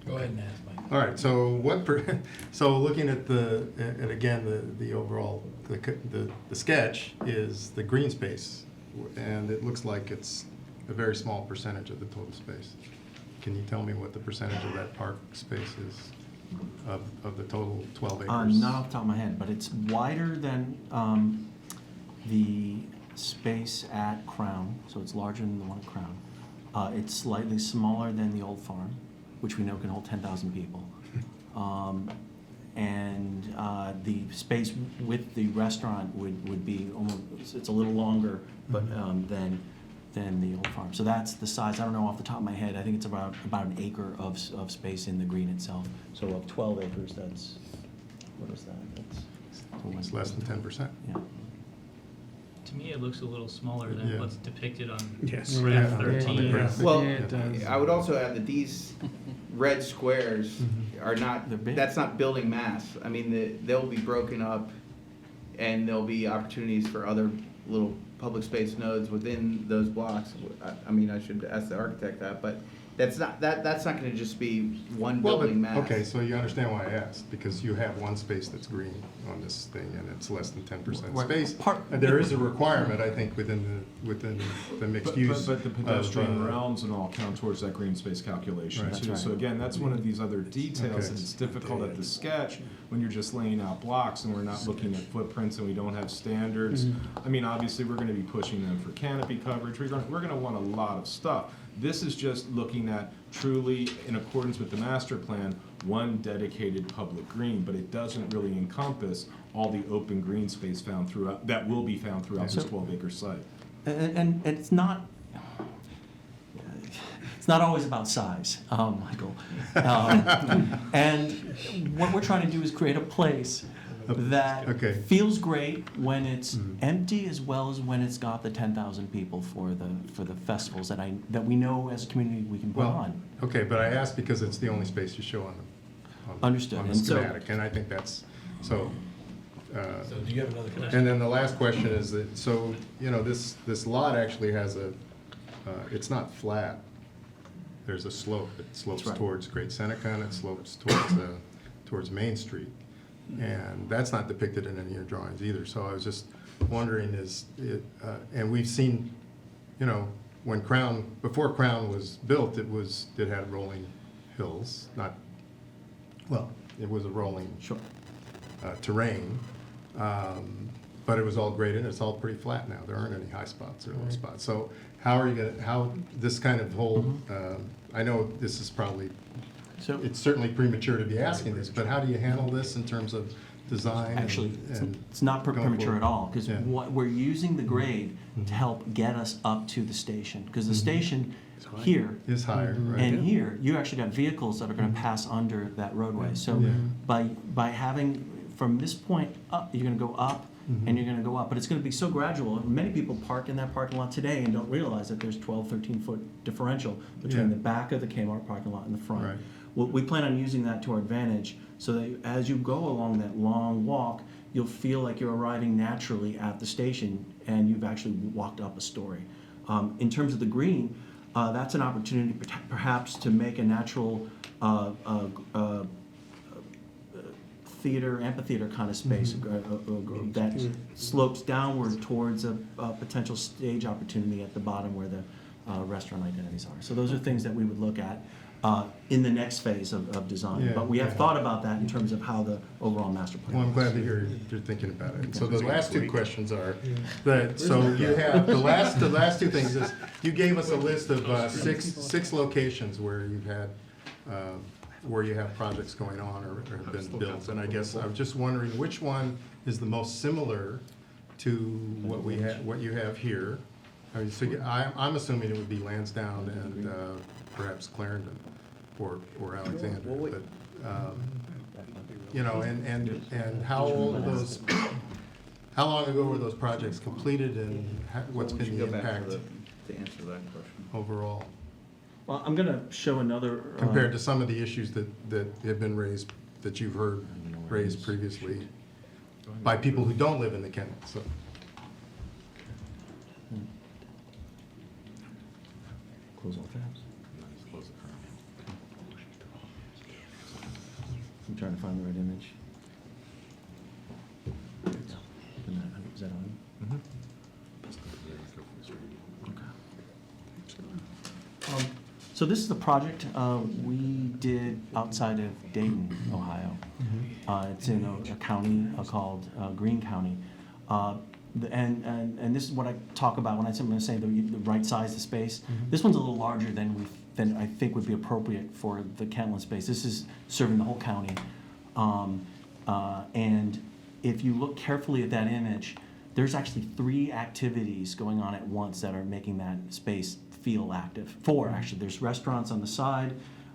Go ahead and ask, Mike. All right. So so looking at the overall the sketch is the green space, and it looks like it's a very small percentage of the total space. Can you tell me what the percentage of that park space is of the total 12 acres? Not off the top of my head, but it's wider than the space at Crown, so it's larger than the one at Crown. It's slightly smaller than the old farm, which we know can hold 10,000 people. And the space with the restaurant would be almost, it's a little longer, but than the old farm. So that's the size. I don't know off the top of my head. I think it's about an acre of space in the green itself. So of 12 acres, that's, what is that? That's It's less than 10%. Yeah. To me, it looks a little smaller than Yeah. what's depicted on Yes. F13. Well, I would also add that these red squares Mm-hmm. are not, that's not building mass. I mean, they'll be broken up, and there'll be opportunities for other little public space nodes within those blocks. I mean, I should ask the architect that, but that's not gonna just be one Well, building but, mass. okay, so you understand why I asked, because you have one space that's green on this thing, and it's less than 10% Right. space. And there is a requirement, I think, within the mixed use. But the pedestrian of, realms and all count towards that green space calculation Right. too. That's So right. again, that's one of these other details Okay. that it's difficult at the sketch when you're just laying out blocks and we're not looking at footprints and we don't have standards. I mean, obviously, we're gonna be pushing them for canopy coverage. We're gonna want a lot of stuff. This is just looking at truly, in accordance with the master plan, one dedicated public green, but it doesn't really encompass all the open green space found throughout, that will be found throughout this So- 12-acre site. And it's not always about size, Michael. And what we're trying to do is create a place that Okay. feels great when it's empty, as well as when it's got the 10,000 people for the festivals that we know as a community we can put Well, on. okay, but I asked because it's the only space you show on the Understood. on the And so- schematic, and I think that's so. So do you have another question? And then the last question is that, so, you know, this lot actually has it's not flat. There's a slope. It slopes That's right. towards Great Seneca, and it slopes towards Main Street. And that's not depicted in any of your drawings either. So I was just wondering, and we've seen, you know, before Crown was built, it had rolling hills, it was a rolling terrain. But it was all graded, and it's all pretty flat now. There aren't any high spots or low spots. So how this kind of whole, I know this is probably, it's certainly premature to be asking this, but how do you handle this in terms of design? Actually, and it's not going premature forward? at all, because Yeah. we're using the grade to help get us up to the station. Because the station here Is higher, right? and here, you actually got vehicles that are going to pass under that roadway. So Yeah. by having, from this point up, you're going to go up, and you're going to go up. But it's going to be so gradual. Many people park in that parking lot today and don't realize that there's 12, 13-foot differential between Yeah. the back of the Kmart parking lot and the front. Right. Well, we plan on using that to our advantage so that as you go along that long walk, you'll feel like you're arriving naturally at the station and you've actually walked up a story. In terms of the green, that's an opportunity perhaps to make a natural amphitheater kind of space that slopes downward towards a potential stage opportunity at the bottom where the restaurant identities are. So those are things that we would look at in the next phase of design. Yeah, But we have yeah. thought about that in terms of how the overall master plan. Well, I'm glad to hear you're thinking about it. So the last two questions are that, so you have, the last two things is, you gave us a list of six locations where you've had, where you have projects going on or have been built. And I guess I was just wondering which one is the most similar to what you have here? I mean, so I'm assuming it would be Lansdowne and perhaps Clarendon or Alexander. But, you know, and how old those, how long ago were those projects completed, and what's been the impact To answer that question. overall? Well, I'm going to show another. Compared to some of the issues that have been raised, that you've heard raised previously by people who don't live in the Kennett, so. Close all tabs. I'm trying to find the right image. Is that on? So this is the project we did outside of Dayton, Ohio. It's in a county called Greene County. And this is what I talk about when I'm going to say the right size of space. This one's a little larger than I think would be appropriate for the Kentland space. This is serving the whole county. And if you look carefully at that image, there's actually 3 activities going on at once that are making that space feel active. 4, actually. There's restaurants on the side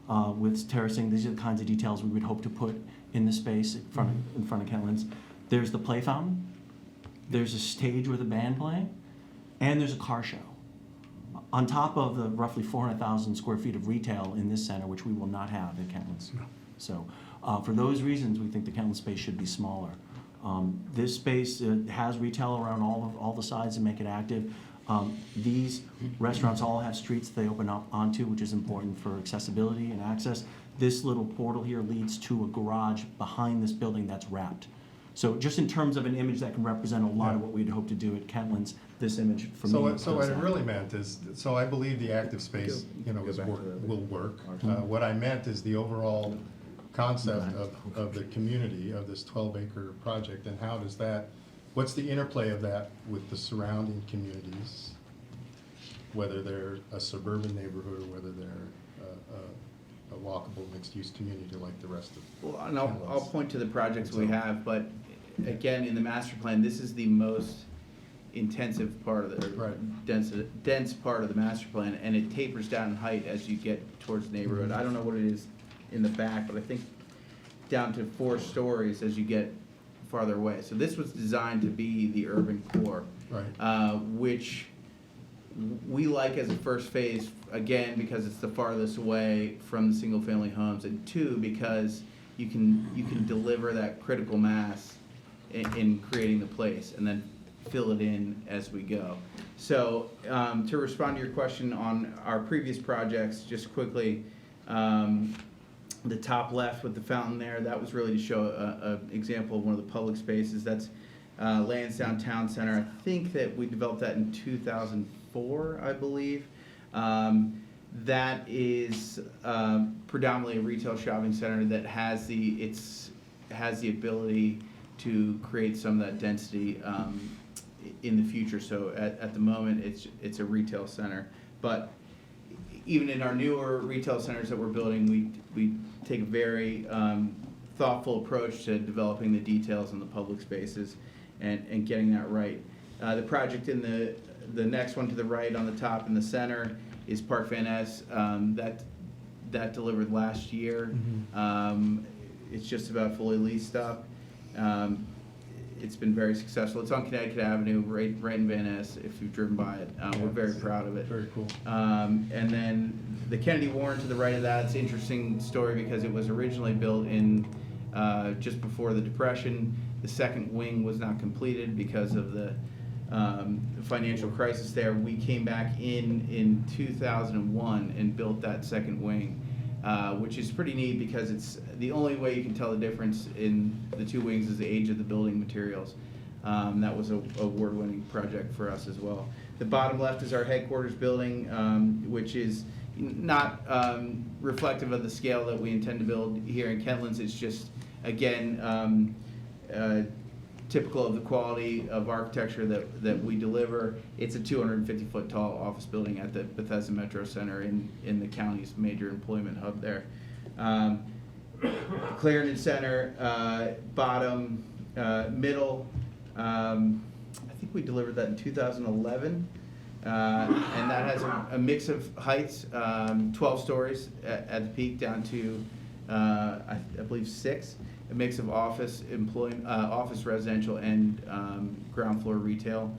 with terracing. These are the kinds of details we would hope to put in the space in front of Kentland's. There's the play fountain, there's a stage with a band playing, and there's a car show. On top of the roughly 400,000 square feet of retail in this center, which we will not have at Kentlands. So for those reasons, we think the Kentland space should be smaller. This space has retail around all the sides and make it active. These restaurants all have streets they open up onto, which is important for accessibility and access. This little portal here leads to a garage behind this building that's wrapped. So just in terms of an image that can represent a lot of what we'd hope to do at Kentlands, this image for me. So what it really meant is, so I believe the active space, will work. What I meant is the overall concept of the community, of this 12-acre project, and how does that, what's the interplay of that with the surrounding communities, whether they're a suburban neighborhood or whether they're a walkable mixed-use community like the rest of. Well, and I'll point to the projects we have, but again, in the master plan, this is the most intensive part of the, dense part of the master plan, and it tapers down in height as you get towards the neighborhood. I don't know what it is in the back, but I think down to 4 stories as you get farther away. So this was designed to be the urban core, which we like as a first phase, again, because it's the farthest away from the single-family homes, and 2, because you can deliver that critical mass in creating the place, and then fill it in as we go. So to respond to your question on our previous projects, just quickly, the top left with the fountain there, that was really to show an example of one of the public spaces. That's Lansdowne Town Center. I think that we developed that in 2004, I believe. That is predominantly a retail shopping center that has the ability to create some of that density in the future. So at the moment, it's a retail center. But even in our newer retail centers that we're building, we take a very thoughtful approach to developing the details in the public spaces and getting that right. The project in the next one to the right on the top in the center is Park Van Ness. That delivered last year. It's just about fully leased up. It's been very successful. It's on Connecticut Avenue, right in Van Ness, if you've driven by it. We're very proud of it. Very cool. And then the Kennedy Warren to the right of that, it's an interesting story because it was originally built in just before the Depression. The second wing was not completed because of the financial crisis there. We came back in 2001 and built that second wing, which is pretty neat because it's the only way you can tell the difference in the 2 wings is the age of the building materials. That was a award-winning project for us as well. The bottom left is our headquarters building, which is not reflective of the scale that we intend to build here in Kentlands. It's just, again, typical of the quality of architecture that we deliver. It's a 250-foot tall office building at the Bethesda Metro Center in the county's major employment hub there. Clarendon Center, bottom, middle, I think we delivered that in 2011. And that has a mix of heights, 12 stories at the peak down to, I believe, 6. A mix of office, office residential, and ground floor retail.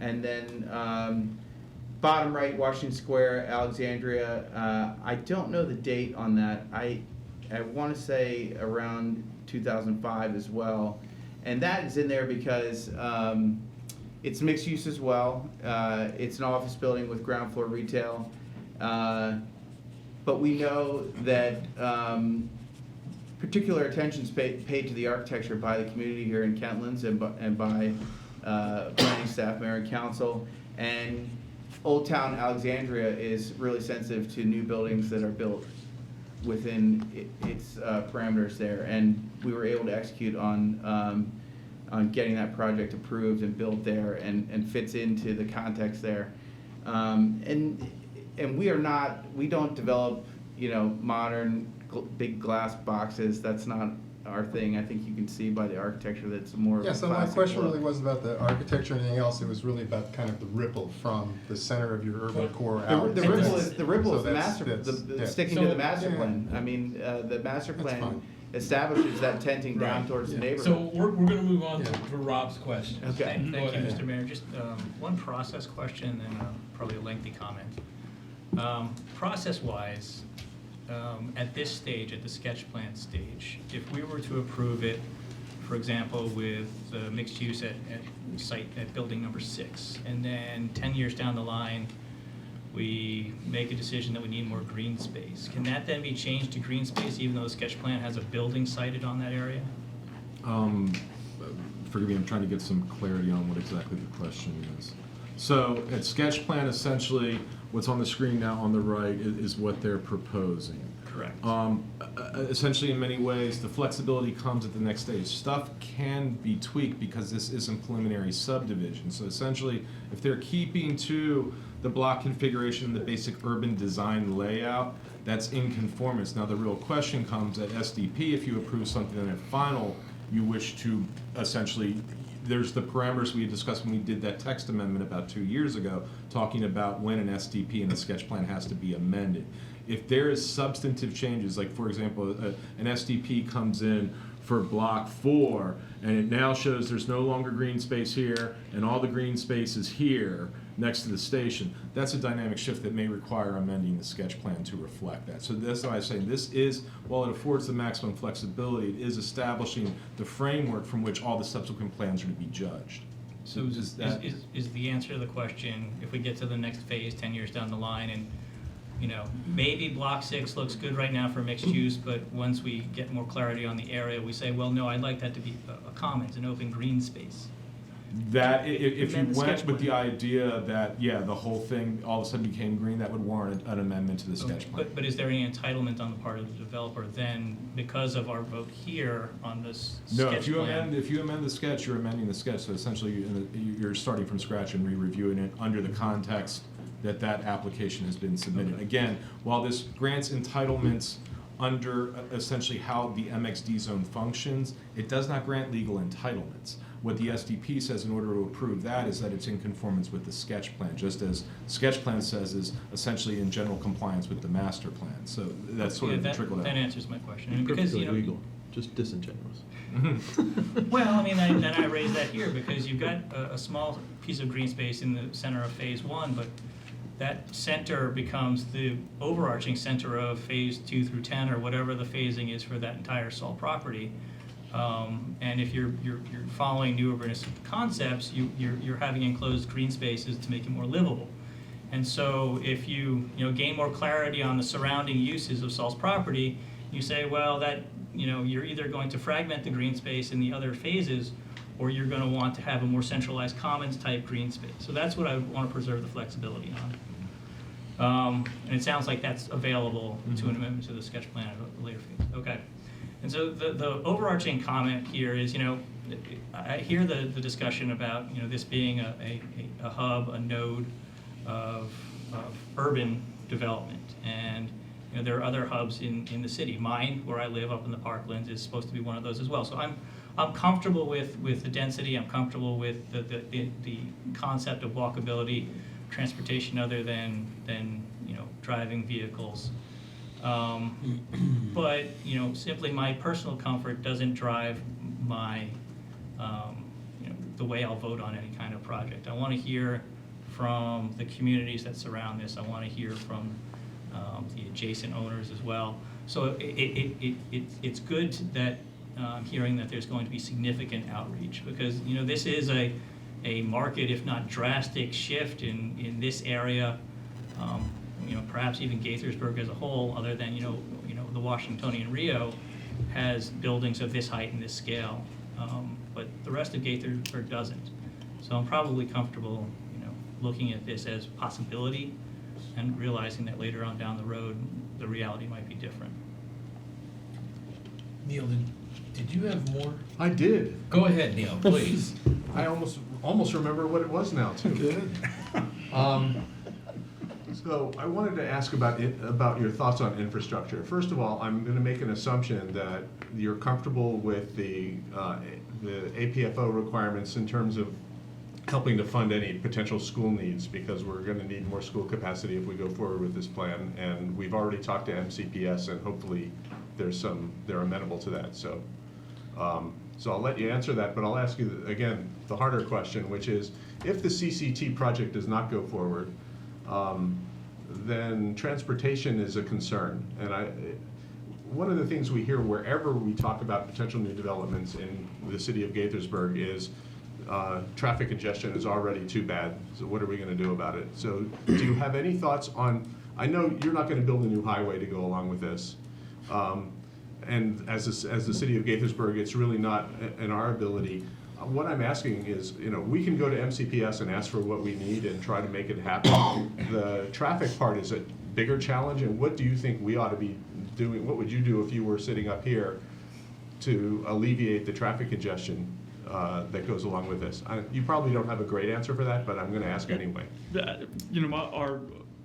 And then bottom right, Washington Square, Alexandria. I don't know the date on that. I want to say around 2005 as well. And that is in there because it's mixed use as well. It's an office building with ground floor retail. But we know that particular attention is paid to the architecture by the community here in Kentlands and by planning staff, mayor, and council. And Old Town Alexandria is really sensitive to new buildings that are built within its parameters there. And we were able to execute on getting that project approved and built there and fits into the context there. And we don't develop, modern big glass boxes. That's not our thing. I think you can see by the architecture that it's more of a so my classic question look. really wasn't about the architecture or anything else. It was really about kind of the ripple from the center of your urban core out. The ripple is So the master, that's- sticking So- to the master plan. I mean, the master plan establishes that tenting down Right. towards the So neighborhood. we're going to move on to Rob's question. Okay. Thank Go you, ahead. Mr. Mayor. Just one process question and then probably a lengthy comment. Process-wise, at this stage, at the sketch plan stage, if we were to approve it, for example, with mixed use at site at building number 6, and then 10 years down the line, we make a decision that we need more green space, can that then be changed to green space even though the sketch plan has a building sited on that area? Forgive me, I'm trying to get some clarity on what exactly the question is. So at sketch plan, essentially, what's on the screen now on the right is what they're proposing. Correct. Essentially, in many ways, the flexibility comes at the next stage. Stuff can be tweaked because this isn't preliminary subdivision. So essentially, if they're keeping to the block configuration, the basic urban design layout, that's in conformance. Now, the real question comes at SDP, if you approve something in a final, you wish to essentially, there's the parameters we had discussed when we did that text amendment about 2 years ago, talking about when an SDP and a sketch plan has to be amended. If there is substantive changes, like for example, an SDP comes in for block 4, and it now shows there's no longer green space here, and all the green space is here next to the station, that's a dynamic shift that may require amending the sketch plan to reflect that. So that's why I'm saying this is, while it affords the maximum flexibility, it is establishing the framework from which all the subsequent plans are to be judged. So is the answer to the question, if we get to the next phase 10 years down the line and, you know, maybe block 6 looks good right now for mixed use, but once we get more clarity on the area, we say, well, no, I'd like that to be a commons, an open green space. That, if you Amend the went sketch with the idea that, yeah, the whole thing all of a sudden became green, that would warrant an amendment to the sketch plan. But is there any entitlement on the part of the developer then, because of our vote here on this No, sketch plan? if you amend the sketch, you're amending the sketch, so essentially you're starting from scratch and re-reviewing it under the context that that application has been submitted. Okay. Again, while this grants entitlements under essentially how the MXD zone functions, it does not grant legal entitlements. What the SDP says in order to approve that is that it's in conformance with the sketch plan, just as sketch plan says is essentially in general compliance with the master plan. So that's sort of the trickle down. That answers my question. And because, you know, legal, just disingenuous. well, I mean, then I raise that here because you've got a small piece of green space in the center of phase 1, but that center becomes the overarching center of phase 2 through 10 or whatever the phasing is for that entire Salt property. And if you're following new urbanist concepts, you're having enclosed green spaces to make it more livable. And so if you gain more clarity on the surrounding uses of Salt's property, you say, well, that you're either going to fragment the green space in the other phases, or you're going to want to have a more centralized commons type green space. So that's what I want to preserve the flexibility on. And it sounds like that's available to an amendment to the sketch plan at a later phase. Okay. And so the overarching comment here is, I hear the discussion about, this being a hub, a node of urban development. And, there are other hubs in the city. Mine, where I live up in the Parklands, is supposed to be one of those as well. So I'm comfortable with the density. I'm comfortable with the concept of walkability, transportation other than driving vehicles. But simply my personal comfort doesn't drive my the way I'll vote on any kind of project. I want to hear from the communities that surround this. I want to hear from the adjacent owners as well. So it's good that I'm hearing that there's going to be significant outreach because this is a market, if not drastic, shift in this area. Perhaps even Gaithersburg as a whole, other than the Washingtonian Rio, has buildings of this height and this scale, but the rest of Gaithersburg doesn't. So I'm probably comfortable, looking at this as possibility and realizing that later on down the road, the reality might be different. Neil, did you have more? I did. Go ahead, Neil, please. I almost remember what it was now, too. Good. So I wanted to ask about your thoughts on infrastructure. First of all, I'm going to make an assumption that you're comfortable with the APFO requirements in terms of helping to fund any potential school needs, because we're going to need more school capacity if we go forward with this plan. And we've already talked to MCPS, and hopefully they're amenable to that. So, so I'll let you answer that, but I'll ask you again the harder question, which is, if the CCT project does not go forward, then transportation is a concern. And one of the things we hear wherever we talk about potential new developments in the city of Gaithersburg is traffic congestion is already too bad, so what are we going to do about it? So do you have any thoughts on, I know you're not going to build a new highway to go along with this, and as the city of Gaithersburg, it's really not in our ability. What I'm asking is, we can go to MCPS and ask for what we need and try to make it happen. The traffic part is a bigger challenge, and what do you think we ought to be doing? What would you do if you were sitting up here to alleviate the traffic congestion that goes along with this? You probably don't have a great answer for that, but I'm going to ask anyway.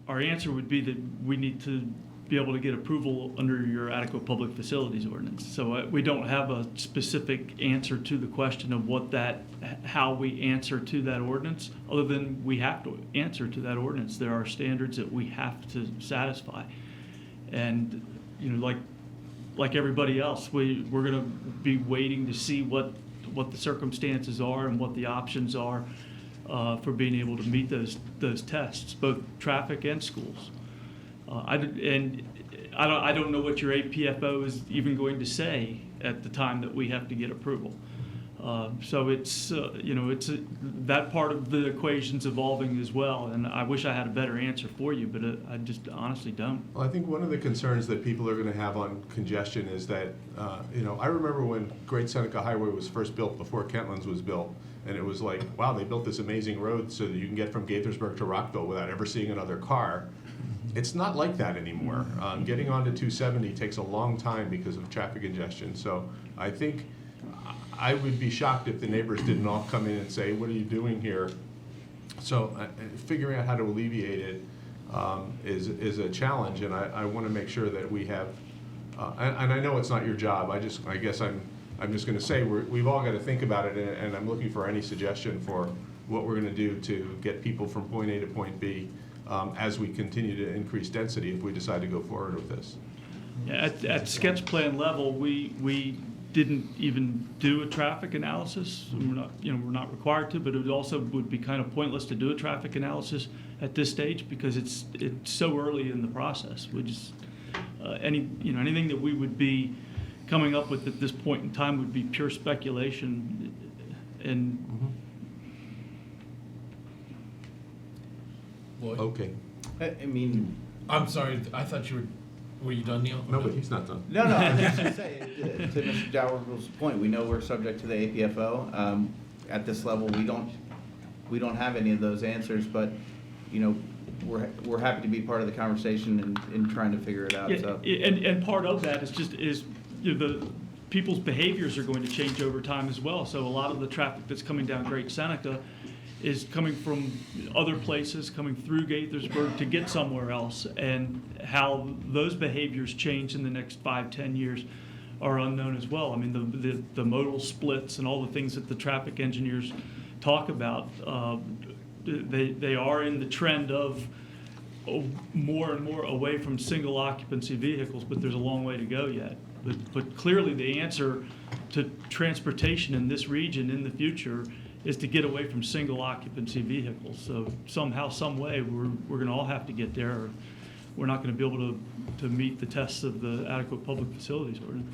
Our answer would be that we need to be able to get approval under your adequate public facilities ordinance. So we don't have a specific answer to the question of how we answer to that ordinance, other than we have to answer to that ordinance. There are standards that we have to satisfy. And, like everybody else, we're going to be waiting to see what the circumstances are and what the options are for being able to meet those tests, both traffic and schools. I don't know what your APFO is even going to say at the time that we have to get approval. So it's that part of the equation's evolving as well, and I wish I had a better answer for you, but I just honestly don't. Well, I think one of the concerns that people are going to have on congestion is that, I remember when Great Seneca Highway was first built before Kentlands was built, and it was like, wow, they built this amazing road so that you can get from Gaithersburg to Rockville without ever seeing another car. It's not like that anymore. Getting onto 270 takes a long time because of traffic congestion. So I think I would be shocked if the neighbors didn't all come in and say, what are you doing here? So figuring out how to alleviate it is a challenge, and I want to make sure that we have, and I know it's not your job, I guess I'm just going to say we've all got to think about it, and I'm looking for any suggestion for what we're going to do to get people from point A to point B as we continue to increase density if we decide to go forward with this. Yeah, at sketch plan level, we didn't even do a traffic analysis. We're not required to, but it also would be kind of pointless to do a traffic analysis at this stage because it's so early in the process. We just anything that we would be coming up with at this point in time would be pure speculation. And Okay. I mean, I'm sorry, I thought were you done, Neil? No, but he's not done. No, I was just going to say, to Mr. Dalrymple's point, we know we're subject to the APFO. At this level, we don't have any of those answers, but, we're happy to be part of the conversation in trying to figure it out. Yeah, So. and part of that is the people's behaviors are going to change over time as well. So a lot of the traffic that's coming down Great Seneca is coming from other places, coming through Gaithersburg to get somewhere else, and how those behaviors change in the next 5-10 years are unknown as well. I mean, the modal splits and all the things that the traffic engineers talk about, they are in the trend of more and more away from single occupancy vehicles, but there's a long way to go yet. But clearly the answer to transportation in this region in the future is to get away from single occupancy vehicles. So somehow, some way, we're going to all have to get there, or we're not going to be able to meet the tests of the adequate public facilities ordinance.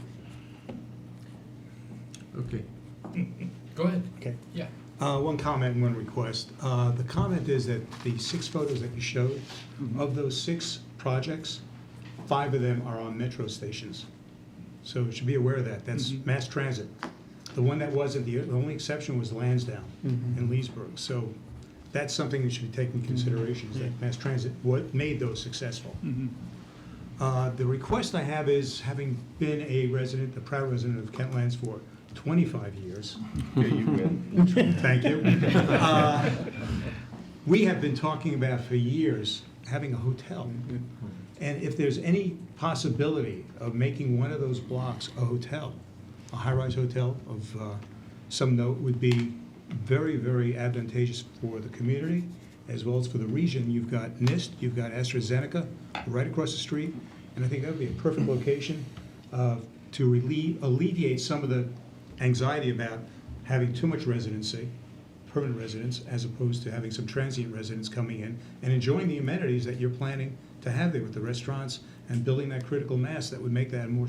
Okay. Go ahead. Okay. Yeah. One comment and one request. The comment is that the 6 photos that you showed, of those 6 projects, 5 of them are on metro stations. So you should be aware of that. That's mass transit. The one that wasn't, the only exception was Lansdowne and Leesburg. So that's something that should be taken into consideration, is that mass transit, what made those successful. The request I have is, having been a proud resident of Kentlands for 25 years. Okay, you win. Thank you. We have been talking about for years having a hotel. And if there's any possibility of making one of those blocks a hotel, a high-rise hotel of some note, would be very, very advantageous for the community as well as for the region. You've got NIST, you've got AstraZeneca right across the street, and I think that would be a perfect location to alleviate some of the anxiety about having too much residency, permanent residents, as opposed to having some transient residents coming in and enjoying the amenities that you're planning to have there with the restaurants and building that critical mass that would make that a more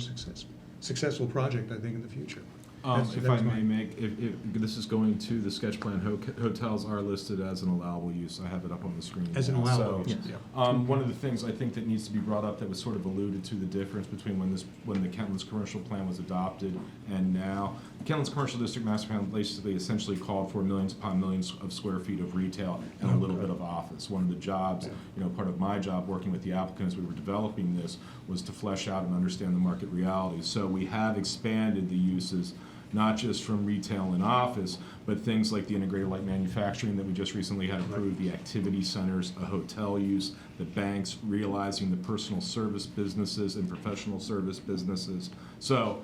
successful project, I think, in the future. If I may make, if this is going to the sketch plan, hotels are listed as an allowable use. I have it up on the screen. As an now. allowable So, use, yeah. one of the things I think that needs to be brought up that was sort of alluded to the difference between when the Kentlands commercial plan was adopted and now. The Kentlands commercial district master plan basically essentially called for millions upon millions of square feet of retail and a little bit of office. One of the jobs, part of my job working with the applicant as we were developing this was to flesh out and understand the market realities. So we have expanded the uses, not just from retail and office, but things like the integrated light manufacturing that we just recently had approved, the activity centers, a hotel use, the banks, realizing the personal service businesses and professional service businesses. So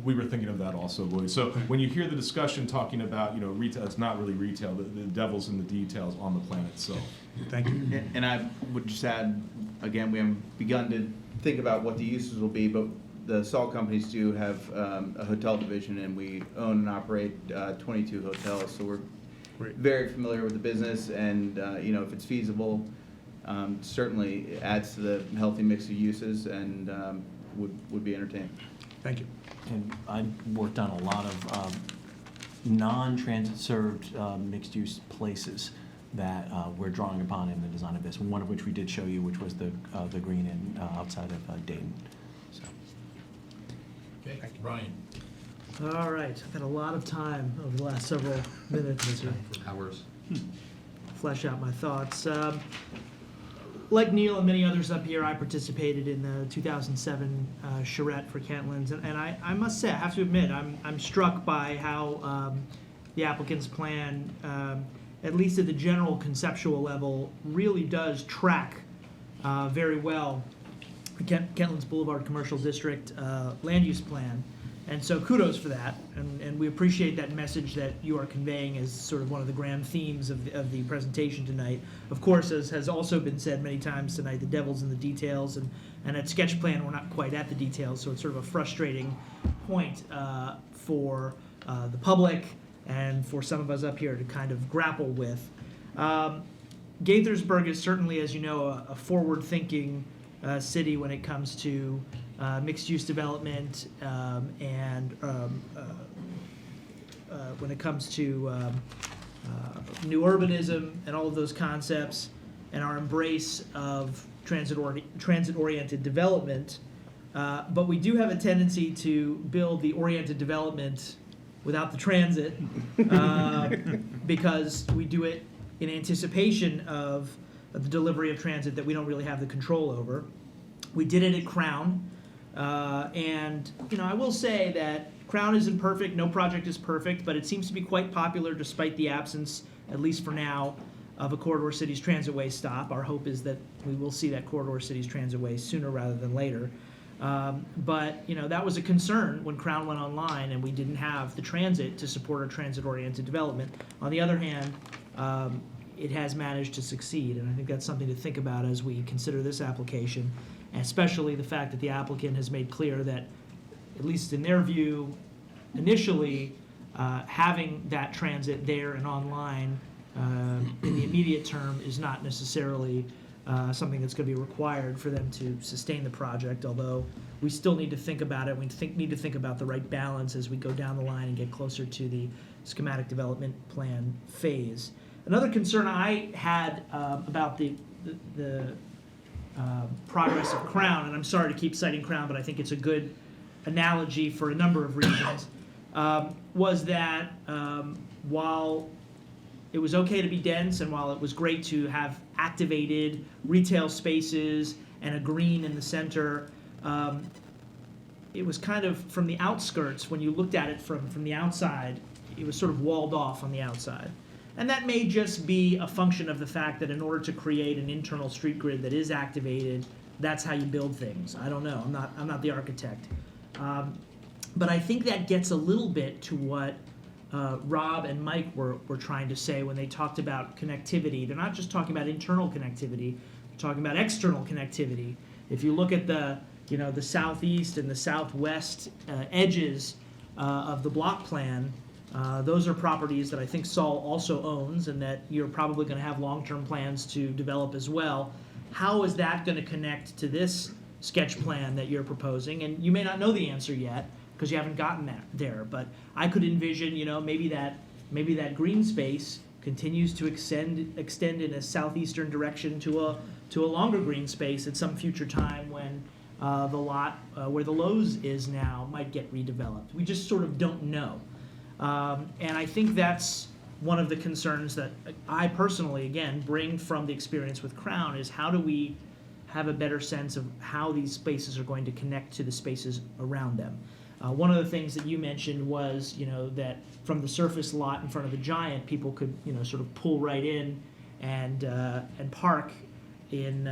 we were thinking of that also, Lloyd. So when you hear the discussion talking about, retail, it's not really retail. The devil's in the details on the plan itself. Thank you. And I would just add, again, we haven't begun to think about what the uses will be, but the salt companies do have a hotel division, and we own and operate 22 hotels, so we're very familiar with the business, and if it's feasible, certainly it adds to the healthy mix of uses, and would be entertaining. Thank you. And I worked on a lot of non-transit served mixed-use places that we're drawing upon in the design of this, one of which we did show you, which was the Green Inn outside of Dayton. So. Okay, Brian. All right, I've had a lot of time over the last several minutes to Hours. flesh out my thoughts. Like Neil and many others up here, I participated in the 2007 charrette for Kentlands, and I must say, I have to admit, I'm struck by how the applicant's plan, at least at the general conceptual level, really does track very well the Kentlands Boulevard Commercial District land use plan. And so kudos for that, and we appreciate that message that you are conveying as sort of one of the grand themes of the presentation tonight. Of course, as has also been said many times tonight, the devil's in the details, and at sketch plan we're not quite at the details, so it's sort of a frustrating point for the public and for some of us up here to kind of grapple with. Gaithersburg is certainly, as you know, a forward-thinking city when it comes to mixed-use development and when it comes to new urbanism and all of those concepts, and our embrace of transit-oriented development. But we do have a tendency to build the oriented development without the transit because we do it in anticipation of the delivery of transit that we don't really have the control over. We did it at Crown. And I will say that Crown isn't perfect, no project is perfect, but it seems to be quite popular despite the absence, at least for now, of a Corridor Cities Transitway stop. Our hope is that we will see that Corridor Cities Transitway sooner rather than later. But that was a concern when Crown went online and we didn't have the transit to support our transit-oriented development. On the other hand, it has managed to succeed, and I think that's something to think about as we consider this application. Especially the fact that the applicant has made clear that, at least in their view, initially, having that transit there and online in the immediate term is not necessarily something that's going to be required for them to sustain the project, although we still need to think about it. We need to think about the right balance as we go down the line and get closer to the schematic development plan phase. Another concern I had about the progress of Crown, and I'm sorry to keep citing Crown, but I think it's a good analogy for a number of reasons, was that while it was okay to be dense and while it was great to have activated retail spaces and a green in the center, it was kind of from the outskirts, when you looked at it from the outside, it was sort of walled off on the outside. And that may just be a function of the fact that in order to create an internal street grid that is activated, that's how you build things. I don't know. I'm not the architect. But I think that gets a little bit to what Rob and Mike were trying to say when they talked about connectivity. They're not just talking about internal connectivity, they're talking about external connectivity. If you look at the southeast and the southwest edges of the block plan, those are properties that I think Saul also owns and that you're probably going to have long-term plans to develop as well. How is that going to connect to this sketch plan that you're proposing? And you may not know the answer yet because you haven't gotten there, but I could envision, maybe that green space continues to extend in a southeastern direction to a longer green space at some future time when the lot where the Lowe's is now might get redeveloped. We just sort of don't know. And I think that's one of the concerns that I personally, again, bring from the experience with Crown is how do we have a better sense of how these spaces are going to connect to the spaces around them. One of the things that you mentioned was, that from the surface lot in front of the Giant, people could, sort of pull right in and park in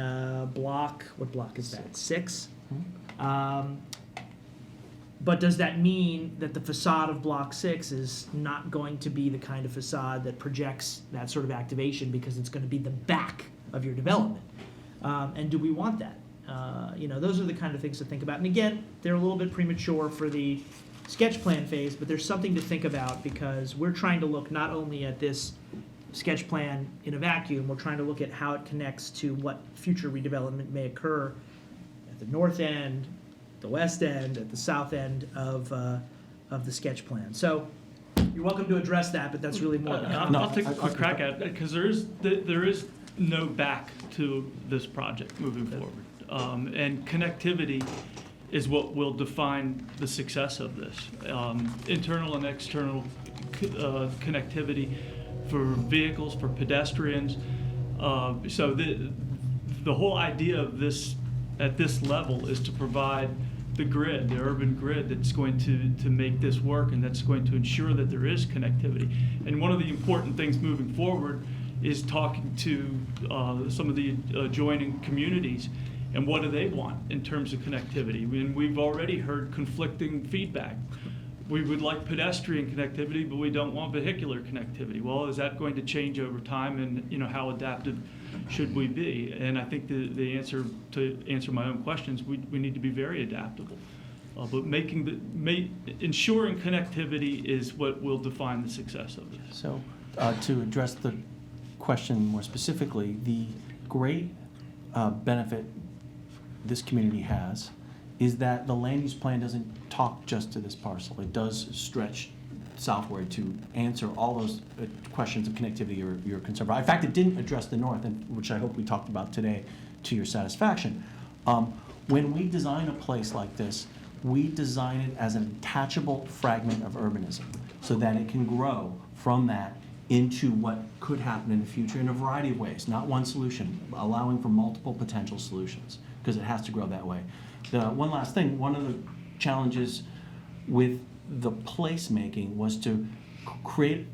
block, what block is that? 6? But does that mean that the facade of Block 6 is not going to be the kind of facade that projects that sort of activation because it's going to be the back of your development? And do we want that? Those are the kind of things to think about. And again, they're a little bit premature for the sketch plan phase, but there's something to think about because we're trying to look not only at this sketch plan in a vacuum, we're trying to look at how it connects to what future redevelopment may occur at the north end, the west end, at the south end of the sketch plan. So you're welcome to address that, but that's really more. I'll take a quick crack at it because there is no back to this project moving forward, and connectivity is what will define the success of this. Internal and external connectivity for vehicles, for pedestrians. So the whole idea of this at this level is to provide the grid, the urban grid that's going to make this work and that's going to ensure that there is connectivity. And one of the important things moving forward is talking to some of the adjoining communities and what do they want in terms of connectivity. And we've already heard conflicting feedback. We would like pedestrian connectivity, but we don't want vehicular connectivity. Well, is that going to change over time, and how adaptive should we be? And I think the answer to answer my own questions, we need to be very adaptable. But ensuring connectivity is what will define the success of this. So to address the question more specifically, the great benefit this community has is that the land use plan doesn't talk just to this parcel. It does stretch southward to answer all those questions of connectivity you're concerned about. In fact, it didn't address the north, which I hope we talked about today to your satisfaction. When we design a place like this, we design it as an attachable fragment of urbanism so that it can grow from that into what could happen in the future in a variety of ways, not one solution, allowing for multiple potential solutions, because it has to grow that way. One last thing, one of the challenges with the placemaking was to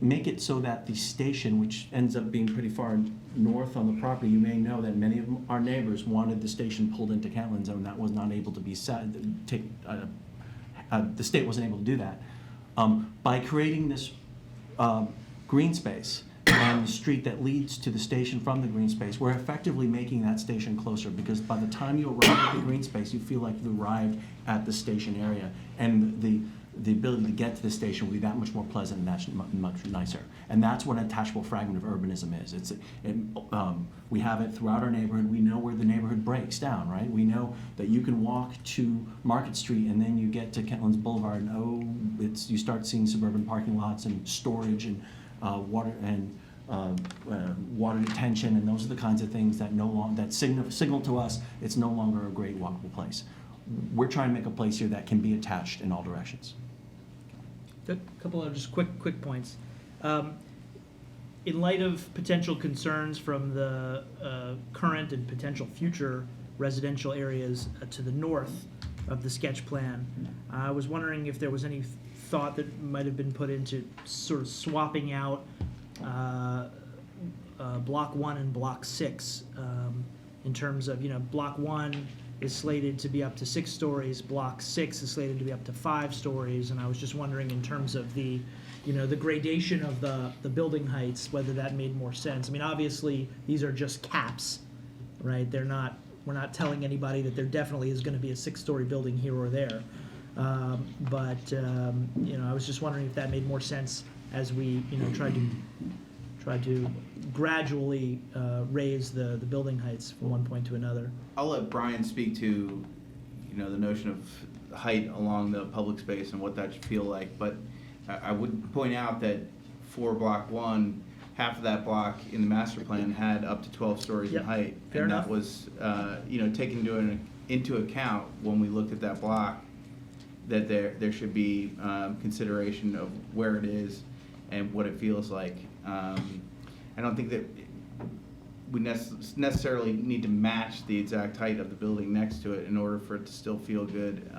make it so that the station, which ends up being pretty far north on the property, you may know that many of our neighbors wanted the station pulled into Kentland Zone. That was not able to be the state wasn't able to do that. By creating this green space and the street that leads to the station from the green space, we're effectively making that station closer, because by the time you arrive at the green space, you feel like you've arrived at the station area, and the ability to get to the station will be that much more pleasant and that's much nicer. And that's what an attachable fragment of urbanism is. We have it throughout our neighborhood. We know where the neighborhood breaks down, right? We know that you can walk to Market Street and then you get to Kentlands Boulevard and you start seeing suburban parking lots and storage and water detention, and those are the kinds of things that signal to us it's no longer a great walkable place. We're trying to make a place here that can be attached in all directions. Good. A couple of just quick points. In light of potential concerns from the current and potential future residential areas to the north of the sketch plan, I was wondering if there was any thought that might have been put into sort of swapping out Block 1 and Block 6 in terms of, Block 1 is slated to be up to 6 stories, Block 6 is slated to be up to 5 stories, and I was just wondering in terms of the the gradation of the building heights, whether that made more sense. I mean, obviously, these are just caps, right? We're not telling anybody that there definitely is gonna be a 6-story building here or there. I was just wondering if that made more sense as we, try to gradually raise the building heights from one point to another. I'll let Brian speak to, the notion of height along the public space and what that should feel like, but I would point out that for Block 1, half of that block in the master plan had up to 12 stories in height. Fair and enough. that was, taken into account when we looked at that block, that there should be consideration of where it is and what it feels like. I don't think that we necessarily need to match the exact height of the building next to it in order for it to still feel good.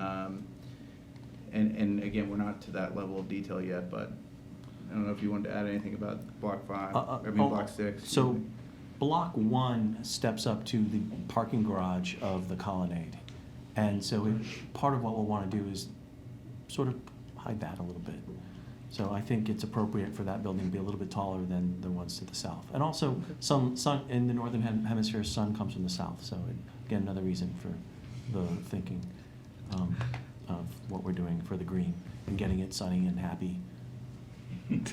And again, we're not to that level of detail yet, but I don't know if you wanted to add anything about Block 5, Block 6. So Block 1 steps up to the parking garage of the colonnade. And so part of what we'll want to do is sort of hide that a little bit. So I think it's appropriate for that building to be a little bit taller than the ones to the south. And also, some sun in the northern hemisphere, sun comes from the south. So again, another reason for the thinking of what we're doing for the green and getting it sunny and happy. And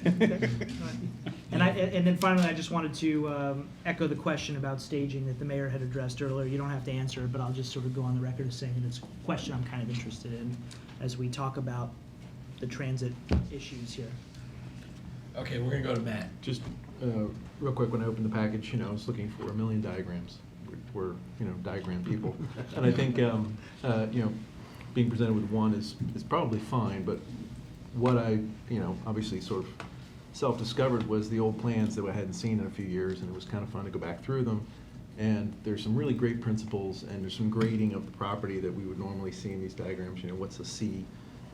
then finally, I just wanted to echo the question about staging that the mayor had addressed earlier. You don't have to answer it, but I'll just sort of go on the record as saying that it's a question I'm kind of interested in as we talk about the transit issues here. Okay, we're gonna go to Matt. Just real quick, when I opened the package, I was looking for a million diagrams. We're diagram people. And I think, being presented with one is probably fine, but what I, obviously sort of self-discovered was the old plans that I hadn't seen in a few years, and it was kind of fun to go back through them. And there's some really great principles, and there's some grading of the property that we would normally see in these diagrams. What's a C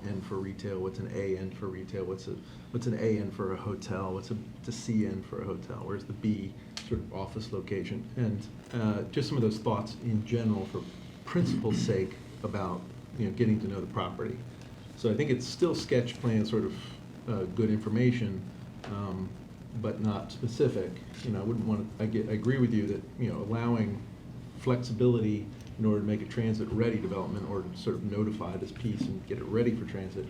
end for retail? What's an A end for retail? What's an A end for a hotel? What's a C end for a hotel? Where's the B sort of office location? And just some of those thoughts in general for principle's sake about getting to know the property. So I think it's still sketch plan sort of good information, but not specific. I wouldn't want to. I agree with you that allowing flexibility in order to make a transit-ready development or to sort of notify this piece and get it ready for transit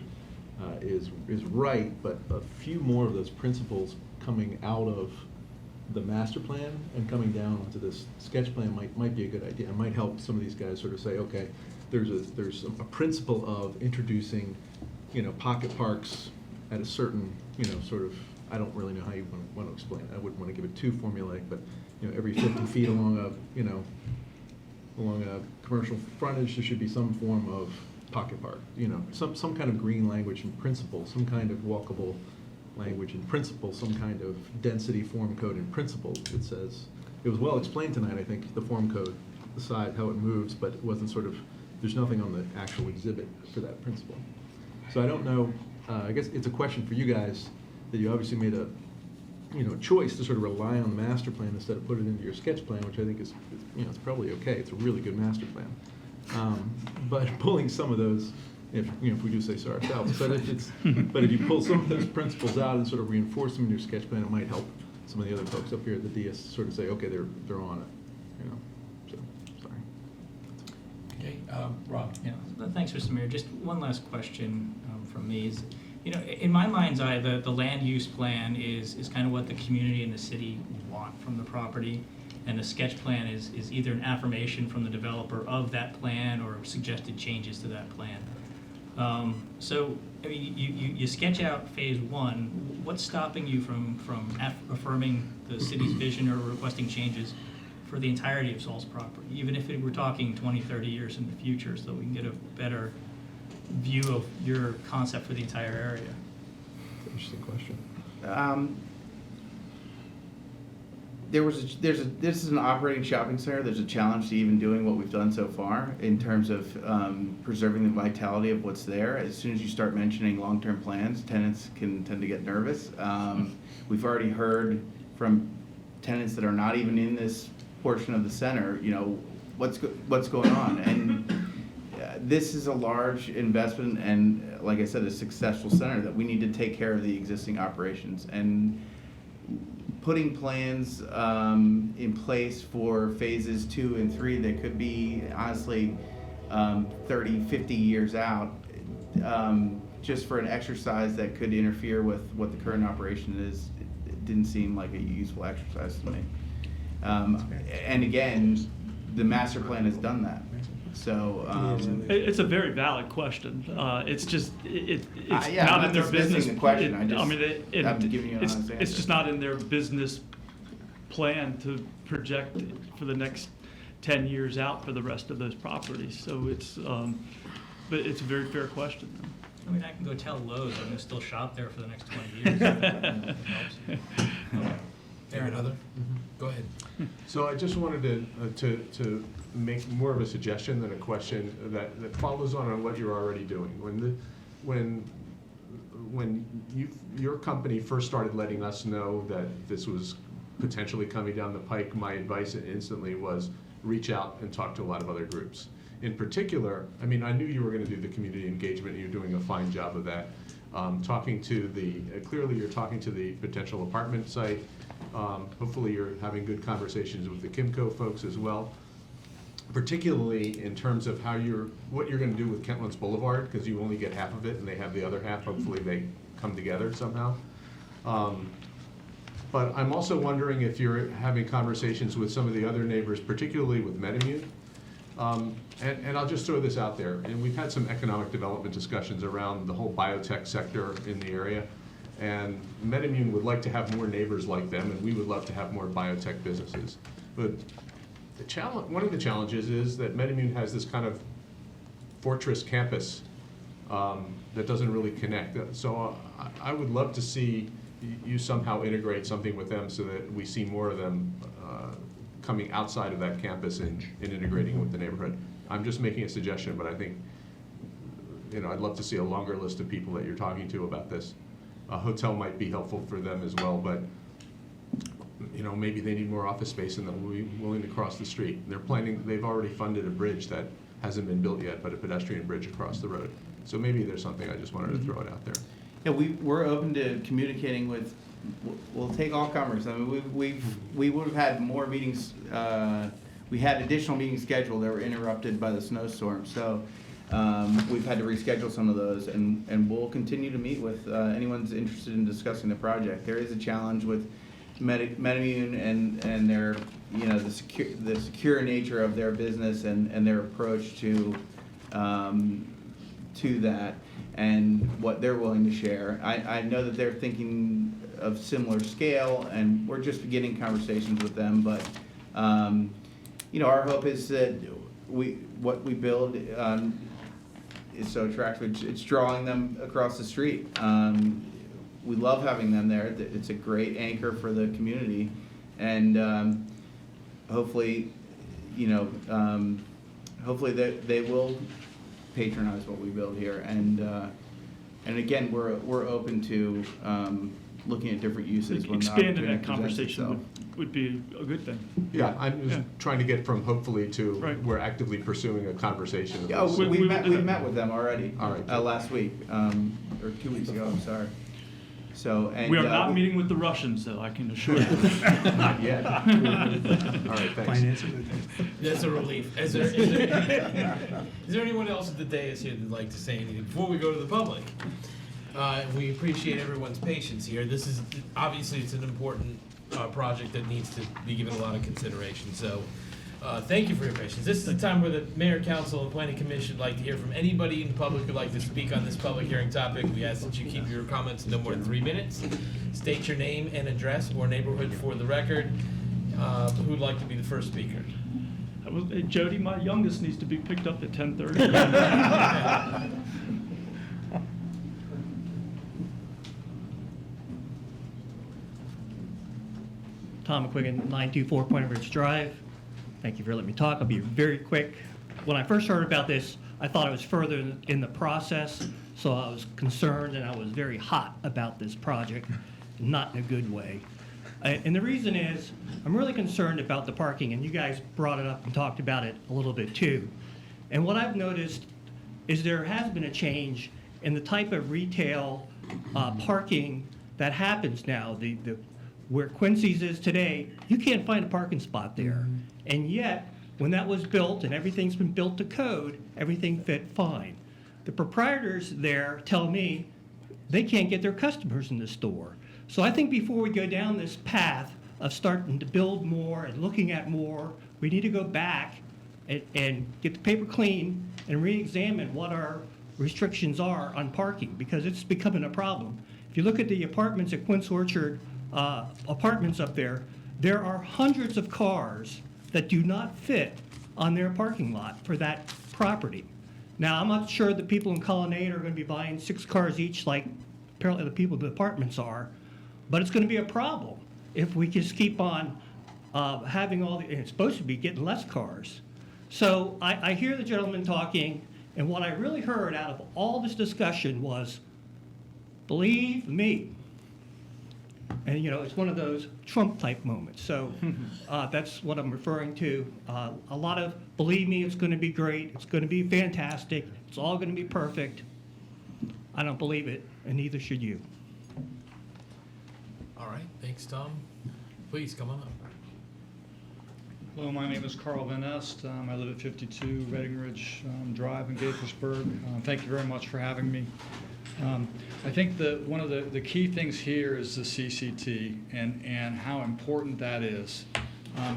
is right. But a few more of those principles coming out of the master plan and coming down onto this sketch plan might be a good idea. It might help some of these guys sort of say, okay, there's a principle of introducing, pocket parks at a certain, sort of, I don't really know how you want to explain it. I wouldn't want to give it too formulaic, but, every 50 feet along a commercial frontage, there should be some form of pocket park, some kind of green language and principle, some kind of walkable language and principle, some kind of density form code and principle that says, it was well explained tonight, I think, the form code, the side, how it moves, but it wasn't sort of, there's nothing on the actual exhibit for that principle. So I don't know, I guess it's a question for you guys, that you obviously made a choice to sort of rely on the master plan instead of put it into your sketch plan, which I think is it's probably okay. It's a really good master plan. But pulling some of those, if we do say so ourselves, but if you pull some of those principles out and sort of reinforce them in your sketch plan, it might help some of the other folks up here at the DS sort of say, okay, they're on it. So sorry. Okay, Rob. Yeah, thanks, Mr. Mayor. Just one last question from me is, in my mind's eye, the land use plan is kind of what the community and the city want from the property, and the sketch plan is either an affirmation from the developer of that plan or suggested changes to that plan. So, I mean, you sketch out phase 1. What's stopping you from affirming the city's vision or requesting changes for the entirety of Saul's property, even if we're talking 20, 30 years in the future, so we can get a better view of your concept for the entire area? Interesting question. This is an operating shopping center. There's a challenge to even doing what we've done so far in terms of preserving the vitality of what's there. As soon as you start mentioning long-term plans, tenants can tend to get nervous. We've already heard from tenants that are not even in this portion of the center, what's going on, and this is a large investment and, like I said, a successful center that we need to take care of the existing operations. And putting plans in place for phases 2 and 3 that could be honestly 30, 50 years out, just for an exercise that could interfere with what the current operation is, it didn't seem like a useful exercise to me. And again, the master plan has done that. So it's a very valid question. It's just it's yeah, not I'm in their not dismissing business. the question. I'm giving you an honest it's answer. just not in their business plan to project for the next 10 years out for the rest of those properties. So it's but it's a very fair question. I mean, I can go tell Lowe's I'm going to still shop there for the next 20 years. Fair another? Go ahead. So I just wanted to make more of a suggestion than a question that follows on what you're already doing. When your company first started letting us know that this was potentially coming down the pike, my advice instantly was reach out and talk to a lot of other groups. In particular, I mean, I knew you were going to do the community engagement, and you're doing a fine job of that. Clearly you're talking to the potential apartment site. Hopefully you're having good conversations with the Kimco folks as well, particularly in terms of what you're going to do with Kentlands Boulevard, because you only get half of it and they have the other half. Hopefully they come together somehow. But I'm also wondering if you're having conversations with some of the other neighbors, particularly with Metamune. And I'll just throw this out there, and we've had some economic development discussions around the whole biotech sector in the area, and Metamune would like to have more neighbors like them, and we would love to have more biotech businesses. But one of the challenges is that Metamune has this kind of fortress campus that doesn't really connect. So I would love to see you somehow integrate something with them so that we see more of them coming outside of that campus and integrating with the neighborhood. I'm just making a suggestion, but I think, I'd love to see a longer list of people that you're talking to about this. A hotel might be helpful for them as well, but maybe they need more office space and they'll be willing to cross the street. They've already funded a bridge that hasn't been built yet, but a pedestrian bridge across the road. So maybe there's something, I just wanted to throw it out there. Yeah, we're open to communicating with, we'll take all comers. I mean, we would have had more meetings, we had additional meetings scheduled that were interrupted by the snowstorm. So we've had to reschedule some of those, and we'll continue to meet with anyone's interested in discussing the project. There is a challenge with Metamune and their, the secure nature of their business and their approach to that and what they're willing to share. I know that they're thinking of similar scale, and we're just beginning conversations with them, but our hope is that what we build is so attractive. It's drawing them across the street. We love having them there. It's a great anchor for the community, and hopefully, hopefully they will patronize what we build here. And again, we're open to looking at different uses when the Expanding opportunity that presents conversation itself. would be a good thing. Yeah, I'm just trying to get from hopefully to Right. we're actively pursuing a conversation. Yeah, we met with them already. All right. Last week, or 2 weeks ago. I'm sorry. So and We are not meeting with the Russians, though, I can assure you. Not yet. All right, thanks. That's a relief. Is there anyone else at the dais here that'd like to say anything before we go to the public? We appreciate everyone's patience here. This is, obviously, it's an important project that needs to be given a lot of consideration. So thank you for your patience. This is the time where the mayor, council, and planning commission would like to hear from anybody in the public who'd like to speak on this public hearing topic. We ask that you keep your comments no more than 3 minutes. State your name and address or neighborhood for the record. Who'd like to be the first speaker? Hey, Jody, my youngest needs to be picked up at 10:30. Tom McQuiggan, 924 Point Ridge Drive. Thank you for letting me talk. I'll be very quick. When I first heard about this, I thought it was further in the process, so I was concerned and I was very hot about this project, not in a good way. And the reason is, I'm really concerned about the parking, and you guys brought it up and talked about it a little bit too. And what I've noticed is there has been a change in the type of retail parking that happens now. Where Quincy's is today, you can't find a parking spot there. And yet, when that was built and everything's been built to code, everything fit fine. The proprietors there tell me they can't get their customers in the store. So I think before we go down this path of starting to build more and looking at more, we need to go back and get the paper clean and re-examine what our restrictions are on parking, because it's becoming a problem. If you look at the apartments at Quince Orchard, apartments up there, there are hundreds of cars that do not fit on their parking lot for that property. Now, I'm not sure the people in Colonnade are going to be buying 6 cars each like apparently the people in the apartments are, but it's going to be a problem if we just keep on having all the, and it's supposed to be getting less cars. So I hear the gentleman talking, and what I really heard out of all this discussion was, believe me. And, you know, it's one of those Trump-type moments. So that's what I'm referring to. A lot of, believe me, it's going to be great. It's going to be fantastic. It's all going to be perfect. I don't believe it, and neither should you. All right, thanks, Tom. Please, come on up. Hello, my name is Carl Van Est. I live at 52 Redding Ridge Drive in Gaithersburg. Thank you very much for having me. I think that one of the key things here is the CCT and how important that is.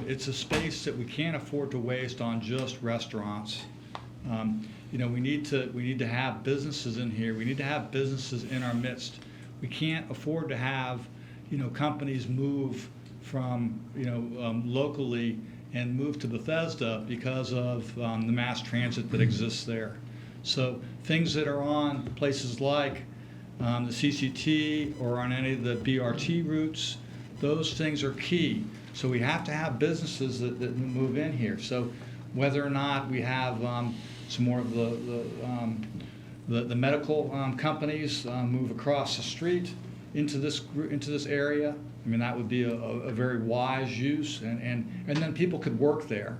It's a space that we can't afford to waste on just restaurants. You know, we need to have businesses in here. We need to have businesses in our midst. We can't afford to have, you know, companies move from, you know, locally and move to Bethesda because of the mass transit that exists there. So things that are on places like the CCT or on any of the BRT routes, those things are key. So we have to have businesses that move in here. So whether or not we have some more of the medical companies move across the street into this area, I mean, that would be a very wise use, and then people could work there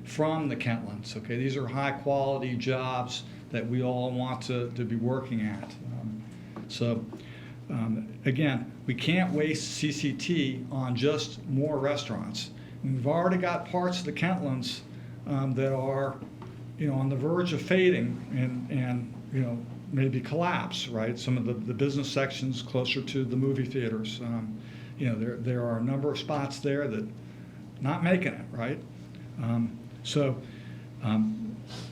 from the Kentlands. Okay, these are high quality jobs that we all want to be working at. Again, we can't waste CCT on just more restaurants. We've already got parts of the Kentlands that are, you know, on the verge of fading and you know, maybe collapse. Right, some of the business sections closer to the movie theaters. You know, there are a number of spots there that not making it, right?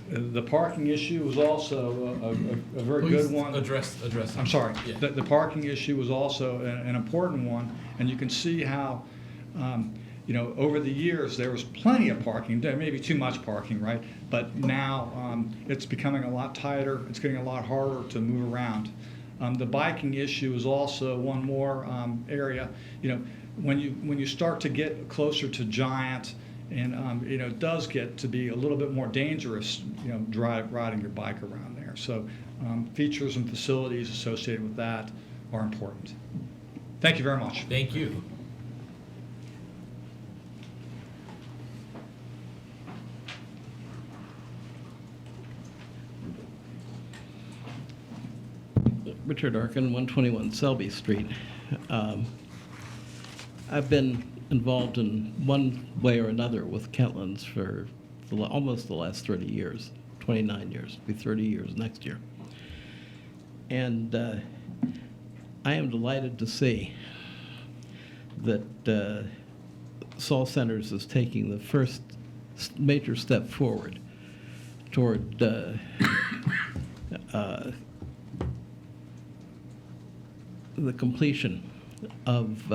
The parking issue was also a very Please good one. Address. I'm sorry. Yeah. The parking issue was also an important one, and you can see how, you know, over the years there was plenty of parking. There may be too much parking, right? But now it's becoming a lot tighter. It's getting a lot harder to move around. The biking issue is also one more area. You know, when you start to get closer to Giant, and you know, it does get to be a little bit more dangerous, you know, riding your bike around there. So features and facilities associated with that are important. Thank you very much. Thank you. Richard Arkin, 121 Selby Street. I've been involved in one way or another with Kentlands for almost the last 30 years, 29 years, it'll be 30 years next year. And I am delighted to see that Saul Centers is taking the first major step forward toward the completion of,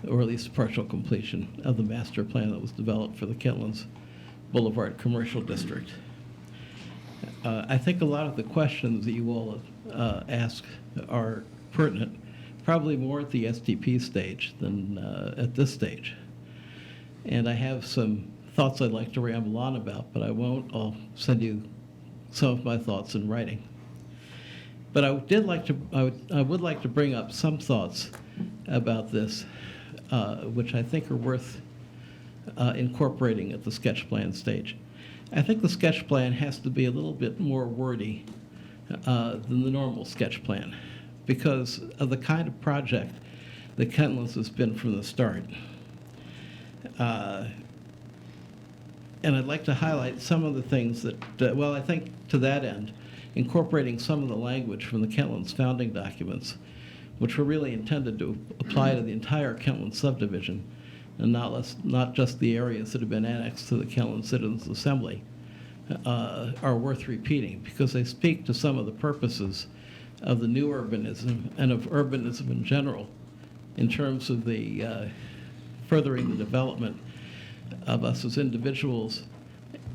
or at least partial completion of the master plan that was developed for the Kentlands Boulevard Commercial District. I think a lot of the questions that you all ask are pertinent, probably more at the STP stage than at this stage. And I have some thoughts I'd like to ramble on about, but I won't. I'll send you some of my thoughts in writing. But I would like to bring up some thoughts about this, which I think are worth incorporating at the sketch plan stage. I think the sketch plan has to be a little bit more wordy than the normal sketch plan because of the kind of project that Kentlands has been from the start. And I'd like to highlight some of the things that, well, I think to that end, incorporating some of the language from the Kentlands founding documents, which were really intended to apply to the entire Kentlands subdivision, and not just the areas that have been annexed to the Kentlands Citizens Assembly, are worth repeating because they speak to some of the purposes of the new urbanism and of urbanism in general in terms of the furthering the development of us as individuals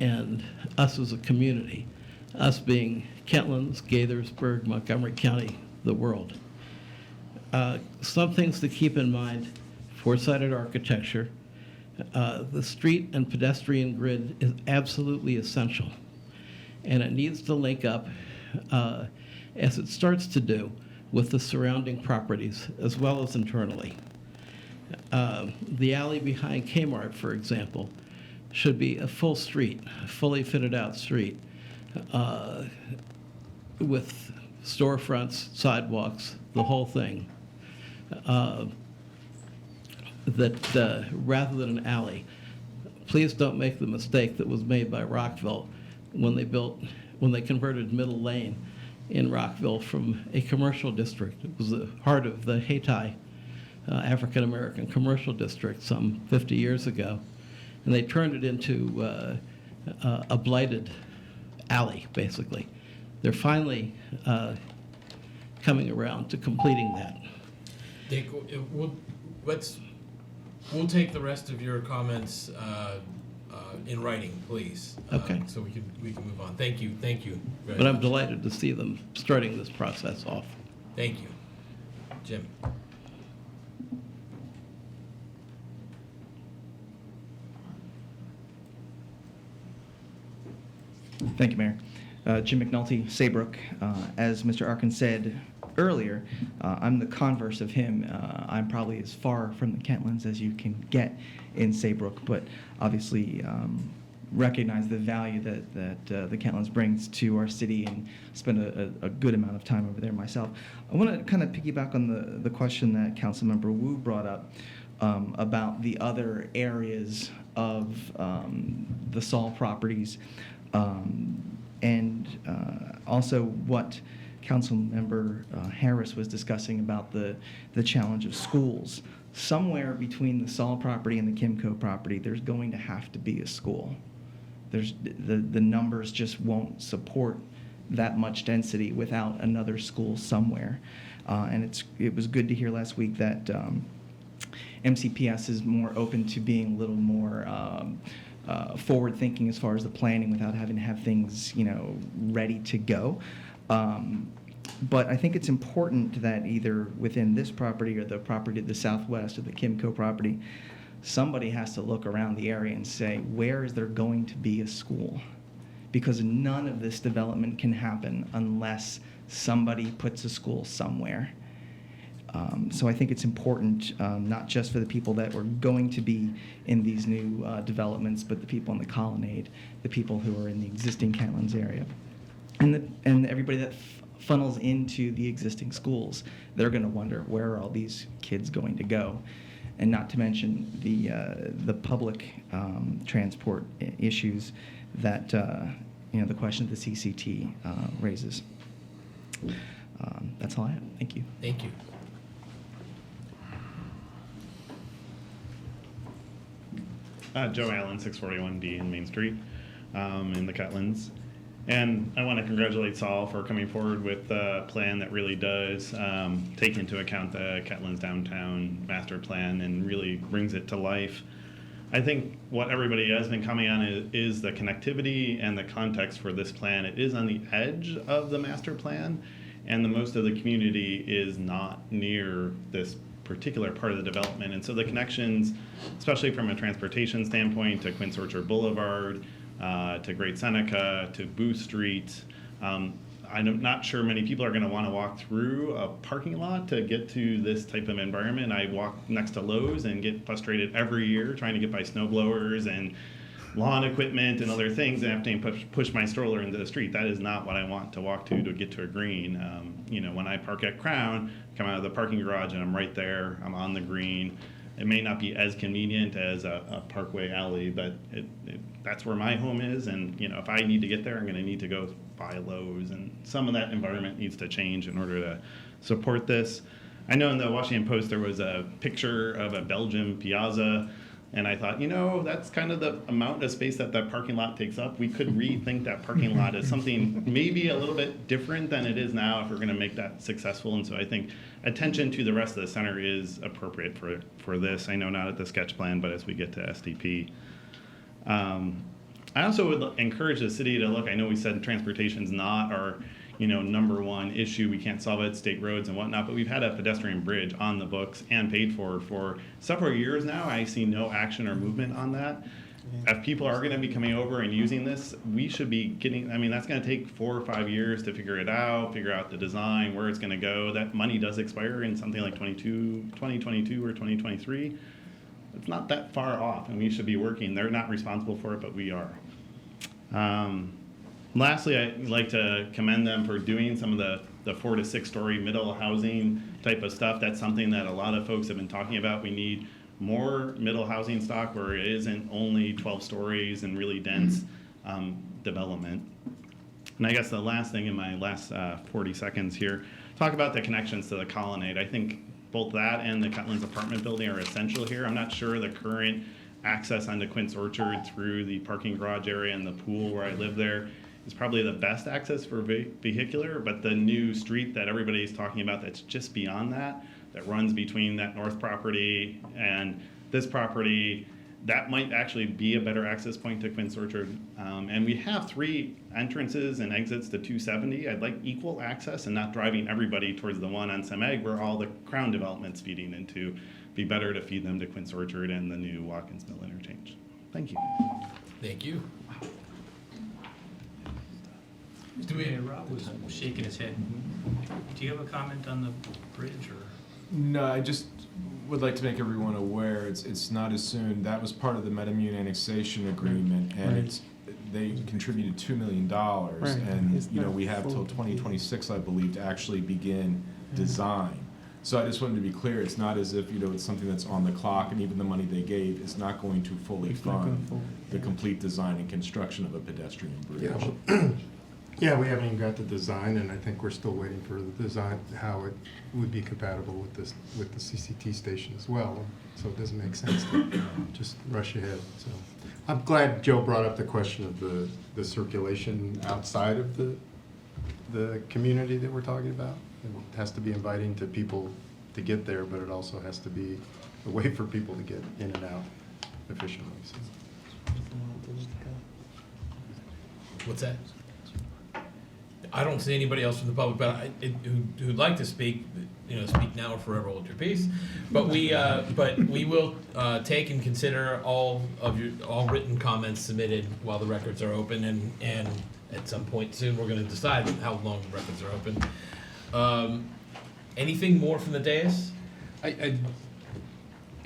and us as a community, us being Kentlands, Gaithersburg, Montgomery County, the world. Some things to keep in mind: four-sided architecture. The street and pedestrian grid is absolutely essential, and it needs to link up, as it starts to do, with the surrounding properties as well as internally. The alley behind Kmart, for example, should be a full street, a fully fitted out street, with storefronts, sidewalks, the whole thing. Rather than an alley. Please don't make the mistake that was made by Rockville when they converted Middle Lane in Rockville from a commercial district. It was the heart of the Hayti African American commercial district some 50 years ago, and they turned it into a blighted alley, basically. They're finally coming around to completing that. Dick, we'll take the rest of your comments in writing, please. Okay. So we can move on. Thank you very But I'm much. delighted to see them starting this process off. Thank you. Jim. Thank you, Mayor. Jim McNulty, Saybrook. As Mr. Arkin said earlier, I'm the converse of him. I'm probably as far from the Kentlands as you can get in Saybrook, but obviously recognize the value that the Kentlands brings to our city and spend a good amount of time over there myself. I want to kind of piggyback on the question that Councilmember Wu brought up about the other areas of the Saul properties. And also what Councilmember Harris was discussing about the challenge of schools. Somewhere between the Saul property and the Kimco property, there's going to have to be a school. The numbers just won't support that much density without another school somewhere. And it was good to hear last week that MCPS is more open to being a little more forward thinking as far as the planning without having to have things, ready to go. But I think it's important that either within this property or the property to the southwest or the Kimco property, somebody has to look around the area and say, where is there going to be a school? Because none of this development can happen unless somebody puts a school somewhere. So I think it's important, not just for the people that were going to be in these new developments, but the people in the colonnade, the people who are in the existing Kentlands area, and everybody that funnels into the existing schools. They're going to wonder, where are all these kids going to go? And not to mention the public transport issues that the question that the CCT raises. That's all I have. Thank you. Thank you. Joe Allen, 641D in Main Street, in the Kentlands. And I want to congratulate Saul for coming forward with a plan that really does take into account the Kentlands downtown master plan and really brings it to life. I think what everybody has been coming on is the connectivity and the context for this plan. It is on the edge of the master plan, and most of the community is not near this particular part of the development. And so the connections, especially from a transportation standpoint, to Quince Orchard Boulevard, to Great Seneca, to Booth Street, I'm not sure many people are going to want to walk through a parking lot to get to this type of environment. I walk next to Lowe's and get frustrated every year trying to get by snowblowers and lawn equipment and other things and have to push my stroller into the street. That is not what I want to walk to get to a green. When I park at Crown, come out of the parking garage and I'm right there, I'm on the green. It may not be as convenient as a Parkway alley, but that's where my home is. And, if I need to get there, I'm going to need to go by Lowe's. And some of that environment needs to change in order to support this. I know in the Washington Post there was a picture of a Belgian piazza. And I thought, that's kind of the amount of space that parking lot takes up. We could rethink that parking lot as something maybe a little bit different than it is now if we're going to make that successful. And so I think attention to the rest of the center is appropriate for this. I know not at the sketch plan, but as we get to SDP. I also would encourage the city to look. I know we said transportation's not our number one issue. We can't solve it, state roads and whatnot, but we've had a pedestrian bridge on the books and paid for several years now. I see no action or movement on that. If people are going to be coming over and using this, we should be getting, that's going to take 4 or 5 years to figure it out, figure out the design, where it's going to go. That money does expire in something like 2022 or 2023. It's not that far off, and we should be working. They're not responsible for it, but we are. Lastly, I'd like to commend them for doing some of the 4 to 6 story middle housing type of stuff. That's something that a lot of folks have been talking about. We need more middle housing stock where it isn't only 12 stories and really dense development. And I guess the last thing in my last 40 seconds here, talk about the connections to the colonnade. I think both that and the Cutlands apartment building are essential here. I'm not sure the current access onto Quince Orchard through the parking garage area and the pool where I live there is probably the best access for vehicular, but the new street that everybody's talking about that's just beyond that runs between that north property and this property, that might actually be a better access point to Quince Orchard. And we have 3 entrances and exits to 270. I'd like equal access and not driving everybody towards the one on Semeg where all the Crown development's feeding into. Be better to feed them to Quince Orchard and the new Watkins Mill interchange. Thank you. Thank you. Rob was shaking his head. Do you have a comment on the bridge or? No, I just would like to make everyone aware, it's not as soon, that was part of the Metamune annexation agreement, and they contributed $2 million, and we have till 2026, I believe, to actually begin design. So I just wanted to be clear, it's not as if, it's something that's on the clock, and even the money they gave is not going to fully fund the complete design and construction of a pedestrian bridge. Yeah, we haven't even got the design, and I think we're still waiting for the design, how it would be compatible with this, with the CCT station as well. So it doesn't make sense to just rush ahead. So I'm glad Joe brought up the question of the circulation outside of the community that we're talking about. It has to be inviting to people to get there, but it also has to be a way for people to get in and out efficiently. So. What's that? I don't see anybody else from the public, but who'd like to speak. Speak now or forever hold your peace. But we will take and consider all written comments submitted while the records are open, and at some point soon we're going to decide how long the records are open. Anything more from the dais? I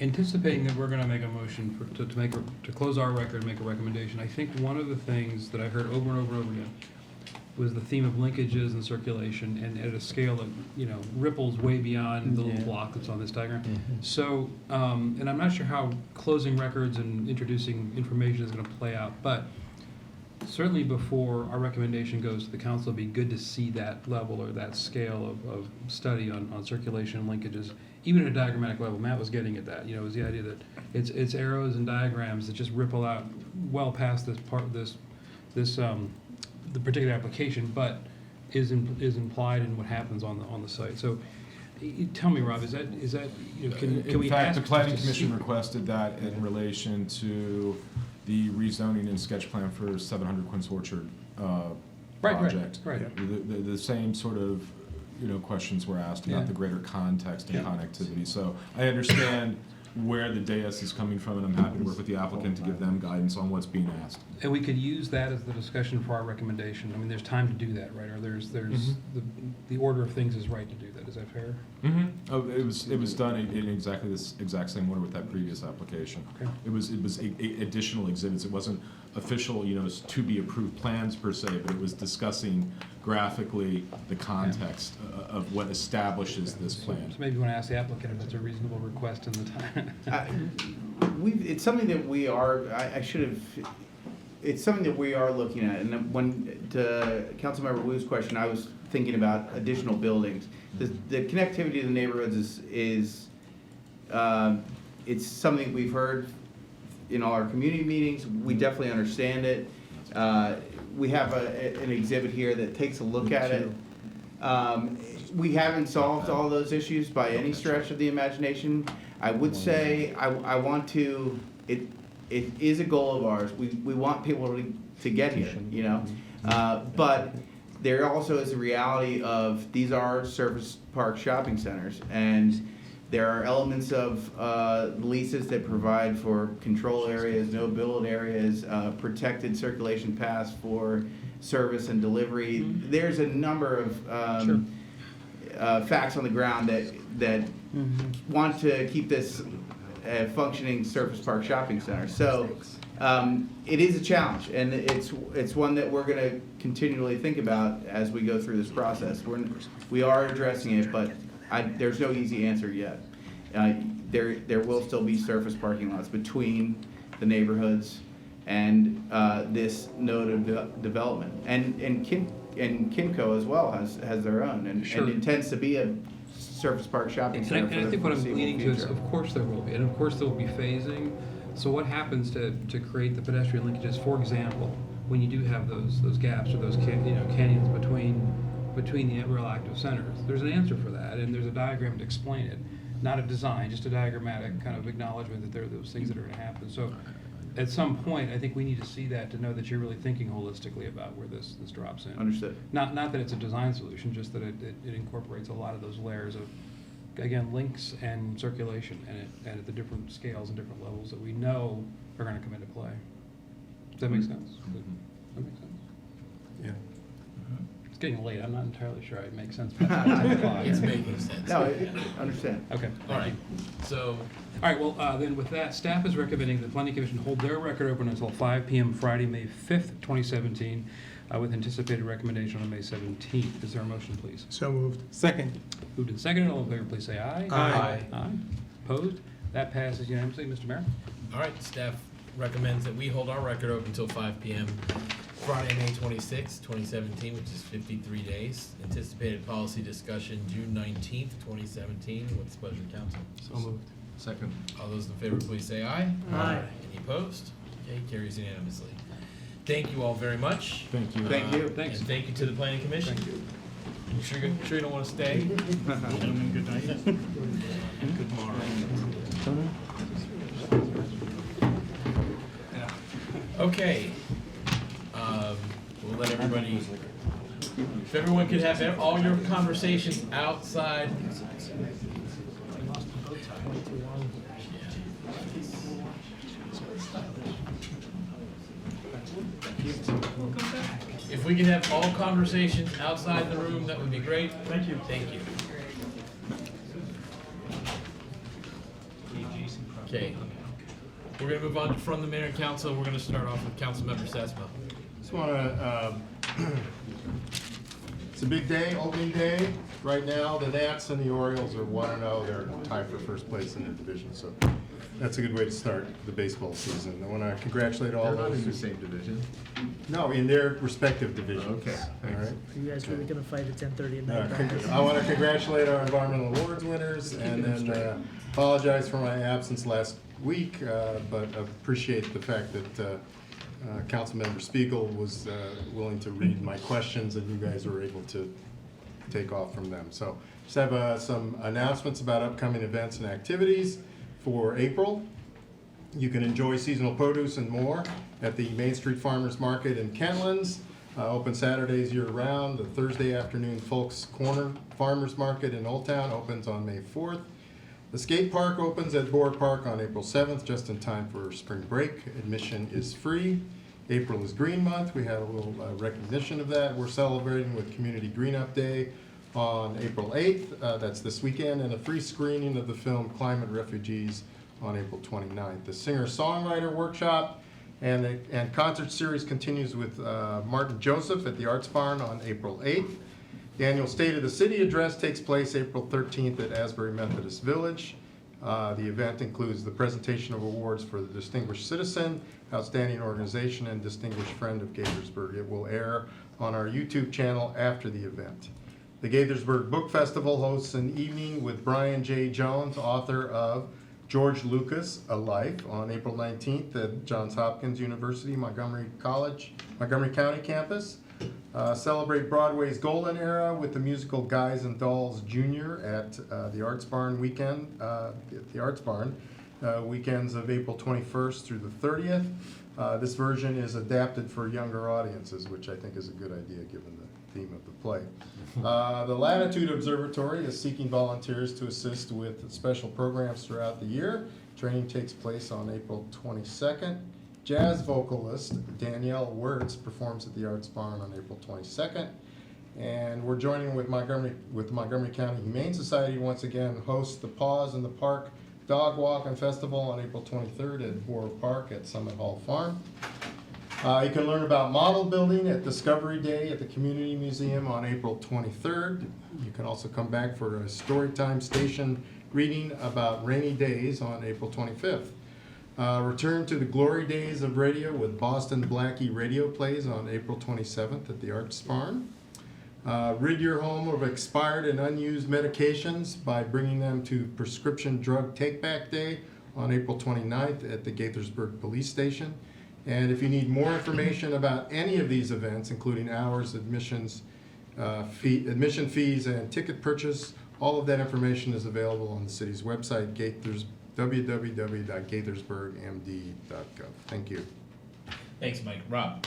anticipating that we're going to make a motion to close our record and make a recommendation. I think one of the things that I heard over and over and over again was the theme of linkages and circulation, and at a scale that ripples way beyond the little block that's on this diagram. So, and I'm not sure how closing records and introducing information is going to play out, but certainly before our recommendation goes to the council, it'd be good to see that level or that scale of study on circulation and linkages, even at a diagrammatic level. Matt was getting at that. It was the idea that it's arrows and diagrams that just ripple out well past this part, the particular application, but is implied in what happens on the site. So, tell me, Rob, is that can we ask? In fact, the Planning Commission requested that in relation to the rezoning and sketch plan for 700 Quince Orchard project. Right. The same sort of questions were asked about the greater context and connectivity. So I understand where the dais is coming from, and I'm happy to work with the applicant to give them guidance on what's being asked. And we could use that as the discussion for our recommendation. I mean, there's time to do that, right? Or there's the order of things is right to do that. Is that fair? Oh, it was done in exactly this exact same order with that previous application. Okay. It was additional exhibits. It wasn't official, to be approved plans per se, but it was discussing graphically the context of what establishes this plan. So maybe you want to ask the applicant if that's a reasonable request in the time. It's something that we are, it's something that we are looking at. And when, to Councilmember Wu's question, I was thinking about additional buildings. The connectivity to the neighborhoods is it's something we've heard in all our community meetings. We definitely understand it. We have an exhibit here that takes a look at it. We haven't solved all those issues by any stretch of the imagination. I would say I want to, it is a goal of ours. We want people to get here, but there also is a reality of these are surface park shopping centers, and there are elements of leases that provide for control areas, no build areas, protected circulation paths for service and delivery. There's a number of facts on the ground that want to keep this a functioning surface park shopping center. So it is a challenge, and it's one that we're going to continually think about as we go through this process. We are addressing it, but there's no easy answer yet. There will still be surface parking lots between the neighborhoods and this node of development, and Kimco as well has their own, and intends to be a surface park shopping center. And I think what I'm leading to is, of course there will be, and of course there will be phasing. So what happens to create the pedestrian linkages? For example, when you do have those gaps or those canyons between the real active centers, there's an answer for that, and there's a diagram to explain it. Not a design, just a diagrammatic kind of acknowledgement that there are those things that are going to happen. So at some point, I think we need to see that to know that you're really thinking holistically about where this drops in. Understood. Not that it's a design solution, just that it incorporates a lot of those layers of, again, links and circulation, and at the different scales and different levels that we know are going to come into play. Does that make sense? That makes sense? Yeah. It's getting late. I'm not entirely sure it makes sense. By 10 o'clock. It's making sense. No, I understand. Okay. All right. So. All right. Well, then with that, staff is recommending the Planning Commission hold their record open until 5 p.m. Friday, May 5th, 2017, with anticipated recommendation on May 17th. Is there a motion, please? So moved. Second. Moved and seconded. All in favor, please say aye. Aye. Aye. Opposed? That passes unanimously. Mr. Mayor? All right, staff recommends that we hold our record open until 5 p.m. Friday, May 26, 2017, which is 53 days. Anticipated policy discussion June 19th, 2017. What's the pleasure of council? So moved. Second. All those in favor, please say aye. Aye. Any opposed? Okay, carries unanimously. Thank you all very much. Thank you. Thank you. Thanks. And thank you to the Planning Commission. Thank you. You sure you don't want to stay? Gentlemen, good night. Good morning. Okay. We'll let everybody, if everyone could have all your conversations outside. If we could have all conversations outside the room, that would be great. Thank you. Thank you. Okay. We're going to move on to from the mayor and council. We're going to start off with Councilmember Sesma. Just want to, it's a big day, opening day. Right now, the Nats and the Orioles are 1-0. They're tied for first place in the division, so that's a good way to start the baseball season. I want to congratulate all They're those. not in the same division. No, in their respective divisions. Okay, All right. Are you guys really gonna fight at 10:30 at night? I want to congratulate our environmental awards winners, and then apologize for my absence last week, but appreciate the fact that Councilmember Spiegel was willing to read my questions, and you guys were able to take off from them. So just have some announcements about upcoming events and activities for April. You can enjoy seasonal produce and more at the Main Street Farmers Market in Kentlands. Open Saturdays year-round. The Thursday afternoon Folks Corner Farmers Market in Old Town opens on May 4th. The skate park opens at Boer Park on April 7th, just in time for spring break. Admission is free. April is Green Month. We had a little recognition of that. We're celebrating with Community Green Up Day on April 8th. That's this weekend, and a free screening of the film Climate Refugees on April 29th. The singer-songwriter workshop and concert series continues with Martin Joseph at the Arts Barn on April 8th. The annual State of the City address takes place April 13th at Asbury Methodist Village. The event includes the presentation of awards for the Distinguished Citizen, Outstanding Organization, and Distinguished Friend of Gaithersburg. It will air on our YouTube channel after the event. The Gaithersburg Book Festival hosts an evening with Brian J. Jones, author of George Lucas, A Life, on April 19th at Johns Hopkins University, Montgomery County campus. Celebrate Broadway's golden era with the musical Guys and Dolls Jr. at the Arts Barn weekend, weekends of April 21st through the 30th. This version is adapted for younger audiences, which I think is a good idea given the theme of the play. The Latitude Observatory is seeking volunteers to assist with special programs throughout the year. Training takes place on April 22nd. Jazz vocalist Danielle Wirtz performs at the Arts Barn on April 22nd. And we're joining with Montgomery County Humane Society once again, hosts the Paws in the Park Dog Walk and Festival on April 23rd at Boer Park at Summit Hall Farm. You can learn about model building at Discovery Day at the Community Museum on April 23rd. You can also come back for a Storytime Station reading about rainy days on April 25th. Return to the glory days of radio with Boston Blackie radio plays on April 27th at the Arts Barn. Rid your home of expired and unused medications by bringing them to Prescription Drug Take-Back Day on April 29th at the Gaithersburg Police Station. And if you need more information about any of these events, including hours, admission fees, and ticket purchase, all of that information is available on the city's website, www.gaithersburgmd.gov. Thank you. Thanks, Mike. Rob?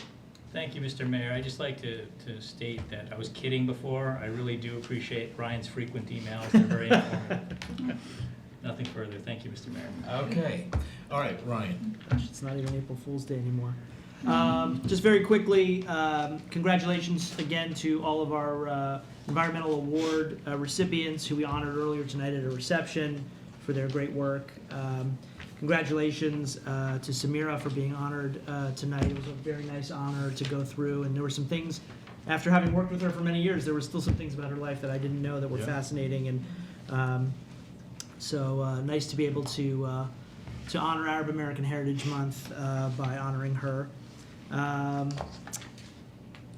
Thank you, Mr. Mayor. I'd just like to state that I was kidding before. I really do appreciate Brian's frequent emails. They're very informative. Nothing further. Thank you, Mr. Mayor. Okay. All right, Ryan. Gosh, it's not even April Fool's Day anymore. Just very quickly, congratulations again to all of our environmental award recipients who we honored earlier tonight at a reception for their great work. Congratulations to Samira for being honored tonight. It was a very nice honor to go through, and there were some things, after having worked with her for many years, there were still some things about her life that I didn't know that were fascinating, and so nice to be able to honor Arab American Heritage Month by honoring her.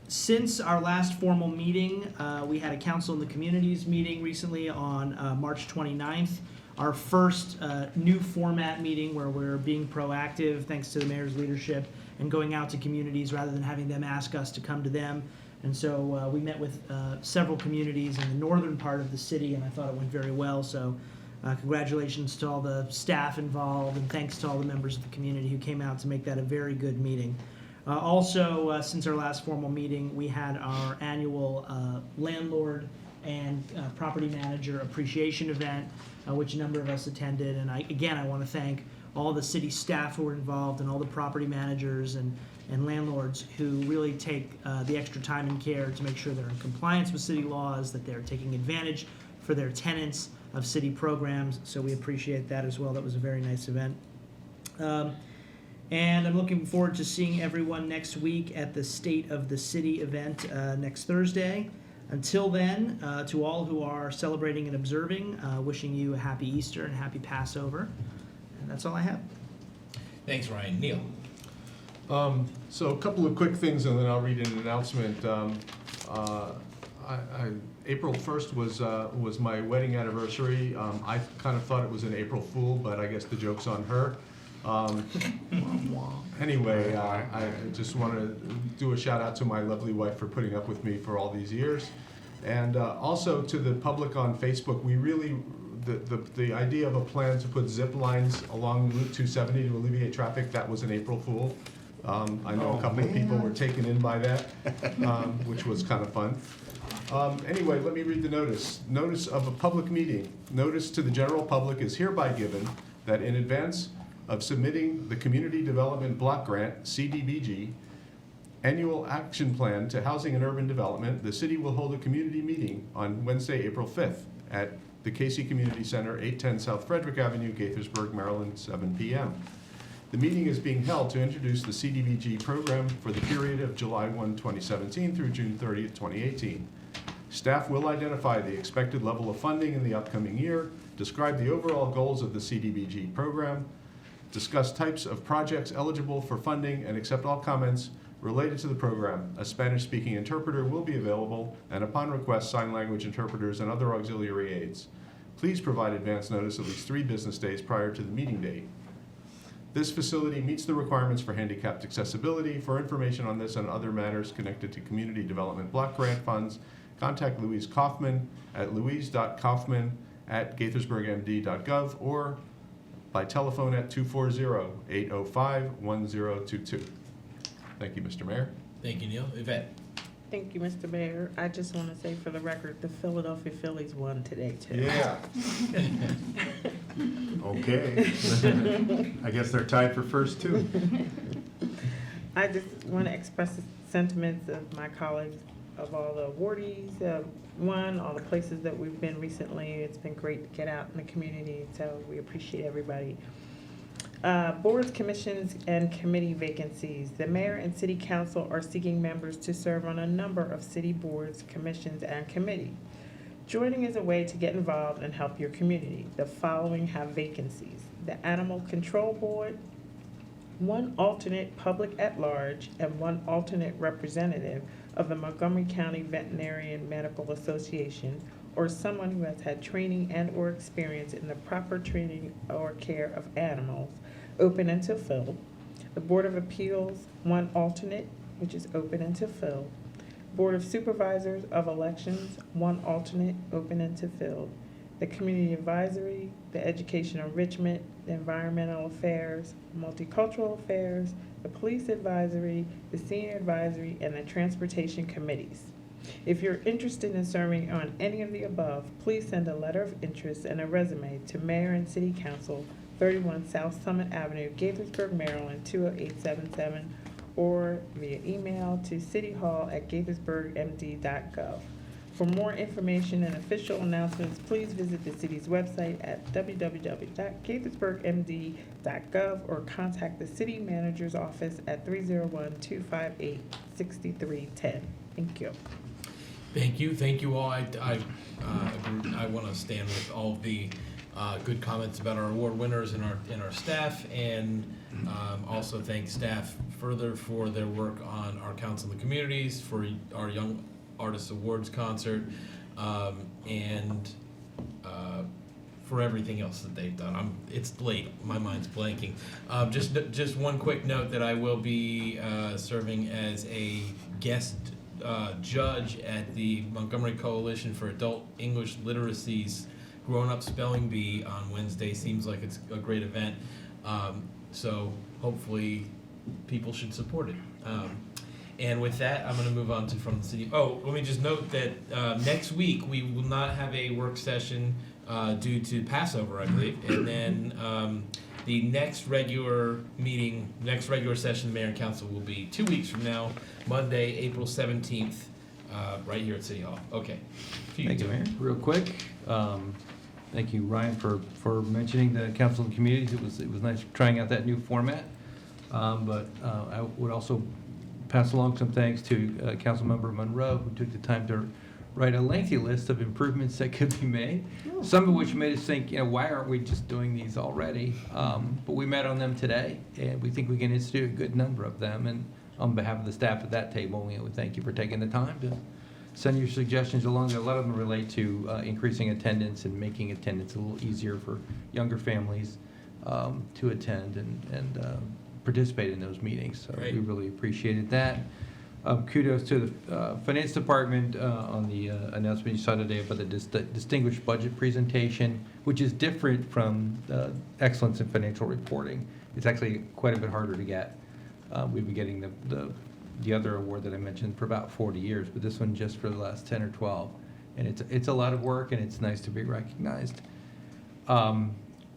Since our last formal meeting, we had a Council in the Communities meeting recently on March 29th. Our first new format meeting where we're being proactive, thanks to the mayor's leadership, and going out to communities rather than having them ask us to come to them. And so we met with several communities in the northern part of the city, and I thought it went very well. So congratulations to all the staff involved, and thanks to all the members of the community who came out to make that a very good meeting. Also, since our last formal meeting, we had our annual landlord and property manager appreciation event, which a number of us attended. And I want to thank all the city staff who were involved and all the property managers and landlords who really take the extra time and care to make sure they're in compliance with city laws, that they're taking advantage for their tenants of city programs. So we appreciate that as well. That was a very nice event. And I'm looking forward to seeing everyone next week at the State of the City event next Thursday. Until then, to all who are celebrating and observing, wishing you a happy Easter and happy Passover. And that's all I have. Thanks, Ryan. Neil? So a couple of quick things, and then I'll read an announcement. April 1st was my wedding anniversary. I kind of thought it was an April Fool, but I guess the joke's on her. Anyway, I just want to do a shout out to my lovely wife for putting up with me for all these years. And also to the public on Facebook, we really, the idea of a plan to put zip lines along Route 270 to alleviate traffic, that was an April Fool. I know a couple of people were taken in by that, which was kind of fun. Anyway, let me read the notice. Notice of a public meeting. Notice to the general public is hereby given that in advance of submitting the Community Development Block Grant, CDBG, Annual Action Plan to Housing and Urban Development, the city will hold a community meeting on Wednesday, April 5th at the Casey Community Center, 810 South Frederick Avenue, Gaithersburg, Maryland, 7 p.m. The meeting is being held to introduce the CDBG program for the period of July 1, 2017 through June 30, 2018. Staff will identify the expected level of funding in the upcoming year, describe the overall goals of the CDBG program, discuss types of projects eligible for funding, and accept all comments related to the program. A Spanish-speaking interpreter will be available, and upon request, sign language interpreters and other auxiliary aids. Please provide advance notice at least 3 business days prior to the meeting date. This facility meets the requirements for handicapped accessibility. For information on this and other matters connected to Community Development Block Grant funds, contact Louise Kaufman at louise.kaufman@gaithersburgmd.gov or by telephone at 240-805-1022. Thank you, Mr. Mayor. Thank you, Neil. Yvette? Thank you, Mr. Mayor. I just want to say for the record, the Philadelphia Phillies won today, too. Yeah. Okay. I guess they're tied for first, too. I just want to express the sentiments of my colleagues, of all the awardees, all the places that we've been recently. It's been great to get out in the community, so we appreciate everybody. Boards, commissions, and committee vacancies. The mayor and city council are seeking members to serve on a number of city boards, commissions, and committees. Joining is a way to get involved and help your community. The following have vacancies: the Animal Control Board, 1 alternate public at large, and 1 alternate representative of the Montgomery County Veterinarian Medical Association, or someone who has had training and or experience in the proper training or care of animals, open until filled. The Board of Appeals, 1 alternate, which is open until filled. Board of Supervisors of Elections, 1 alternate, open until filled. The Community Advisory, the Education Enrichment, the Environmental Affairs, Multicultural Affairs, the Police Advisory, the Senior Advisory, and the Transportation Committees. If you're interested in serving on any of the above, please send a letter of interest and a resume to Mayor and City Council, 31 South Summit Avenue, Gaithersburg, Maryland, 20877, or via email to cityhall@gaithersburgmd.gov. For more information and official announcements, please visit the city's website at www.gaithersburgmd.gov or contact the city manager's office at 301-258-6310. Thank you. Thank you all. I want to stand with all of the good comments about our award winners and our staff, and also thank staff further for their work on our Council of the Communities, for our Young Artists Awards concert, and for everything else that they've done. It's late. My mind's blanking. Just one quick note that I will be serving as a guest judge at the Montgomery Coalition for Adult English Literacy's Grown Up Spelling Bee on Wednesday. Seems like it's a great event. So hopefully people should support it. And with that, I'm going to move on to from the city. Oh, let me just note that next week we will not have a work session due to Passover, I believe. And then the next regular session of the Mayor and Council will be 2 weeks from now, Monday, April 17th, right here at City Hall. Okay. Thank you, Mayor. Real quick, thank you, Ryan, for mentioning the Council of Communities. It was nice trying out that new format. But I would also pass along some thanks to Councilmember Monroe, who took the time to write a lengthy list of improvements that could be made. Some of which made us think, why aren't we just doing these already? But we met on them today, and we think we can institute a good number of them. And on behalf of the staff at that table, we thank you for taking the time to send your suggestions along. A lot of them relate to increasing attendance and making attendance a little easier for younger families to attend and participate in those meetings. So we really appreciated that. Kudos to the Finance Department on the announcement you saw today about the distinguished budget presentation, which is different from excellence in financial reporting. It's actually quite a bit harder to get. We've been getting the the other award that I mentioned for about 40 years, but this one just for the last 10 or 12. And it's a lot of work, and it's nice to be recognized.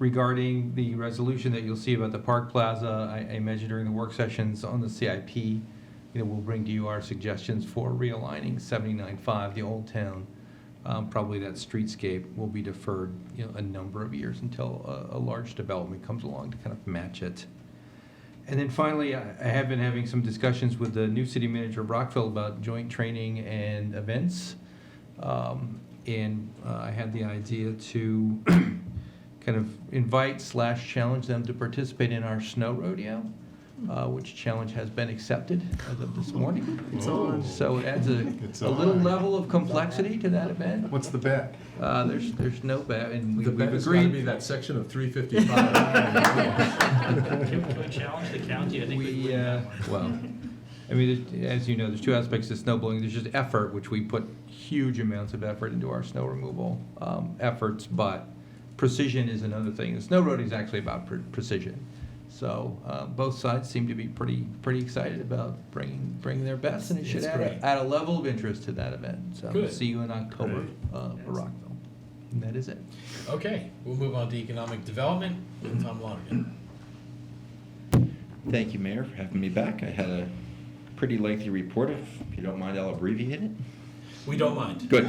Regarding the resolution that you'll see about the Park Plaza, I mentioned during the work sessions on the CIP, we'll bring to you our suggestions for realigning 79.5, the Old Town. Probably that streetscape will be deferred, a number of years until a large development comes along to kind of match it. And then finally, I have been having some discussions with the new city manager of Rockville about joint training and events. I had the idea to kind of invite/challenge them to participate in our snow rodeo, which challenge has been accepted as of this morning. It's on. So it adds a little level of complexity to that event. What's the bet? There's no bet, and The bet we've is going to agreed. be that section of 355. Can we challenge the county? I think we would that one. Well, I mean, as you know, there's two aspects to snow blowing. There's just effort, which we put huge amounts of effort into our snow removal efforts, but precision is another thing. The snow rodeo is actually about precision. So both sides seem to be pretty excited about bringing their best, and it should add a level of interest to that event. So Good. see you in October for Rockville. And that is it. Okay, we'll move on to economic development with Tom Lonergan. Thank you, Mayor, for having me back. I had a pretty lengthy report. If you don't mind, I'll abbreviate it. We don't mind. Good.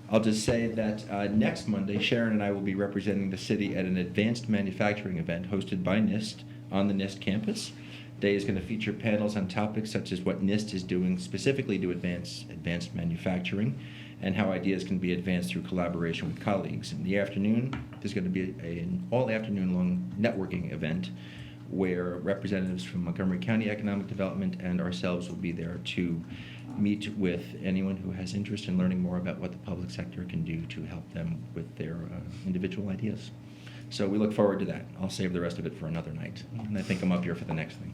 I'll just say that next Monday, Sharon and I will be representing the city at an advanced manufacturing event hosted by NIST on the NIST campus. Day is going to feature panels on topics such as what NIST is doing specifically to advance advanced manufacturing and how ideas can be advanced through collaboration with colleagues. In the afternoon, there's going to be an all-afternoon-long networking event where representatives from Montgomery County Economic Development and ourselves will be there to meet with anyone who has interest in learning more about what the public sector can do to help them with their individual ideas. So we look forward to that. I'll save the rest of it for another night. And I think I'm up here for the next thing.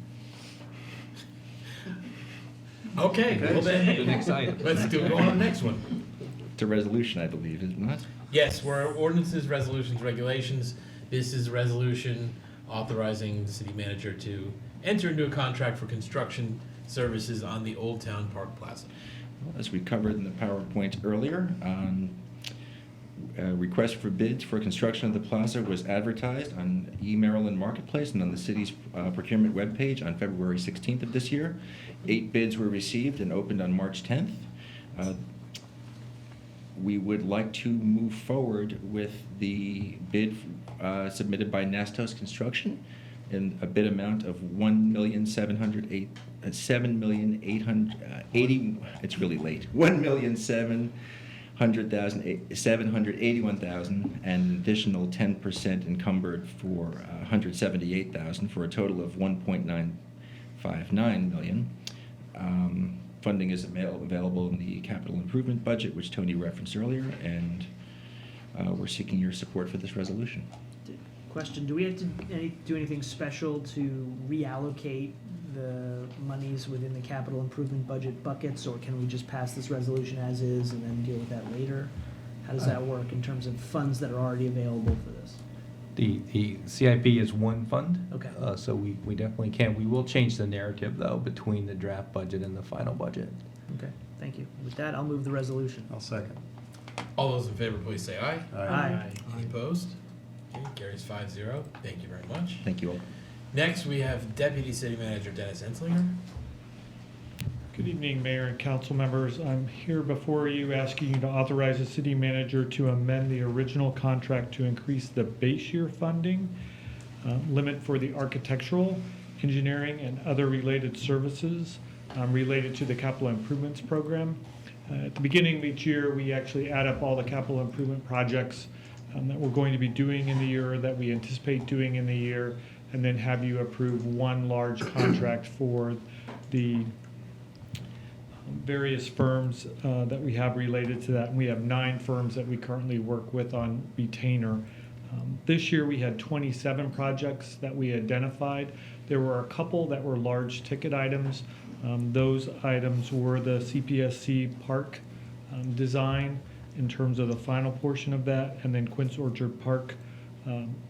Okay, well then, The next item. let's go on to the next one. It's a resolution, I believe, is it not? Yes, we're ordinances, resolutions, regulations. This is a resolution authorizing the city manager to enter into a contract for construction services on the Old Town Park Plaza. Well, as we covered in the PowerPoint earlier, a request for bids for construction of the plaza was advertised on eMaryland Marketplace and on the city's procurement webpage on February 16th of this year. 8 bids were received and opened on March 10th. We would like to move forward with the bid submitted by Nastos Construction in a bid amount of $1,781,000 and an additional 10% encumbered for $178,000 for a total of $1.959 million. Funding is available in the capital improvement budget, which Tony referenced earlier, and we're seeking your support for this resolution. Question, do we have to do anything special to reallocate the monies within the capital improvement budget buckets, or can we just pass this resolution as is and then deal with that later? How does that work in terms of funds that are already available for this? The CIP is one fund. Okay. So we definitely can. We will change the narrative, though, between the draft budget and the final budget. Okay, thank you. With that, I'll move the resolution. I'll second. All those in favor, please say aye. Aye. Any opposed? Okay, carries 5-0. Thank you very much. Thank you all. Next, we have Deputy City Manager Dennis Enslinger. Good evening, Mayor and council members. I'm here before you asking you to authorize the city manager to amend the original contract to increase the base year funding limit for the architectural, engineering, and other related services related to the capital improvements program. At the beginning of each year, we actually add up all the capital improvement projects that we're going to be doing in the year, that we anticipate doing in the year, and then have you approve one large contract for the various firms that we have related to that. And we have 9 firms that we currently work with on retainer. This year we had 27 projects that we identified. There were a couple that were large ticket items. Those items were the CPSC park design in terms of the final portion of that, and then Quince Orchard Park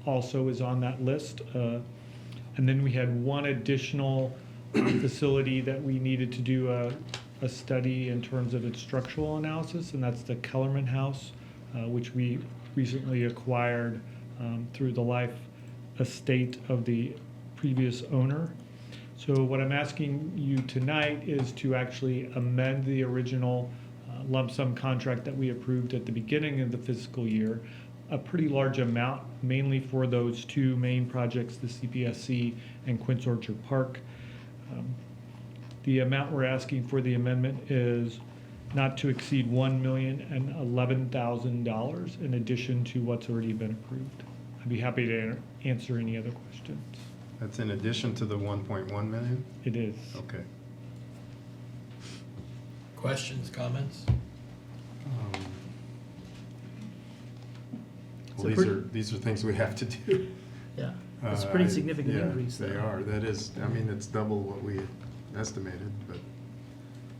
also is on that list. And then we had one additional facility that we needed to do a study in terms of its structural analysis, and that's the Kellerman House, which we recently acquired through the life estate of the previous owner. So what I'm asking you tonight is to actually amend the original lump sum contract that we approved at the beginning of the fiscal year, a pretty large amount, mainly for those two main projects, the CPSC and Quince Orchard Park. The amount we're asking for the amendment is not to exceed $1,011,000 in addition to what's already been approved. I'd be happy to answer any other questions. That's in addition to the 1.1 million? It is. Okay. Questions, comments? Well, these are things we have to do. Yeah, it's a pretty significant increase, They though. are. That is, I mean, it's double what we estimated, but.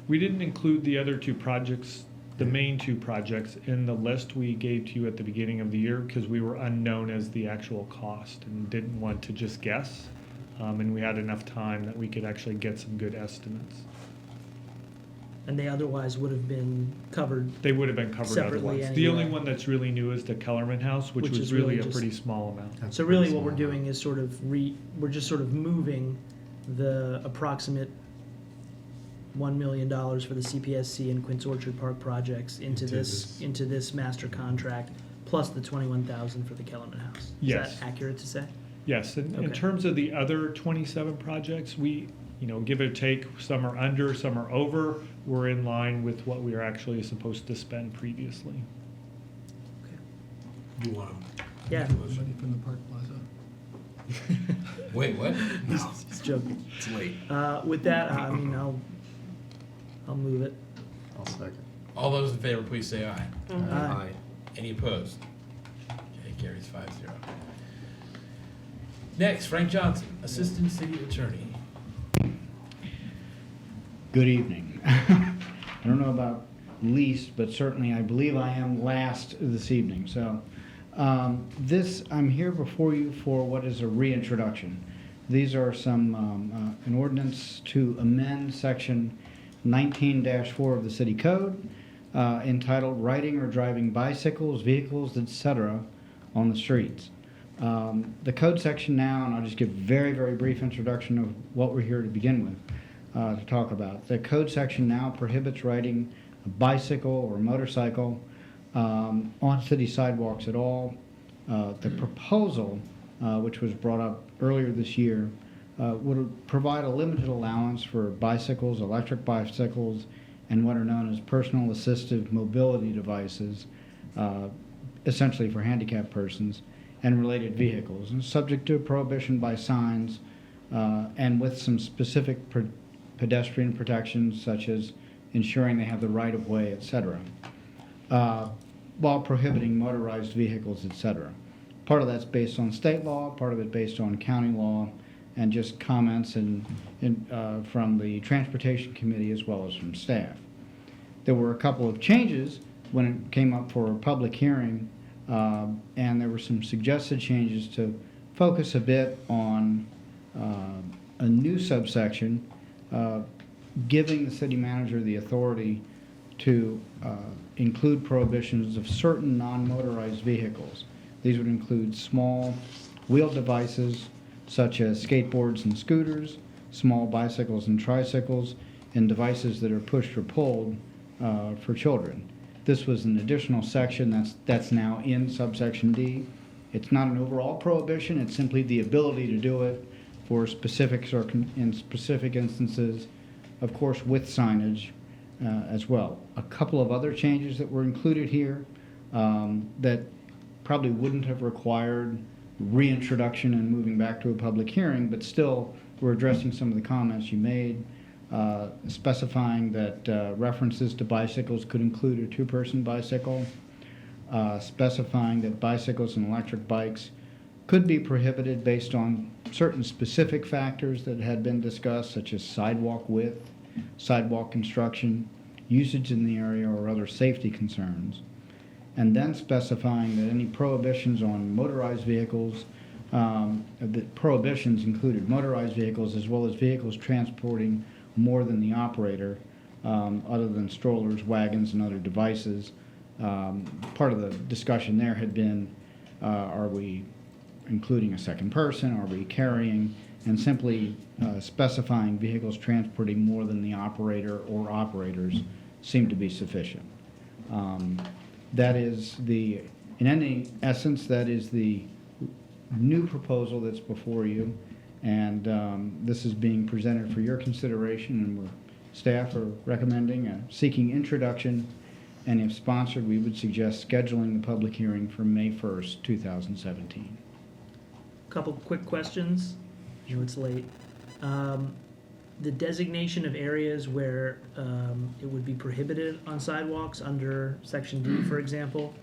We didn't include the other two projects, the main two projects, in the list we gave to you at the beginning of the year because we were unknown as the actual cost and didn't want to just guess. And we had enough time that we could actually get some good estimates. And they otherwise would have been covered. They would have been covered separately otherwise. The only anyway. one that's really new is the Kellerman House, which was is really a just- pretty small amount. So really what we're doing is sort of we're just sort of moving the approximate $1 million for the CPSC and Quince Orchard Park projects into this master contract, plus the $21,000 for the Kellerman House. Yes. Is that accurate to say? Yes, in Okay. terms of the other 27 projects, we, give or take, some are under, some are over. We're in line with what we are actually supposed to spend previously. You want to? Yeah. Money from the Park Plaza. Wait, what? He's joking. It's late. With that, I mean, I'll move it. I'll second. All those in favor, please say aye. Aye. Any opposed? Okay, carries 5-0. Next, Frank Johnson, Assistant City Attorney. Good evening. I don't know about least, but certainly I believe I am last this evening. So I'm here before you for what is a reintroduction. These are an ordinance to amend section 19-4 of the city code entitled Riding or Driving Bicycles, Vehicles, etc. on the streets. The code section now, and I'll just give a very, very brief introduction of what we're here to begin with. To talk about. The code section now prohibits riding a bicycle or motorcycle on city sidewalks at all. The proposal, which was brought up earlier this year, would provide a limited allowance for bicycles, electric bicycles, and what are known as personal assistive mobility devices, essentially for handicapped persons, and related vehicles, and subject to prohibition by signs and with some specific pedestrian protections such as ensuring they have the right of way, etc., while prohibiting motorized vehicles, etc. Part of that's based on state law, part of it based on county law, and just comments from the Transportation Committee as well as from staff. There were a couple of changes when it came up for a public hearing, and there were some suggested changes to focus a bit on a new subsection giving the city manager the authority to include prohibitions of certain non-motorized vehicles. These would include small wheeled devices such as skateboards and scooters, small bicycles and tricycles, and devices that are pushed or pulled for children. This was an additional section that's now in subsection D. It's not an overall prohibition, it's simply the ability to do it for specific in specific instances, of course with signage as well. A couple of other changes that were included here that probably wouldn't have required reintroduction and moving back to a public hearing, but still we're addressing some of the comments you made, specifying that references to bicycles could include a two-person bicycle, specifying that bicycles and electric bikes could be prohibited based on certain specific factors that had been discussed, such as sidewalk width, sidewalk construction, usage in the area, or other safety concerns. And then specifying that any prohibitions on motorized vehicles The prohibitions included motorized vehicles as well as vehicles transporting more than the operator, other than strollers, wagons, and other devices. Part of the discussion there had been, are we including a second person, are we carrying, and simply specifying vehicles transporting more than the operator or operators seemed to be sufficient. That is in any essence, that is the new proposal that's before you, and this is being presented for your consideration, and staff are recommending seeking introduction, and if sponsored, we would suggest scheduling the public hearing for May 1st, 2017. Couple quick questions. I know it's late. The designation of areas where it would be prohibited on sidewalks under Section D, for example,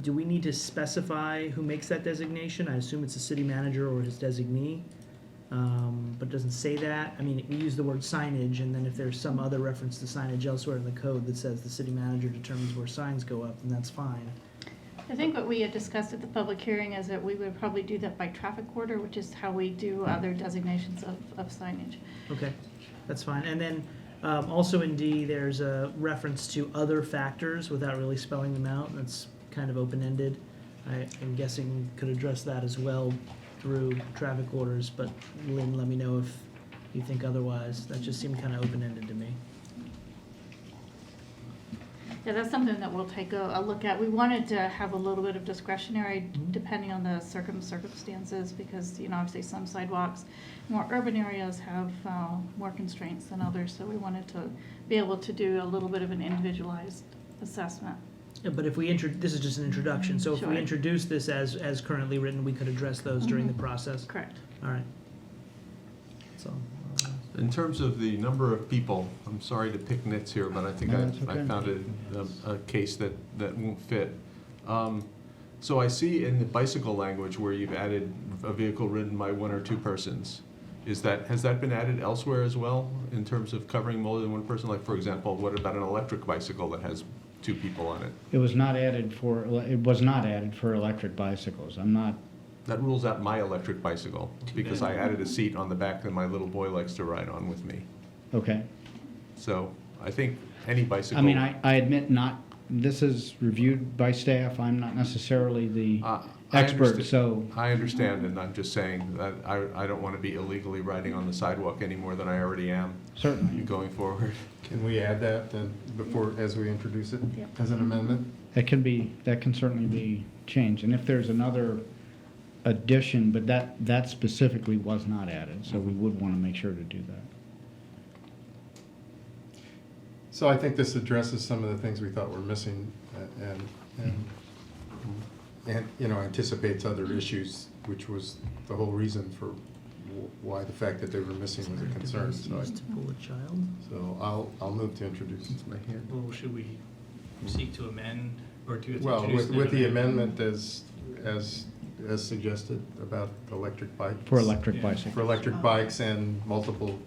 do we need to specify who makes that designation? I assume it's the city manager or his designee, but it doesn't say that. I mean, we use the word signage, and then if there's some other reference to signage elsewhere in the code that says the city manager determines where signs go up, then that's fine. I think what we had discussed at the public hearing is that we would probably do that by traffic order, which is how we do other designations of signage. Okay, that's fine. And then also in D, there's a reference to other factors without really spelling them out. That's kind of open-ended. I'm guessing could address that as well through traffic orders, but Lynn, let me know if you think otherwise. That just seemed kind of open-ended to me. Yeah, that's something that we'll take a look at. We wanted to have a little bit of discretionary depending on the circumstances because, obviously some sidewalks, more urban areas have more constraints than others, so we wanted to be able to do a little bit of an individualized assessment. Yeah, but if we this is just an introduction, so if Sure. we introduce this as currently written, we could address those during the process? Correct. All right. So. In terms of the number of people, I'm sorry to pick nits here, but I think No, I that's okay. found a case that won't fit. So I see in the bicycle language where you've added a vehicle ridden by one or two persons. Has that been added elsewhere as well in terms of covering more than one person? Like, for example, what about an electric bicycle that has two people on it? It was not added for electric bicycles. That rules out my electric bicycle because I added a seat on the back that my little boy likes to ride on with me. Okay. So I think any bicycle. I mean, I admit this is reviewed by staff. I'm not necessarily the expert, so. I understand, and I'm just saying that I don't want to be illegally riding on the sidewalk any more than I already am. Certainly. Going forward. Can we add that then as we introduce it Yep. as an amendment? That can certainly be changed. And if there's another addition, but that specifically was not added, so we would want to make sure to do that. So I think this addresses some of the things we thought were missing and anticipates other issues, which was the whole reason for why the fact that they were missing was a concern. Used to pull a child? So I'll move to introduce. My hand. Well, should we seek to amend or to Well, introduce with the amendment? amendment as suggested about electric bikes. For electric Yeah. bicycles. For electric bikes and multiple,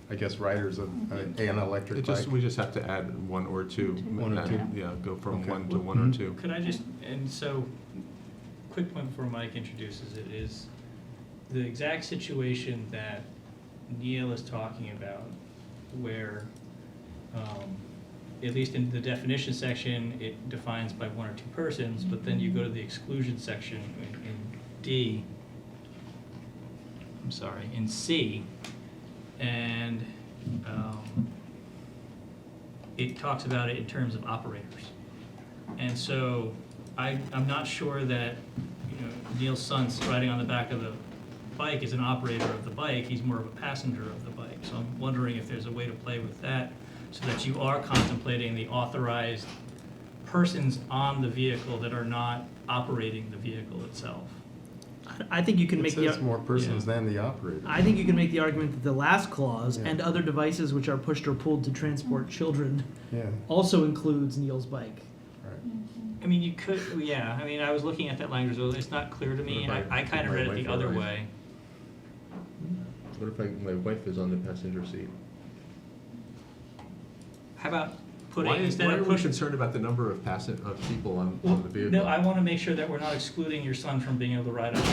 I guess, riders of an electric bike. We just have to add one or two. One or two. Yeah, go from Okay. one to one or two. Could I just, and so, quick point before Mike introduces it is the exact situation that Neil is talking about where, at least in the definition section, it defines by one or two persons, but then you go to the exclusion section in D, I'm sorry, in C, and it talks about it in terms of operators. And so I'm not sure that, Neil's son's riding on the back of the bike is an operator of the bike, he's more of a passenger of the bike. So I'm wondering if there's a way to play with that so that you are contemplating the authorized persons on the vehicle that are not operating the vehicle itself. I think you can make It says more persons than the operator. I think you can make the argument that the last clause Yeah. and other devices which are pushed or pulled to transport children Yeah. also includes Neil's bike. I mean, you could, yeah, I mean, I was looking at that language, it's not clear to me, What if I kind of my read it wife the other arrives? way. What if my wife is on the passenger seat? How about putting, Why instead are of we pushing. concerned about the number of people on Well, the vehicle? no, I want to make sure that we're not excluding your son from being able to ride on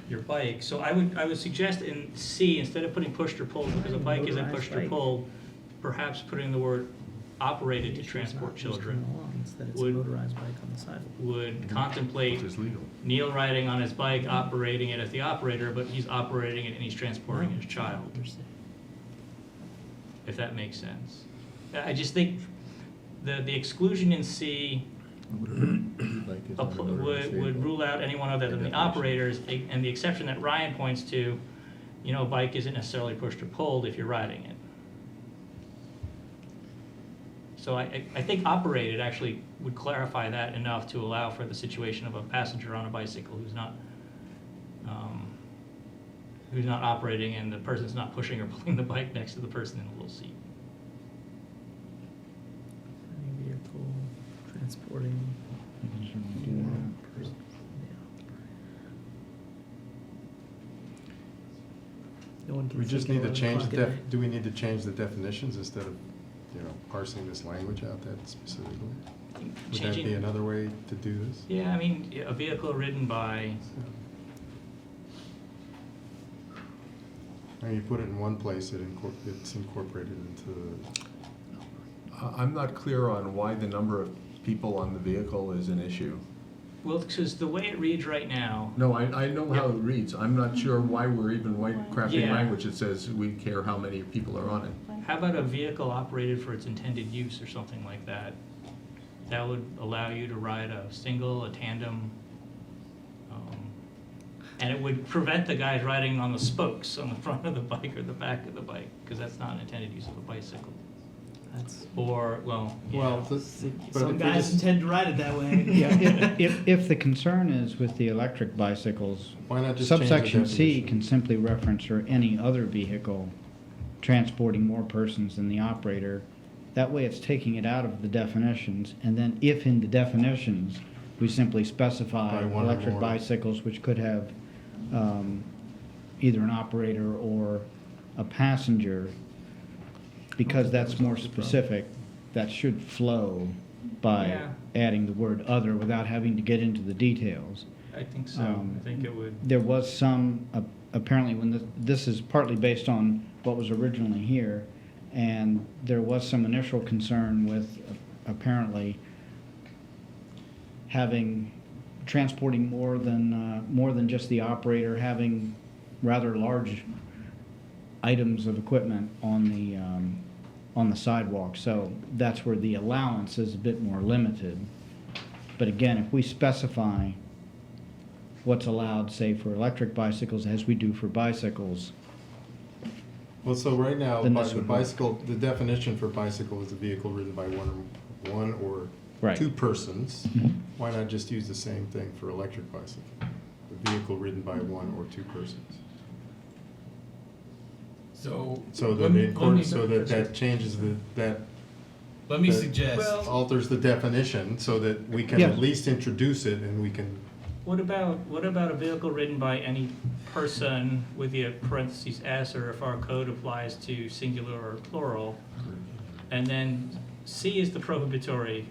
your bike. So I would suggest in C, instead of putting pushed or pulled, because a bike isn't pushed or pulled, perhaps putting the word operated to transport children would contemplate Neil riding on his bike, operating it as the operator, but he's operating it and he's transporting his child. If that makes sense. I just think the exclusion in C would rule out anyone other than the operators, and the exception that Ryan points to, you know, a bike isn't necessarily pushed or pulled if you're riding it. So I think operated actually would clarify that enough to allow for the situation of a passenger on a bicycle who's not operating and the person's not pushing or pulling the bike next to the person in the little seat. Any vehicle transporting. No one can We just think need to at change 11 the, o'clock at do we need to change the definitions instead of, parsing this language out that specifically? Would that be another way to do this? Yeah, I mean, a vehicle ridden by, I mean, you put it in one place, it's incorporated into I'm not clear on why the number of people on the vehicle is an issue. well, because the way it reads right now. No, I know how it reads. I'm not sure why we're even crafting Yeah. language that says we care how many people are on it. How about a vehicle operated for its intended use or something like that? That would allow you to ride a single, a tandem, and it would prevent the guys riding on the spokes on the front of the bike or the back of the bike, because that's not an intended use of a bicycle. Or, well, yeah. Some guys intend to ride it that way. Yeah, if the concern is with the electric bicycles, Why not just change the subsection C definition? can simply reference or any other vehicle transporting more persons than the operator. That way it's taking it out of the definitions, and then if in the definitions, we simply specify By one or electric more. bicycles which could have either an operator or a passenger, because that's more specific, that should flow by Yeah. adding the word other without having to get into the details. I think so. I think it would. There was some, apparently when this is partly based on what was originally here, and there was some initial concern with apparently transporting more than just the operator, having rather large items of equipment on the sidewalk. So that's where the allowance is a bit more limited. But again, if we specify what's allowed, say, for electric bicycles as we do for bicycles. Well, so right now, Then by this the would work. bicycle, the definition for bicycle is a vehicle ridden by one or Right. two persons. Mhm. Why not just use the same thing for electric bicycle? A vehicle ridden by one or two persons. So that that changes that. Let me that suggest. alters the definition so that we can Yeah. at least introduce it and we can. What about a vehicle ridden by any person with the parentheses S, or if our code applies to singular or plural? And then C is the prohibitory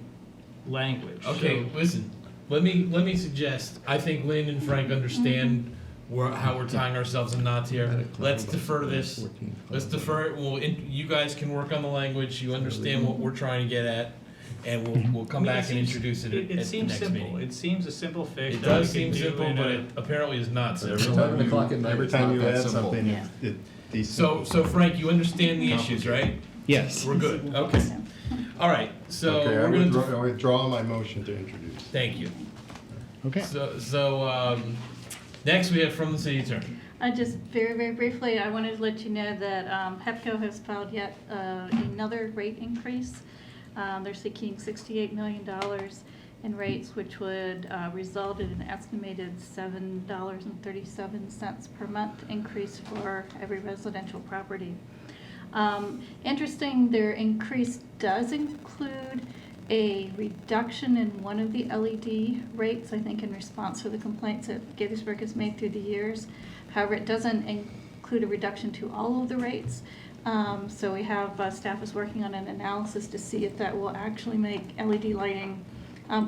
language. Okay, So- listen. Let me suggest. I think Lynn and Frank understand how we're tying ourselves in knots here. Let's defer this. Let's defer it. You guys can work on the language. You understand what we're trying to get at, and we'll come I mean, back and introduce it at the seems next simple. meeting. It seems a simple fix. It that we does can seem do simple, in but a- it apparently is not simple. Every time you add something, it So Frank, you understand the issues, right? Yes. We're good. Okay. All right. So Okay, we're going to. I withdraw my motion to introduce. Thank you. Okay. So next we have from the city attorney. Just very, very briefly, I wanted to let you know that HEPCO has filed yet another rate increase. They're seeking $68 million in rates, which would result in an estimated $7.37 per month increase for every residential property. Interesting, their increase does include a reduction in one of the LED rates, I think in response to the complaints that Gaithersburg has made through the years. However, it doesn't include a reduction to all of the rates. So we have, staff is working on an analysis to see if that will actually make LED lighting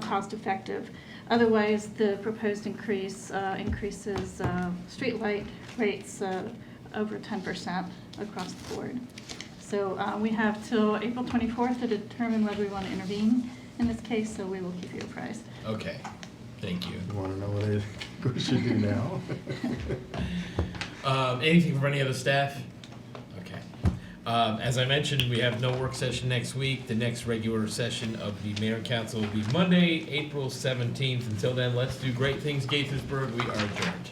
cost effective. Otherwise, the proposed increase increases street light rates over 10% across the board. So we have till April 24th to determine whether we want to intervene in this case, so we will keep you apprised. Okay, thank you. You want to know what we should do now? Anything from any other staff? Okay. As I mentioned, we have no work session next week. The next regular session of the Mayor and Council will be Monday, April 17th. Until then, let's do great things, Gaithersburg. We are adjourned.